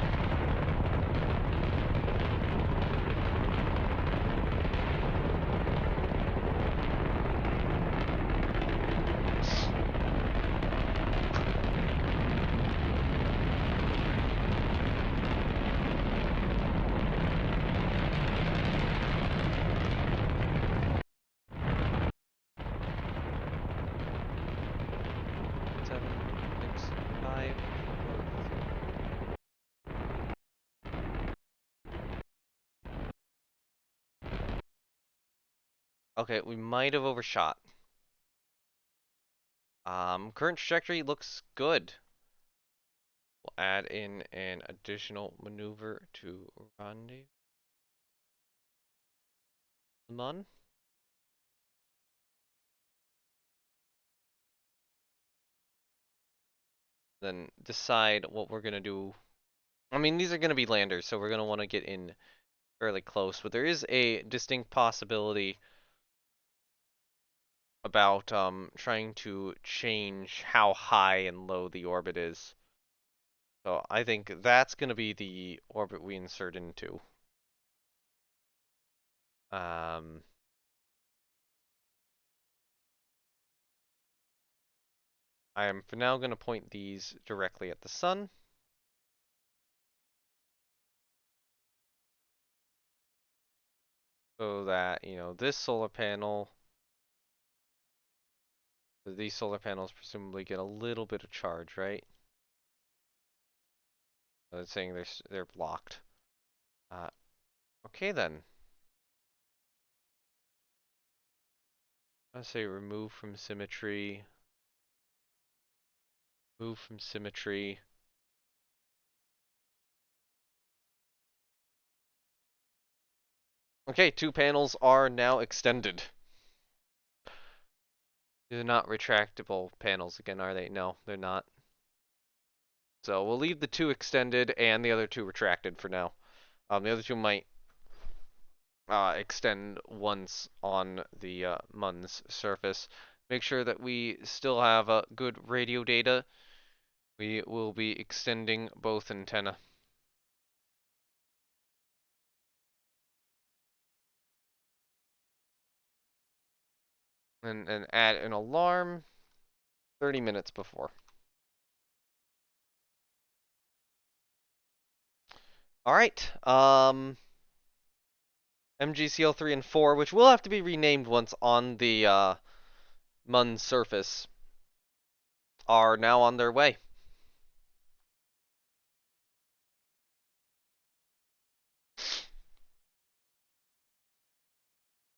Okay, we might have overshot. Current trajectory looks good. We'll add in an additional maneuver to rendezvous. Then decide what we're gonna do. I mean, these are gonna be landers, so we're gonna want to get in fairly close, but there is a distinct possibility about trying to change how high and low the orbit is. So I think that's gonna be the orbit we insert into. Um, I am for now gonna point these directly at the sun. So that, this solar panel, these solar panels presumably get a little bit of charge, right? So it's saying they're blocked. Uh, okay then. I say remove from symmetry. Move from symmetry. Okay, 2 panels are now extended. These are not retractable panels again, are they? No, they're not. So we'll leave the 2 extended and the other 2 retracted for now. The other 2 might extend once on the Mun's surface. Make sure that we still have good radio data. We will be extending both antenna. And add an alarm 30 minutes before. All right. MGCL3 and 4, which will have to be renamed once on the Mun's surface, are now on their way.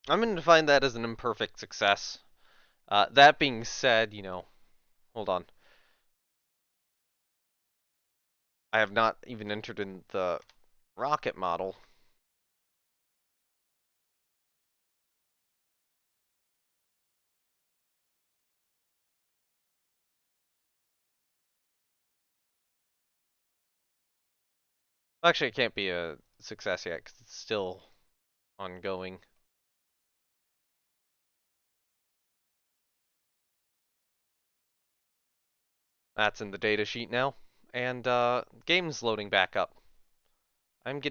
I'm going to define that as an imperfect success. That being said, hold on. I have not even entered in the rocket model. Actually, it can't be a success yet because it's still ongoing. That's in the data sheet now. And game's loading back up. I'm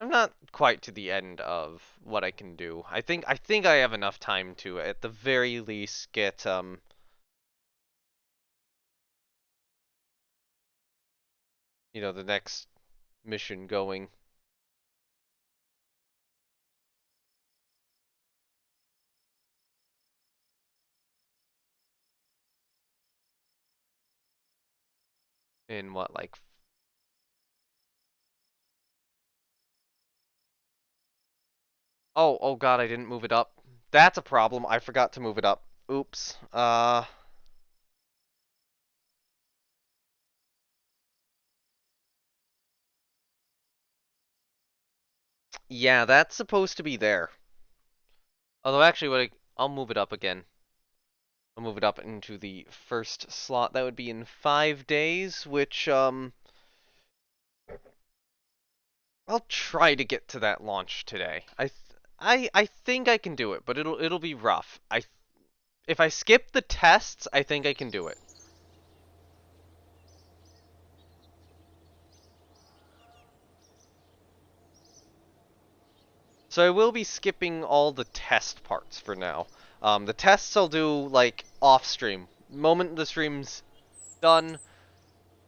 not quite to the end of what I can do. I think I have enough time to, at the very least, get the next mission going. In what, like... Oh god, I didn't move it up. That's a problem. I forgot to move it up. Oops. Yeah, that's supposed to be there. Although actually, I'll move it up again. I'll move it up into the first slot. That would be in 5 days, which I'll try to get to that launch today. I think I can do it, but it'll be rough. If I skip the tests, I think I can do it. So I will be skipping all the test parts for now. The tests I'll do like off stream. Moment the stream's done.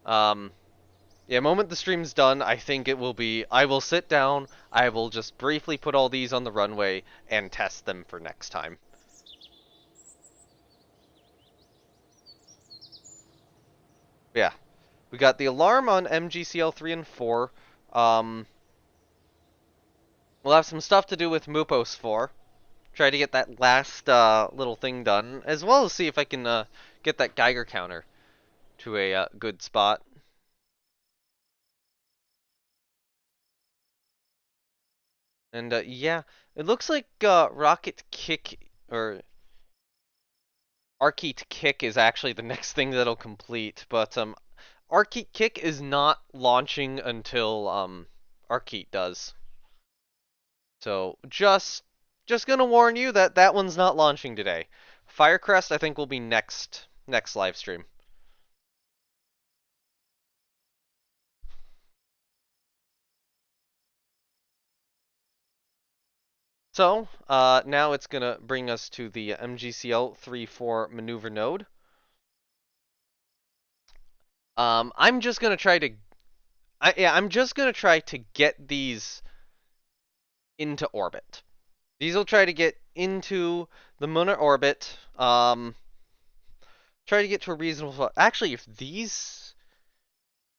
Um, yeah, moment the stream's done, I think it will be. I will sit down. I will just briefly put all these on the runway and test them for next time. Yeah, we got the alarm on MGCL3 and 4. Um, we'll have some stuff to do with Mupos 4. Try to get that last little thing done, as well as see if I can get that Geiger counter to a good spot. And yeah, it looks like Rocket Kick or Arcade Kick is actually the next thing that'll complete, but Arcade Kick is not launching until Arcade does. So just gonna warn you that that one's not launching today. Firecrest I think will be next live stream. So now it's gonna bring us to the MGCL 3-4 maneuver node. I'm just gonna try to I'm just gonna try to get these into orbit. These will try to get into the lunar orbit. Try to get to a reasonable spot. Actually, if these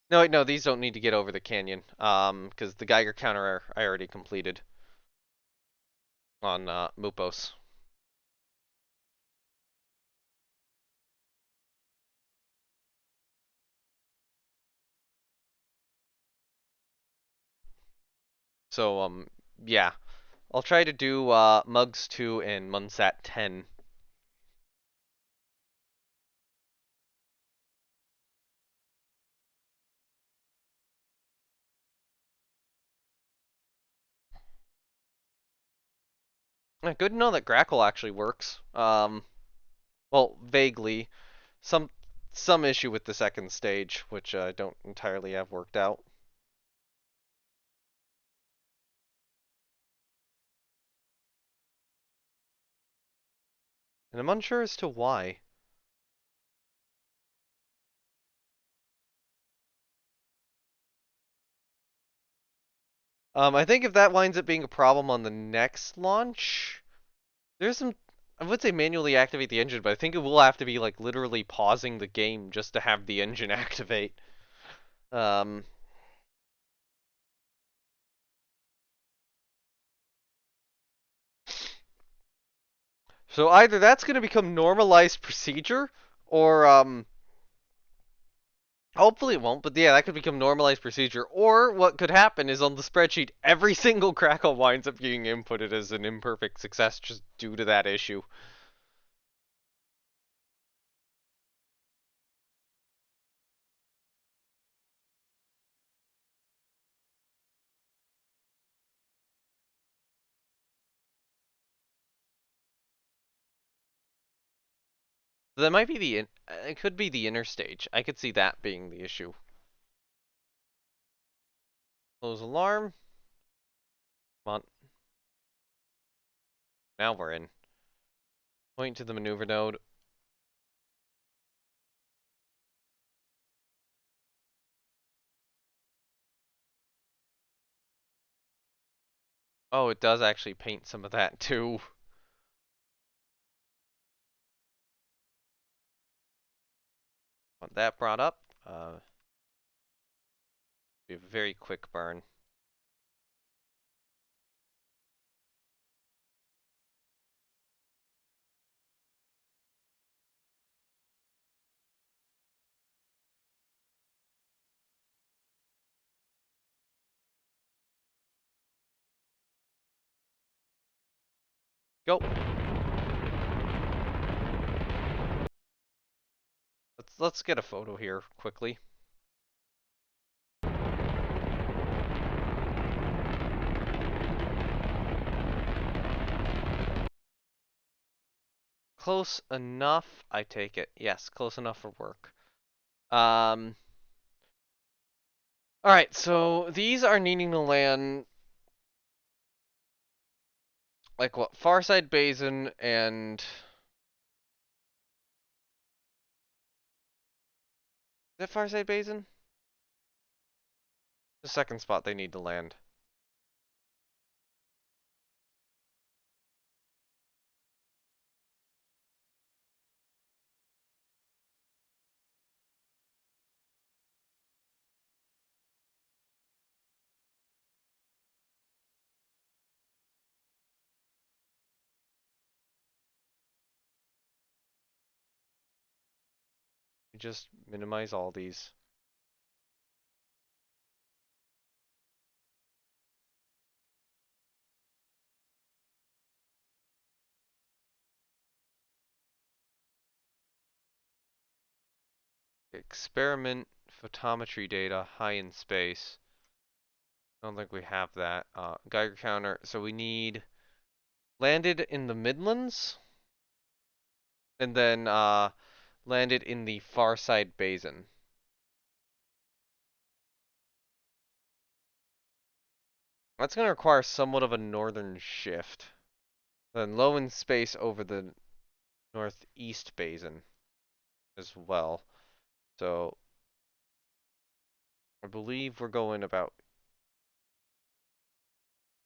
no, wait, no, these don't need to get over the canyon. Because the Geiger counter I already completed on Mupos. So yeah, I'll try to do Mugs 2 and Munsat 10. Good to know that Grackle actually works. Well, vaguely. Some some issue with the second stage, which I don't entirely have worked out. And I'm unsure as to why. I think if that winds up being a problem on the next launch, there's some. I would say manually activate the engine, but I think it will have to be like literally pausing the game just to have the engine activate. Um, so either that's going to become normalized procedure, or hopefully it won't. But yeah, that could become normalized procedure. Or what could happen is on the spreadsheet, every single crackle winds up being inputted as an imperfect success just due to that issue. That might be the it could be the interstage. I could see that being the issue. Close alarm. Come on. Now we're in. Point to the maneuver node. Oh, it does actually paint some of that too. Want that brought up. Be a very quick burn. Go. Let's get a photo here quickly. Close enough, I take it. Yes, close enough for work. Um. All right, so these are needing to land like what? Farside Basin and is it Farside Basin? The second spot they need to land. We just minimize all these. Experiment photometry data high in space. I don't think we have that. Geiger counter. So we need landed in the Midlands and then landed in the far side basin. That's going to require somewhat of a northern shift. Then low in space over the northeast basin as well. So I believe we're going about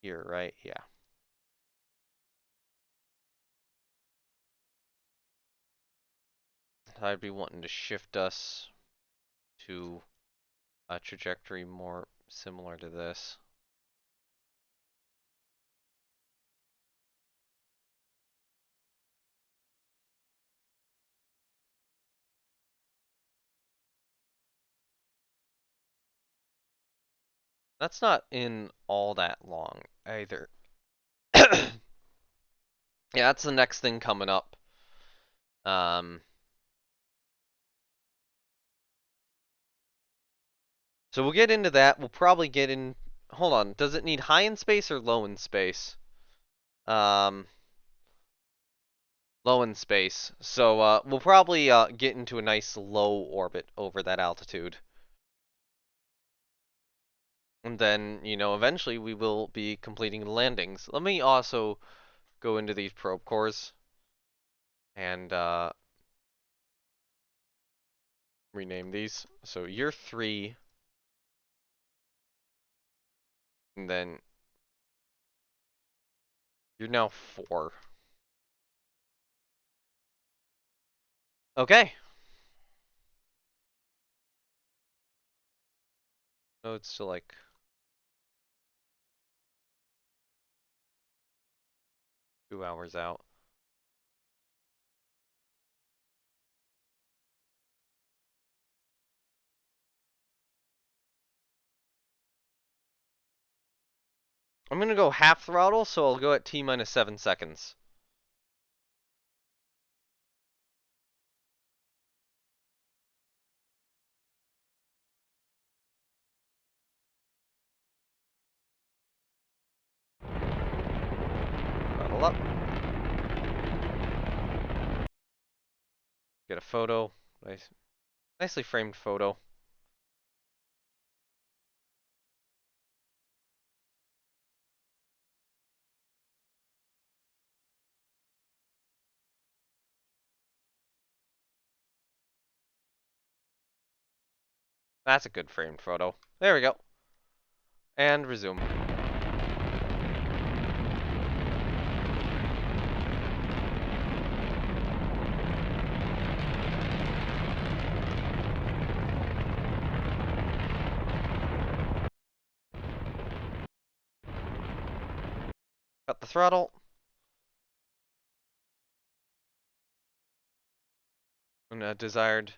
here, right? Yeah. I'd be wanting to shift us to a trajectory more similar to this. That's not in all that long either. Yeah, that's the next thing coming up. So we'll get into that. We'll probably get in. Hold on. Does it need high in space or low in space? Um, Low in space. So we'll probably get into a nice low orbit over that altitude. And then, eventually we will be completing the landings. Let me also go into these probe cores and rename these. So year 3, and then you're now 4. Okay. No, it's still like 2 hours out. I'm gonna go half throttle, so I'll go at T minus 7 seconds. Throttle up. Get a photo. Nice, nicely framed photo. That's a good framed photo. There we go. And resume. Cut the throttle. And a desired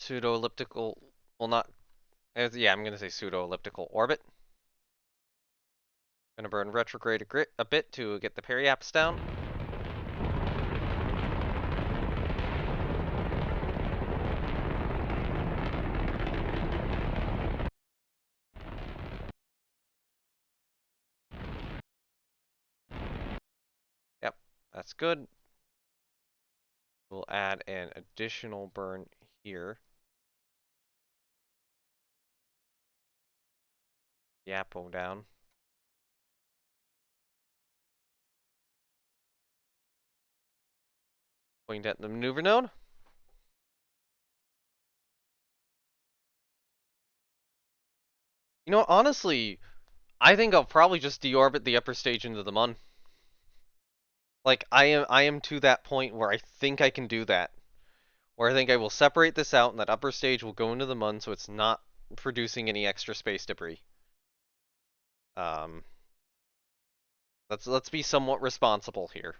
pseudo-elliptical, well not, yeah, I'm gonna say pseudo-elliptical orbit. Gonna burn retrograde a bit to get the periaps down. Yep, that's good. We'll add an additional burn here. Yapo down. Point at the maneuver node. Honestly, I think I'll probably just deorbit the upper stage into the Mun. Like, I am to that point where I think I can do that. Where I think I will separate this out and that upper stage will go into the Mun so it's not producing any extra space debris. Um, let's be somewhat responsible here.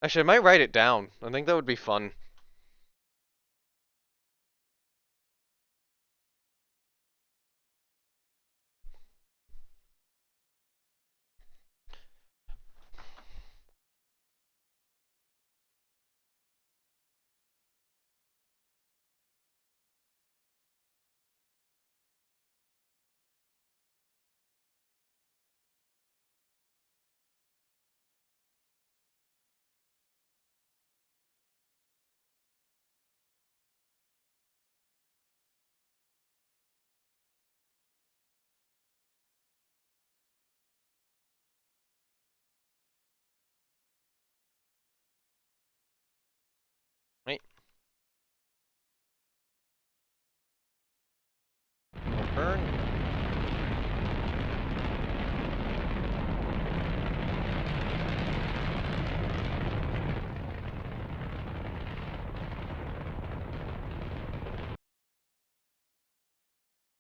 Actually, I might write it down. I think that would be fun. Right. Burn.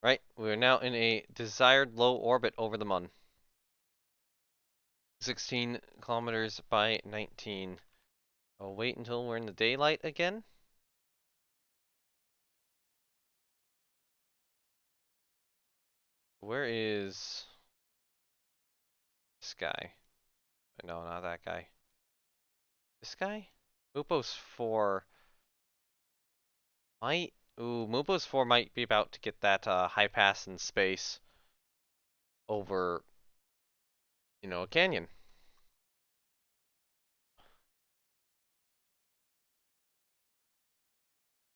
Right. We're now in a desired low orbit over the Mun. 16 kilometers by 19. I'll wait until we're in the daylight again. Where is this guy? No, not that guy. This guy? Mupo's 4 might... Ooh, Mupo's 4 might be about to get that high pass in space over, a canyon.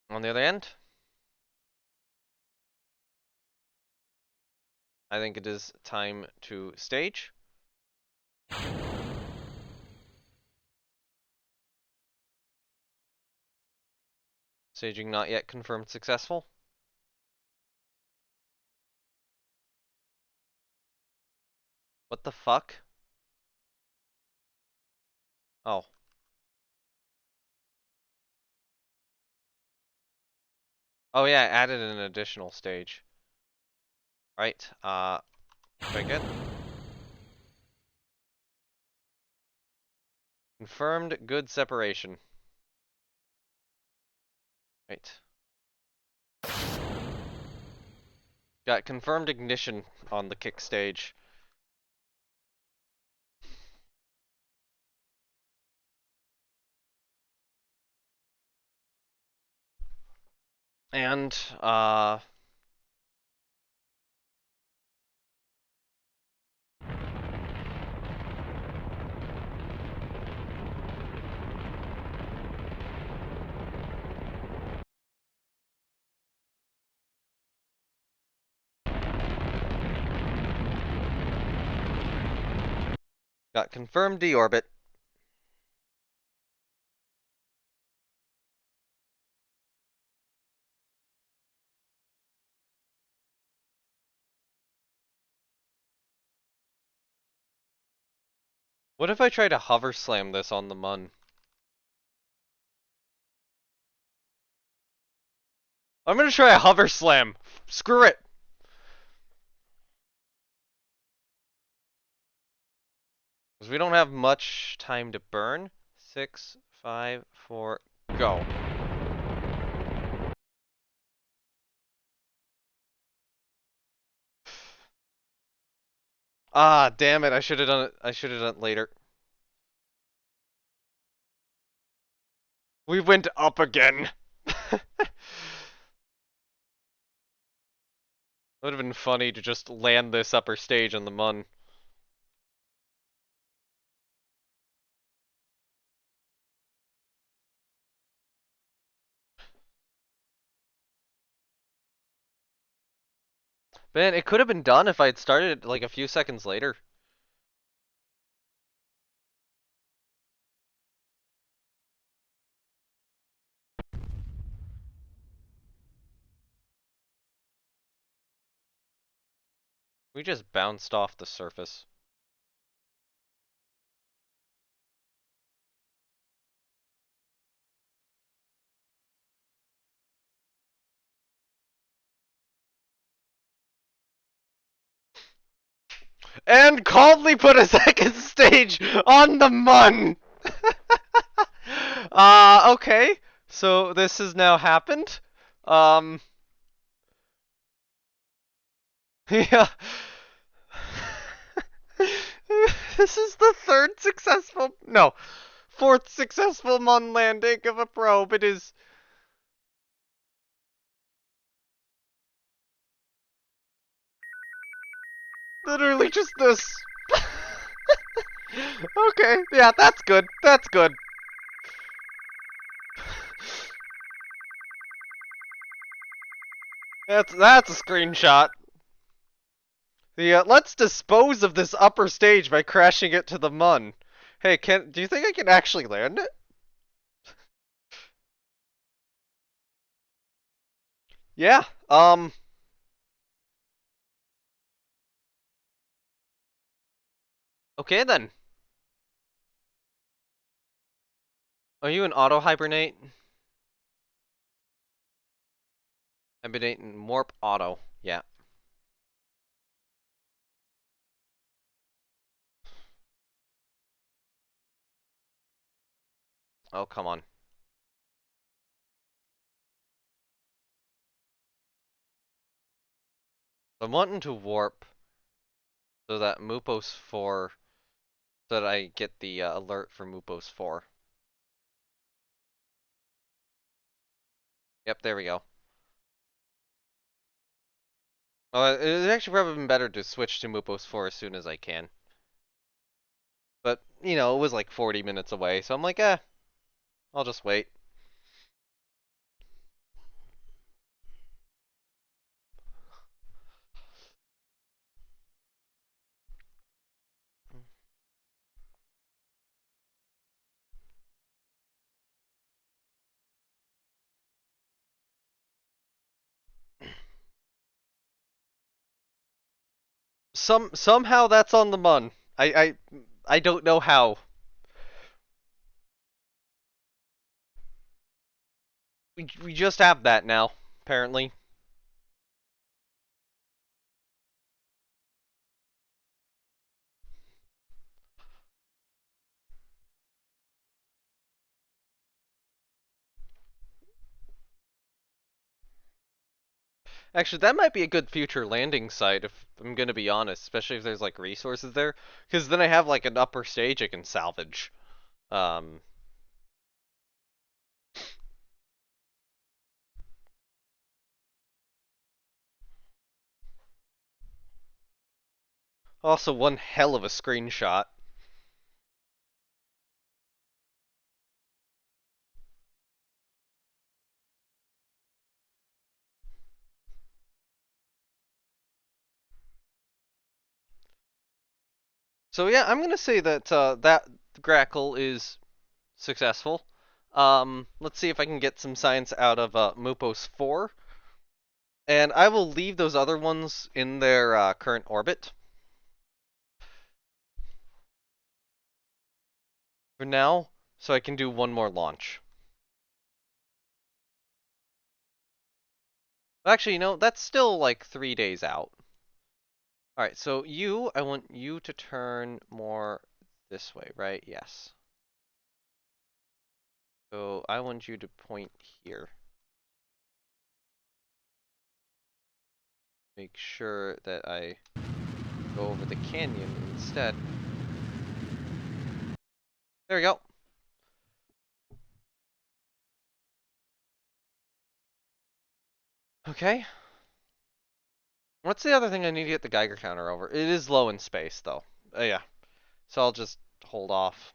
On the other end, I think it is time to stage. Staging not yet confirmed successful. What the fuck? Oh. Oh yeah, I added an additional stage. Right, very good. Confirmed good separation. Right. Got confirmed ignition on the kick stage. And, got confirmed deorbit. What if I try to hover slam this on the Mun? I'm gonna try a hover slam. Screw it. Because we don't have much time to burn. 6, 5, 4, go. Ah, damn it. I should have done it. I should have done it later. We went up again. Would have been funny to just land this upper stage on the Mun. Man, it could have been done if I had started like a few seconds later. We just bounced off the surface. And calmly put a second stage on the Mun! Okay. So this has now happened. Um, yeah. This is the third successful, no, fourth successful Mon landing of a probe. It is literally just this. Okay, yeah, that's good. That's good. That's a screenshot. Let's dispose of this upper stage by crashing it to the Mun. Hey, do you think I can actually land it? Yeah. Okay then. Are you an auto hibernate? Hibernate and warp auto. Yeah. Oh, come on. I'm wanting to warp so that Mupos 4, so that I get the alert for Mupos 4. Yep, there we go. It's actually probably been better to switch to Mupos 4 as soon as I can. But, it was like 40 minutes away, so I'm like, I'll just wait. Somehow that's on the Mun. I don't know how. We just have that now, apparently. Actually, that might be a good future landing site if I'm gonna be honest, especially if there's like resources there, because then I have like an upper stage I can salvage. Um, Also one hell of a screenshot. So yeah, I'm gonna say that that Grackle is successful. Let's see if I can get some science out of Mupos 4. And I will leave those other ones in their current orbit for now, so I can do one more launch. Actually, that's still like 3 days out. Alright, so I want you to turn more this way, right? Yes. So I want you to point here. Make sure that I go over the canyon instead. There we go. Okay. What's the other thing I need to get the Geiger counter over? It is low in space, though. Yeah. So I'll just hold off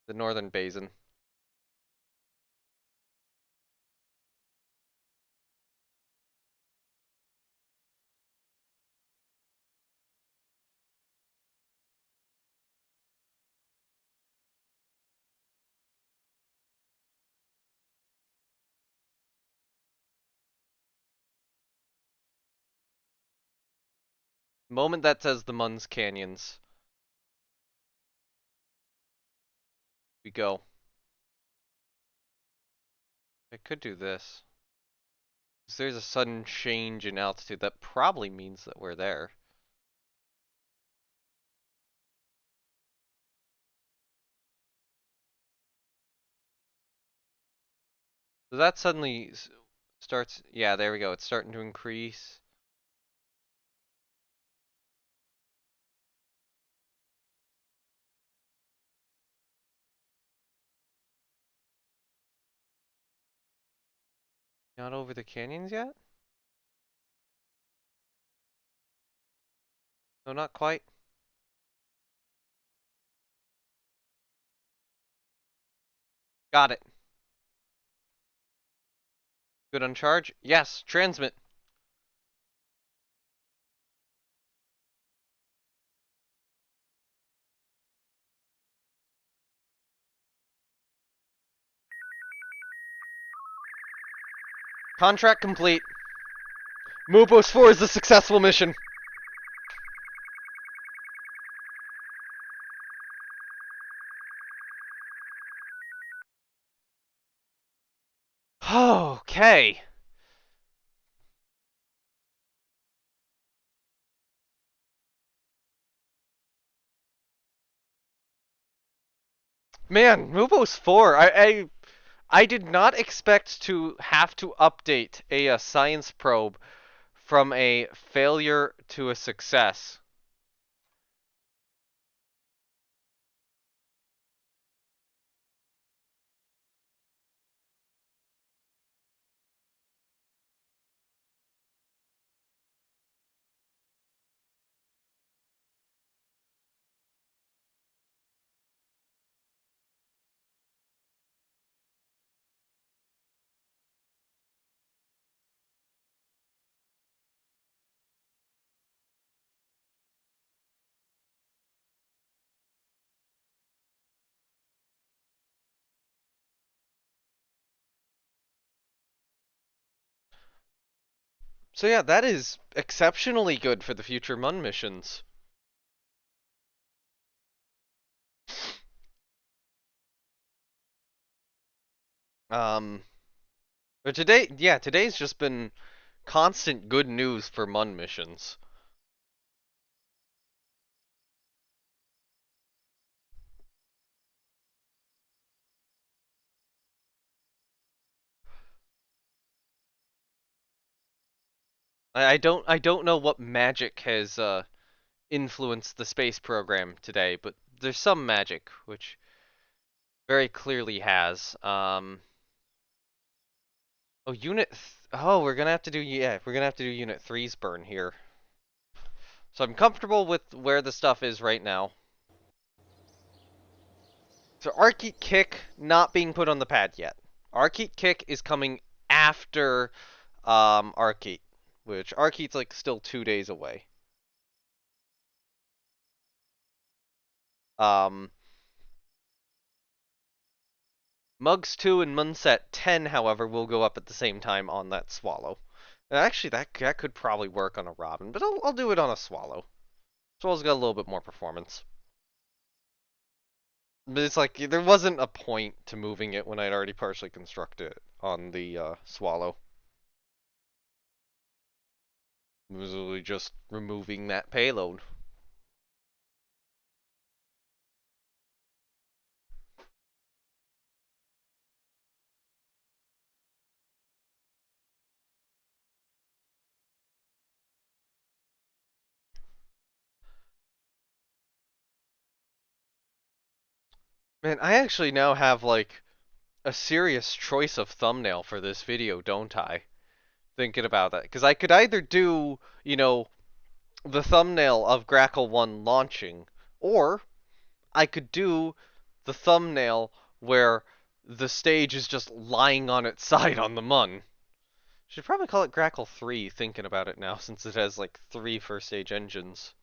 the northern basin. Moment that says the Mun's Canyons. We go. I could do this. Because there's a sudden change in altitude. That probably means that we're there. So that suddenly starts, yeah, there we go. It's starting to increase. Not over the canyons yet? No, not quite. Got it. Good on charge. Yes, transmit. Contract complete. Mupos 4 is a successful mission. Okay. Man, Mupos 4. I did not expect to have to update a science probe from a failure to a success. So yeah, that is exceptionally good for the future Mun missions. Um, but today, yeah, today's just been constant good news for Mun missions. I don't know what magic has influenced the space program today, but there's some magic which very clearly has. Oh, oh, we're gonna have to do, yeah, we're gonna have to do Unit Three's burn here. So I'm comfortable with where the stuff is right now. So Archeat Kick not being put on the pad yet. Archeat Kick is coming after Archeat, which Archeat's like still 2 days away. Um, Mugs 2 and Munset 10, however, will go up at the same time on that Swallow. Actually, that could probably work on a Robin, but I'll do it on a Swallow. Swallow's got a little bit more performance. But it's like, there wasn't a point to moving it when I'd already partially constructed it on the Swallow. It was really just removing that payload. Man, I actually now have, like, a serious choice of thumbnail for this video, don't I? Thinking about that. Because I could either do, the thumbnail of Grackle 1 launching, or I could do the thumbnail where the stage is just lying on its side on the Mun. Should probably call it Grackle 3, thinking about it now, since it has like 3 first stage engines.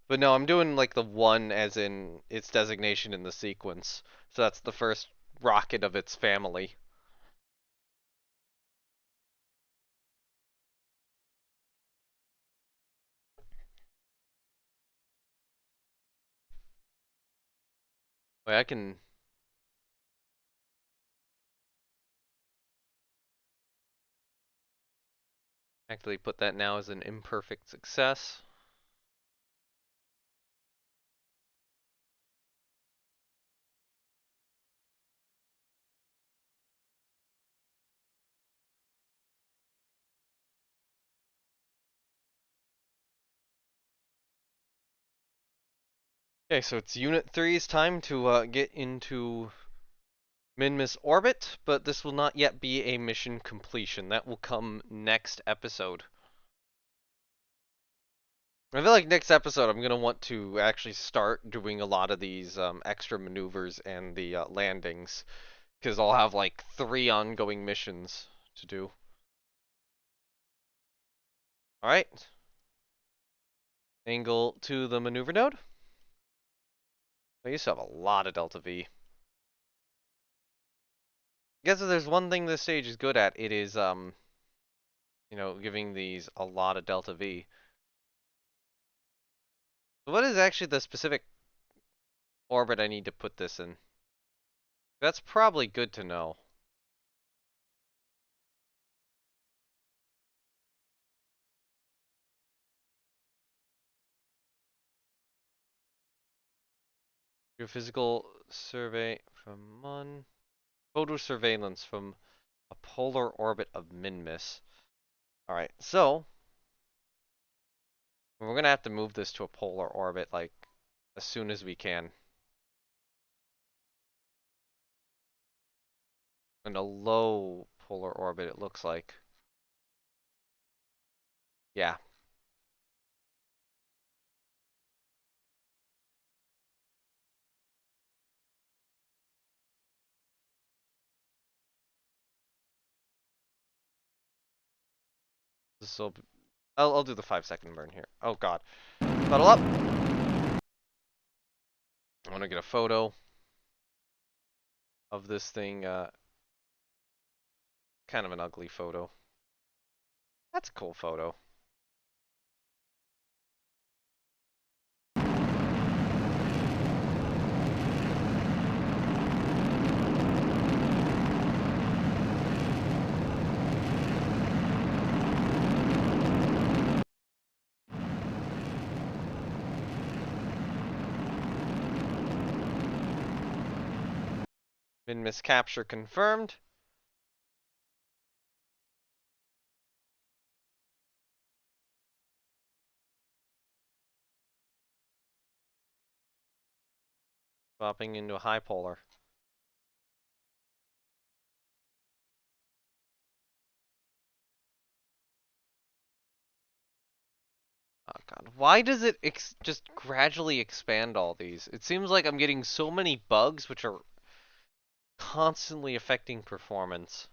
But no, I'm doing like the 1 as in its designation in the sequence. So that's the first rocket of its family. Wait, I can actually put that now as an imperfect success. Okay, so it's Unit Three's time to get into Minmus orbit, but this will not yet be a mission completion. That will come next episode. I feel like next episode I'm gonna want to actually start doing a lot of these extra maneuvers and the landings, because I'll have like 3 ongoing missions to do. All right, angle to the maneuver node. I used to have a lot of delta V. I guess if there's one thing this stage is good at, it is giving these a lot of delta V. What is actually the specific orbit I need to put this in? That's probably good to know. Geophysical survey from Mun. Photo surveillance from a polar orbit of Minmus. Alright, so we're gonna have to move this to a polar orbit like as soon as we can. In a low polar orbit, it looks like. Yeah. This will. I'll do the 5-second burn here. Oh god. Bottle up. I want to get a photo of this thing. Kind of an ugly photo. That's a cool photo. Minmus capture confirmed. Swapping into a high polar. Oh god, why does it just gradually expand all these? It seems like I'm getting so many bugs which are constantly affecting performance.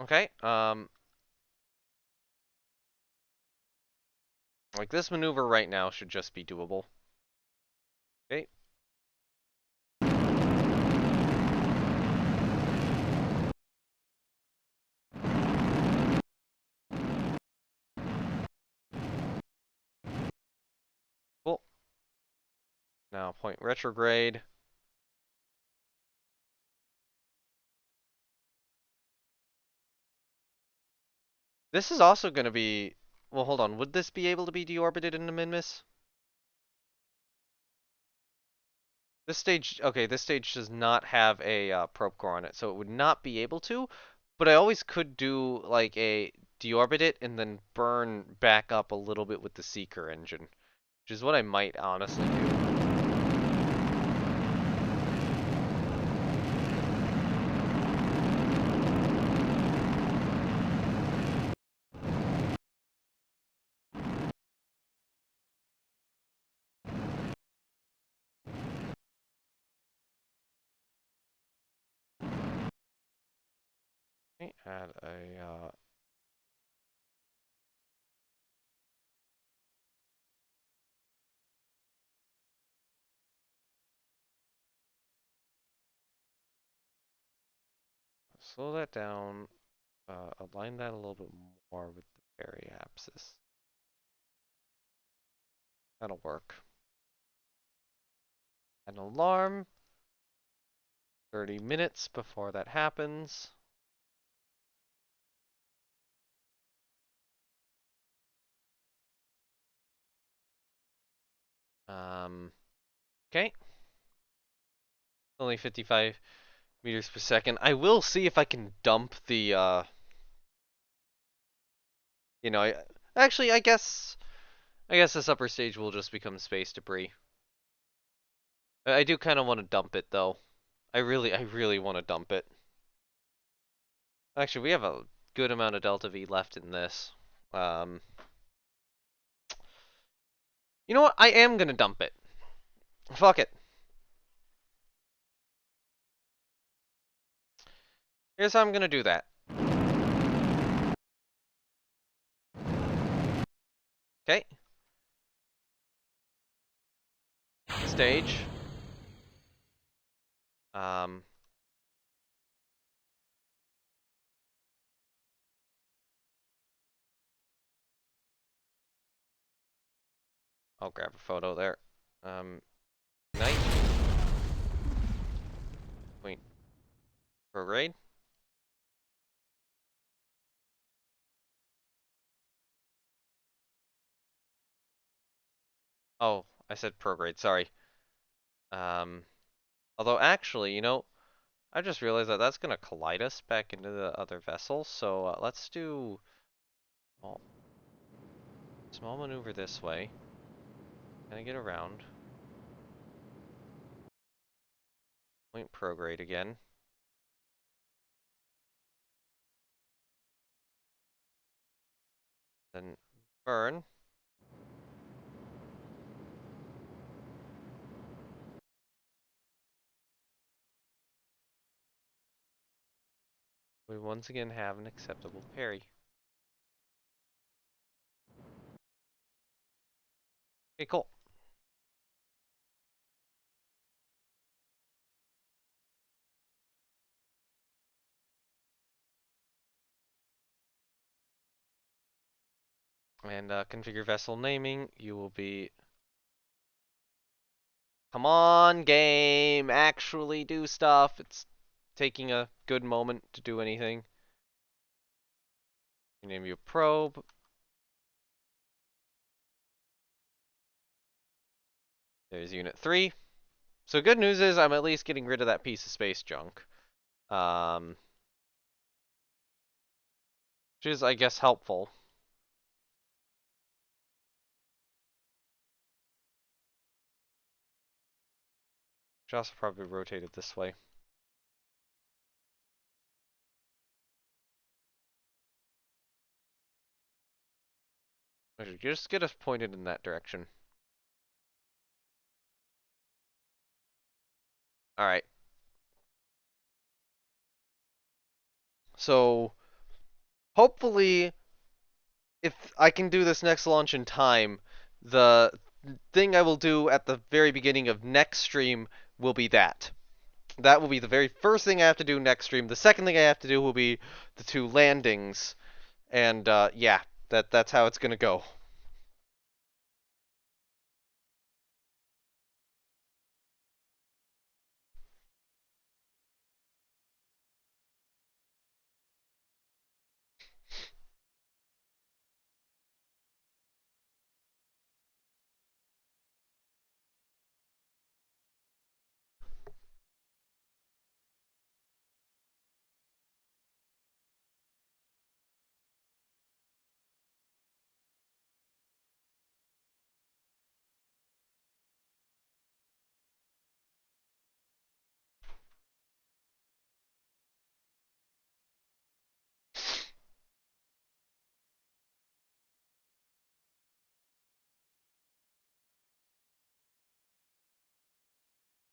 Okay, like this maneuver right now should just be doable. Okay. Cool. Now point retrograde. This is also going to be... Well, hold on. Would this be able to be deorbited in the Minmus? This stage... Okay, this stage does not have a probe core on it, so it would not be able to. But I always could do, like, a deorbit it and then burn back up a little bit with the Seeker engine. Which is what I might honestly do. Okay, add a... Slow that down. Align that a little bit more with the periapsis. That'll work. An alarm. 30 minutes before that happens. Okay. Only 55 meters per second. I will see if I can dump the, you know, actually, I guess this upper stage will just become space debris. I do kind of want to dump it, though. I really want to dump it. Actually, we have a good amount of delta V left in this. Um, you know what? I am gonna dump it. Fuck it. Here's how I'm gonna do that. Okay. Stage. Um, I'll grab a photo there. Night. Point. Prograde. Oh, I said prograde, sorry. Um, although actually, I just realized that that's gonna collide us back into the other vessel, so let's do small, small maneuver this way. Gonna get around. Point prograde again. Then burn. We once again have an acceptable parry. Okay, cool. And configure vessel naming. You will be... Come on, game! Actually do stuff! It's taking a good moment to do anything. Name you probe. There's unit 3. So good news is I'm at least getting rid of that piece of space junk. Which is, I guess, helpful. Should also probably rotate it this way. I should just get us pointed in that direction. Alright. So, hopefully, if I can do this next launch in time, the thing I will do at the very beginning of next stream will be that. That will be the very first thing I have to do next stream. The second thing I have to do will be the 2 landings. And, yeah, that's how it's gonna go.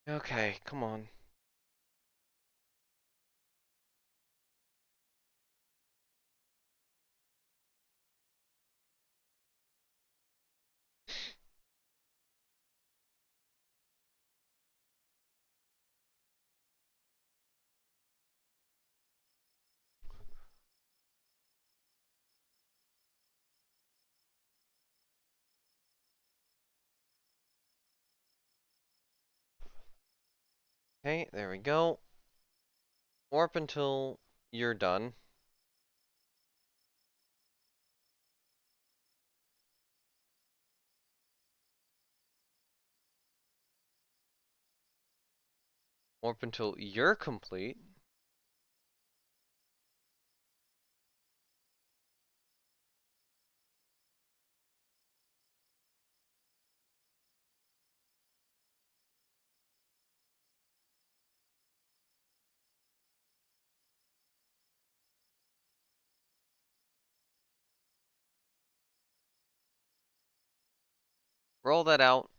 Okay, come on. Okay, there we go. Warp until you're done. Warp until you're complete. Roll that out.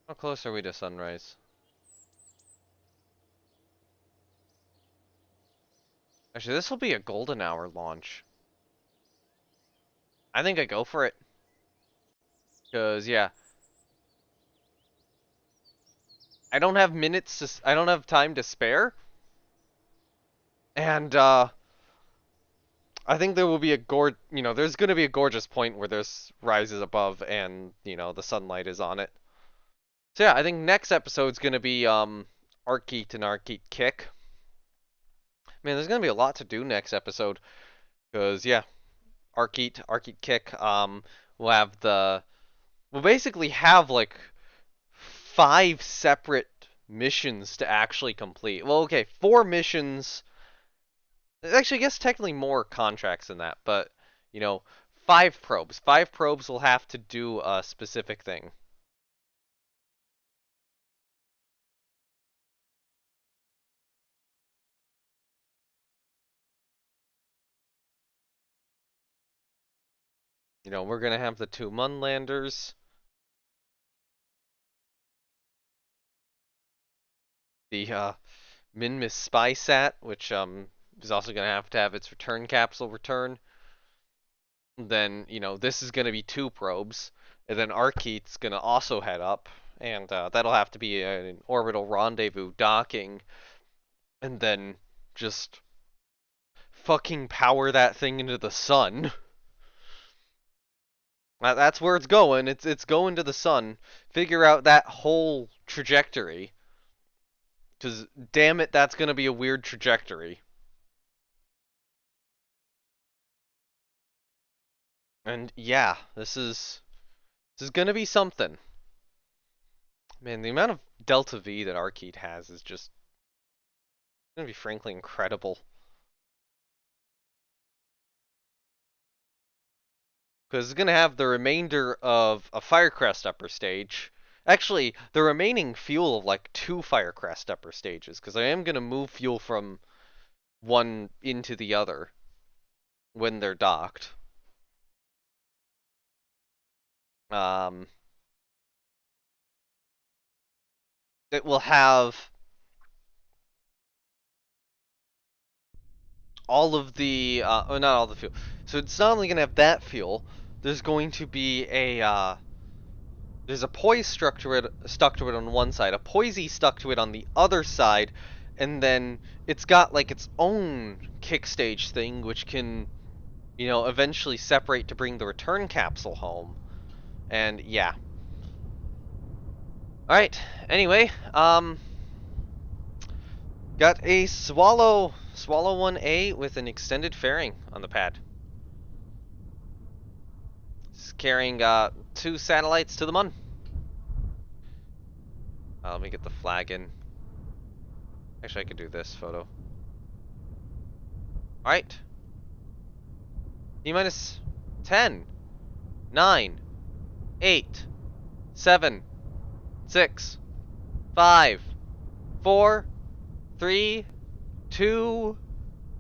How close are we to sunrise? Actually, this will be a golden hour launch. I think I go for it. Cause yeah, I don't have time to spare, and I think there will be there's gonna be a gorgeous point where this rises above and the sunlight is on it. So yeah, I think next episode's gonna be Arkeet and Arkeet Kick. Man, there's gonna be a lot to do next episode, cause yeah, Arkeet Kick. We'll have we'll basically have like 5 separate missions to actually complete. Well, okay, 4 missions. Actually, I guess technically more contracts than that, but you know, 5 probes. 5 probes will have to do a specific thing. We're gonna have the 2 Munlanders, the Minmus Spy Sat, which is also gonna have to have its return capsule return. Then this is gonna be 2 probes, and then Arkeet's gonna also head up, and that'll have to be an orbital rendezvous docking, and then just fucking power that thing into the sun. That's where it's going. It's going to the sun. Figure out that whole trajectory. Because, damn it, that's going to be a weird trajectory. And yeah, this is going to be something. Man, the amount of Delta V that Arcade has is just going to be frankly incredible. Because it's going to have the remainder of a Firecrest upper stage. Actually, the remaining fuel of like 2 Firecrest upper stages. Because I am going to move fuel from one into the other when they're docked. Um, it will have all of the, not all the fuel. So it's not only going to have that fuel, there's going to be there's a poise stuck to it on one side, a poisey stuck to it on the other side, and then it's got like its own kick stage thing, which can, eventually separate to bring the return capsule home. And yeah. Alright, anyway, got a Swallow 1A with an extended fairing on the pad. It's carrying 2 satellites to the Mun. Let me get the flag in. Actually, I could do this photo. Alright. T-minus 10, 9, 8, 7, 6, 5, 4, 3, 2,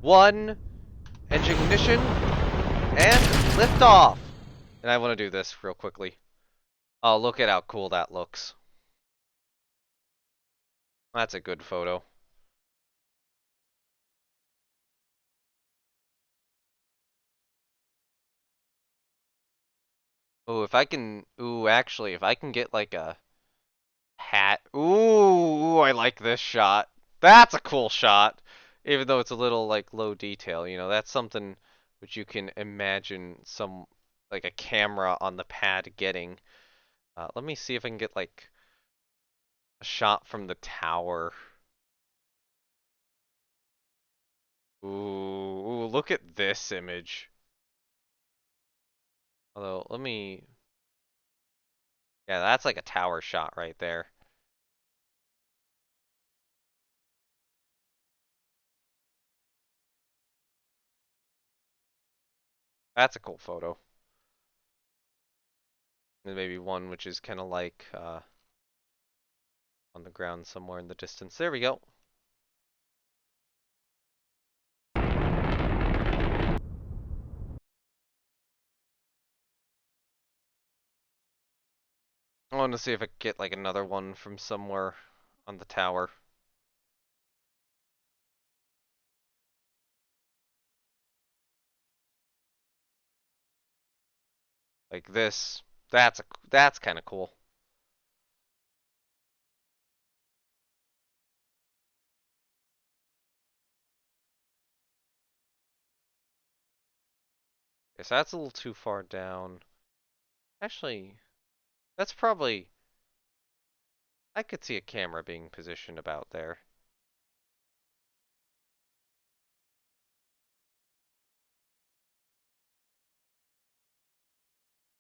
1. Engine ignition. And lift off. And I want to do this real quickly. Oh, look at how cool that looks. That's a good photo. Oh, if I can... Ooh, actually, if I can get like a hat... Ooh, I like this shot. That's a cool shot. Even though it's a little like low detail, that's something which you can imagine like a camera on the pad getting. Let me see if I can get like a shot from the tower. Ooh, look at this image. Although, let me... Yeah, that's like a tower shot right there. That's a cool photo. And maybe one which is kind of like on the ground somewhere in the distance. There we go. I want to see if I can get like another one from somewhere on the tower. Like this. That's kind of cool. Guess that's a little too far down. Actually, that's probably... I could see a camera being positioned about there.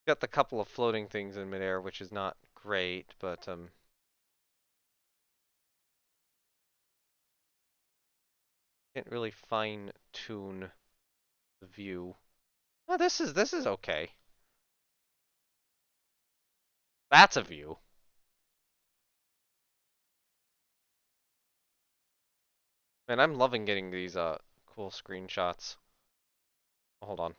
Got the couple of floating things in midair, which is not great, but can't really fine tune the view. Oh, this is okay. That's a view. Man, I'm loving getting these cool screenshots. Hold on.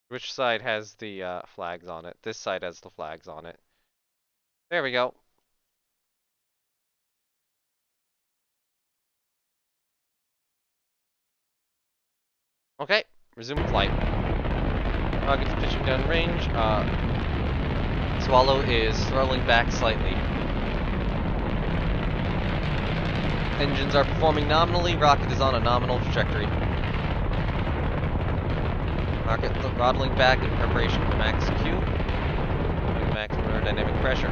Which side has the flags on it? This side has the flags on it. There we go. Okay, resume flight. Rocket's pitching down range. Swallow is throttling back slightly. Engines are performing nominally. Rocket is on a nominal trajectory. Rocket throttling back in preparation for max Q. Maximum aerodynamic pressure.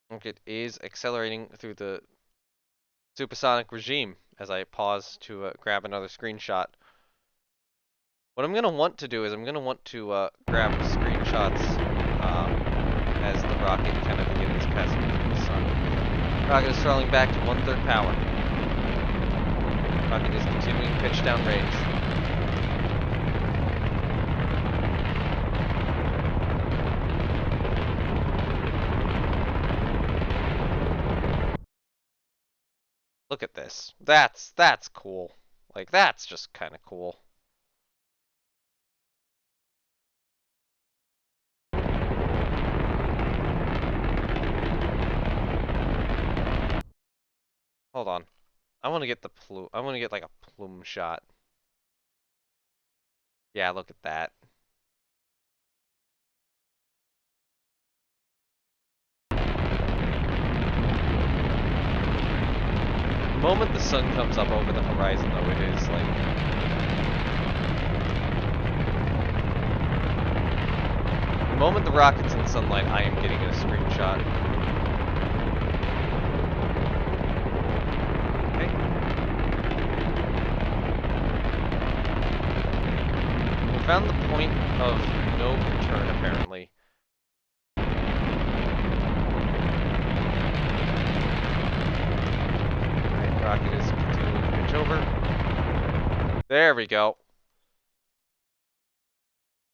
Rocket is accelerating through the supersonic regime as I pause to grab another screenshot. What I'm going to want to do is I'm going to want to grab screenshots as the rocket kind of begins passing through the sun. Rocket is throttling back to 1/3 power. Rocket is continuing pitch down range. Look at this. That's cool. Like, that's just kind of cool. Hold on. I want to get the plume. I want to get like a plume shot. Yeah, look at that. The moment the sun comes up over the horizon, though, it is like... The moment the rocket's in sunlight, I am getting a screenshot. Okay. We found the point of no return, apparently. Rocket is continuing to pitch over. There we go.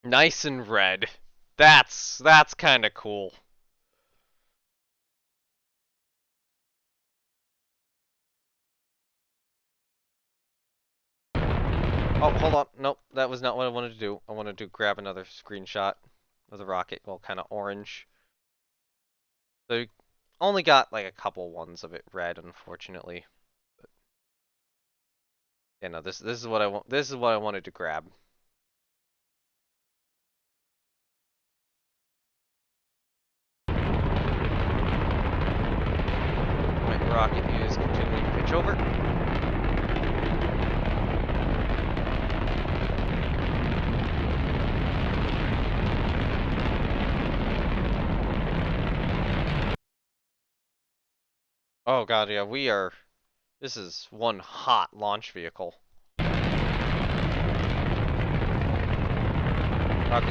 Nice and red. That's kind of cool. Oh, hold on. Nope, that was not what I wanted to do. I wanted to grab another screenshot of the rocket, well, kind of orange. So you only got like a couple ones of it red, unfortunately. But, yeah, no, this is what I want. This is what I wanted to grab. My rocket is continuing to pitch over. Oh god, yeah, we are... This is one hot launch vehicle. Rocket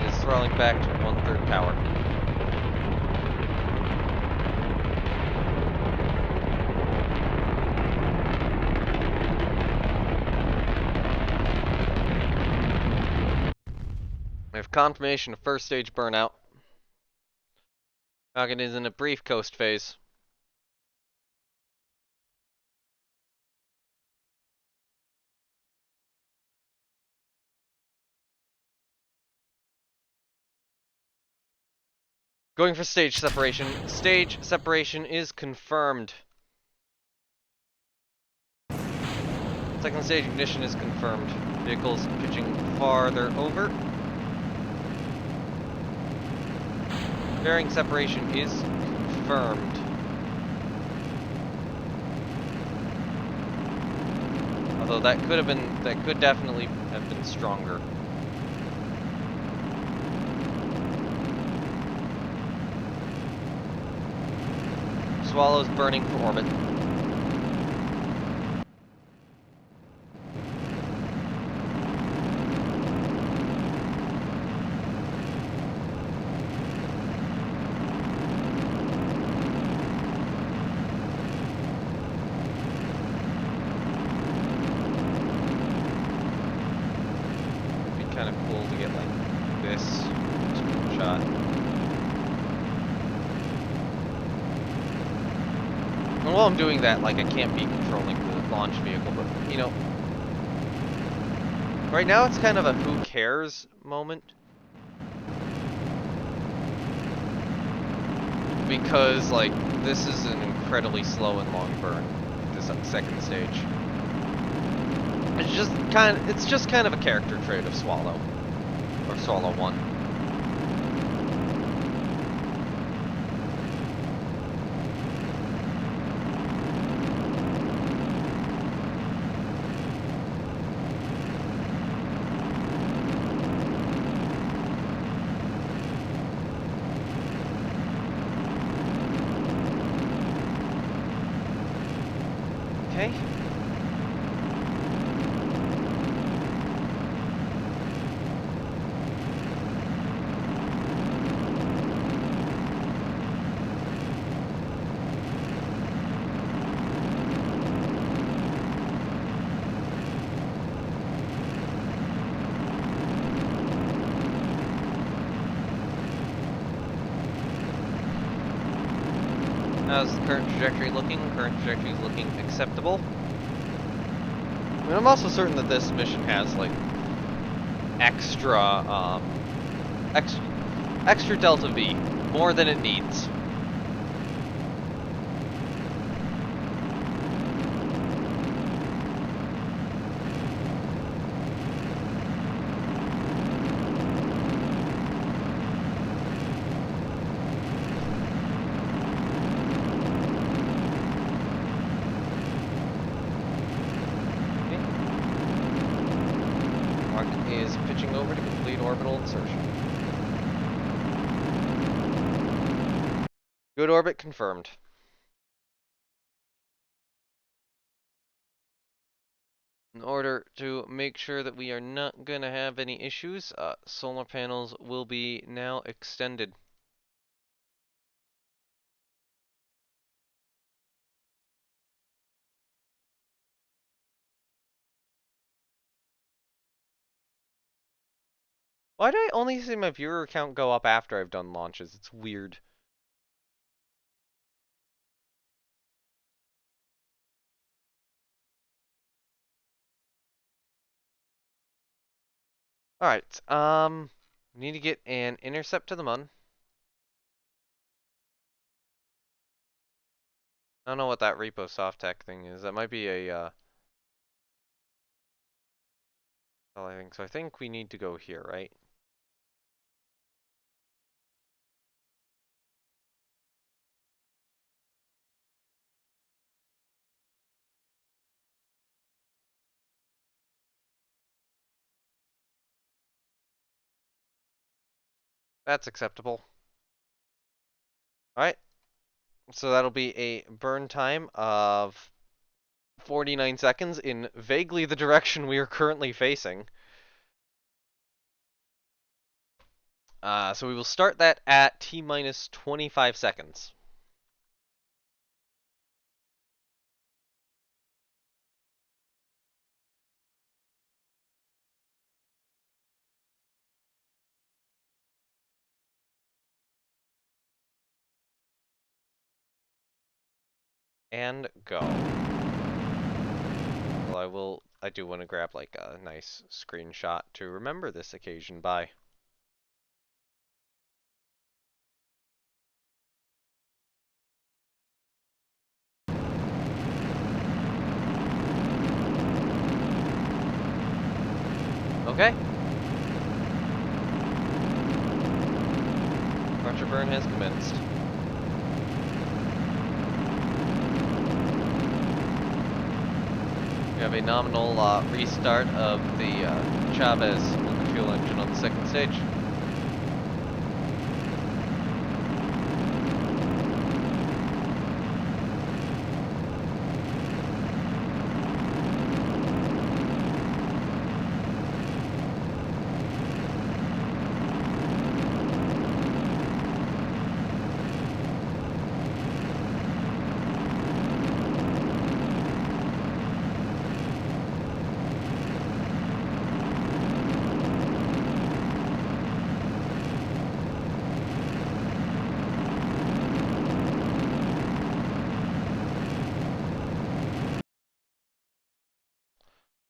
is throttling back to 1/3 power. We have confirmation of first stage burnout. Rocket is in a brief coast phase. Going for stage separation. Stage separation is confirmed. Second stage ignition is confirmed. Vehicles pitching farther over. Bearing separation is confirmed. Although that could definitely have been stronger. Swallow's burning for orbit. Kind of cool to get like this screenshot. And while I'm doing that, like I can't be controlling the launch vehicle, but you know, right now it's kind of a who cares moment. Because like this is an incredibly slow and long burn for this second stage. It's just kind of a character trait of Swallow. Or Swallow 1. Okay. How's the current trajectory looking? Current trajectory is looking acceptable. I mean, I'm also certain that this mission has like extra delta V, more than it needs. Is pitching over to complete orbital insertion. Good orbit confirmed. In order to make sure that we are not going to have any issues, solar panels will be now extended. Why do I only see my viewer count go up after I've done launches? It's weird. Alright, need to get an intercept to the Mun. I don't know what that repo soft tech thing is. That might be a, I think so. I think we need to go here, right? That's acceptable. Alright. So that'll be a burn time of 49 seconds in vaguely the direction we are currently facing. So we will start that at T minus 25 seconds. And go. Well, I do want to grab like a nice screenshot to remember this occasion by. Okay. Departure burn has commenced. We have a nominal restart of the Chavez liquid fuel engine on the second stage.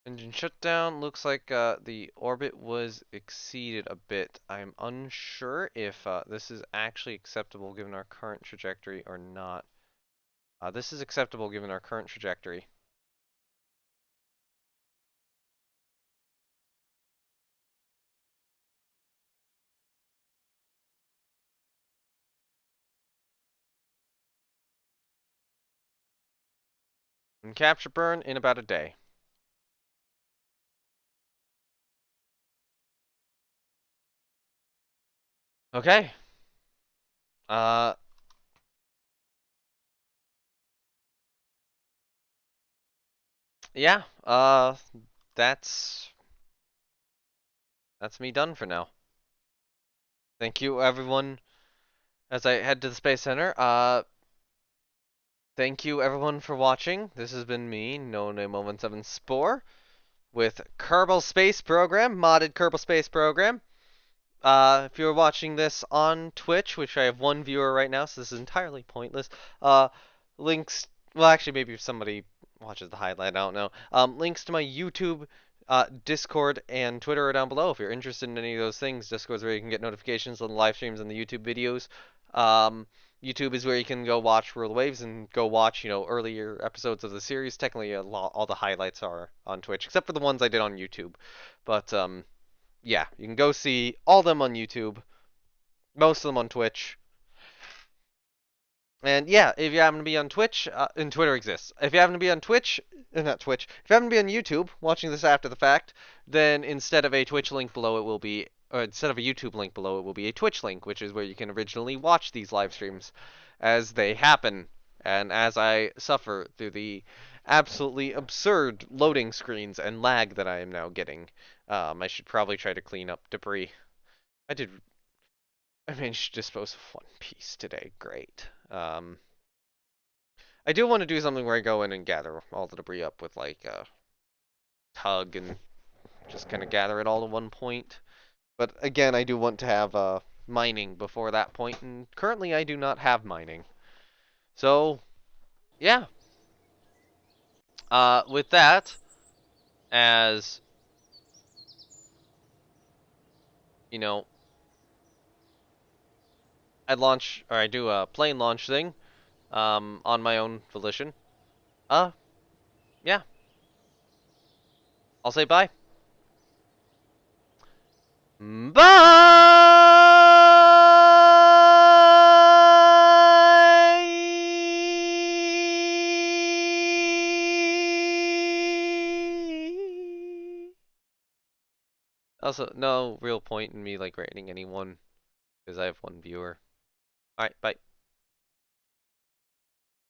Engine shutdown. Looks like the orbit was exceeded a bit. I'm unsure if this is actually acceptable given our current trajectory or not. This is acceptable given our current trajectory. And capture burn in about a day. Okay. Uh, yeah. That's me done for now. Thank you, everyone. As I head to the Space Center, thank you, everyone, for watching. This has been me, No Name Moment 7 Spore, with Kerbal Space Program, modded Kerbal Space Program. If you're watching this on Twitch, which I have one viewer right now, so this is entirely pointless, uh, links, well, actually, maybe if somebody watches the highlight, I don't know. Links to my YouTube, Discord, and Twitter are down below. If you're interested in any of those things, Discord's where you can get notifications on the live streams and the YouTube videos. Um, YouTube is where you can go watch Rule the Waves and go watch, earlier episodes of the series. Technically, all the highlights are on Twitch, except for the ones I did on YouTube. But, yeah, you can go see all of them on YouTube, most of them on Twitch. And yeah, if you happen to be on Twitch, and Twitter exists. If you happen to be on Twitch, not Twitch, if you happen to be on YouTube watching this after the fact, then instead of a Twitch link below, it will be, or instead of a YouTube link below, it will be a Twitch link, which is where you can originally watch these live streams as they happen, and as I suffer through the absolutely absurd loading screens and lag that I am now getting. I should probably try to clean up debris. I managed to dispose of one piece today. Great. I do want to do something where I go in and gather all the debris up with like a tug and just kind of gather it all at one point. But again, I do want to have mining before that point, and currently I do not have mining. So yeah. With that, as you know, I do a plane launch thing, on my own volition. Uh, yeah. I'll say bye. Bye. Also, no real point in me like rating anyone because I have one viewer. All right, bye.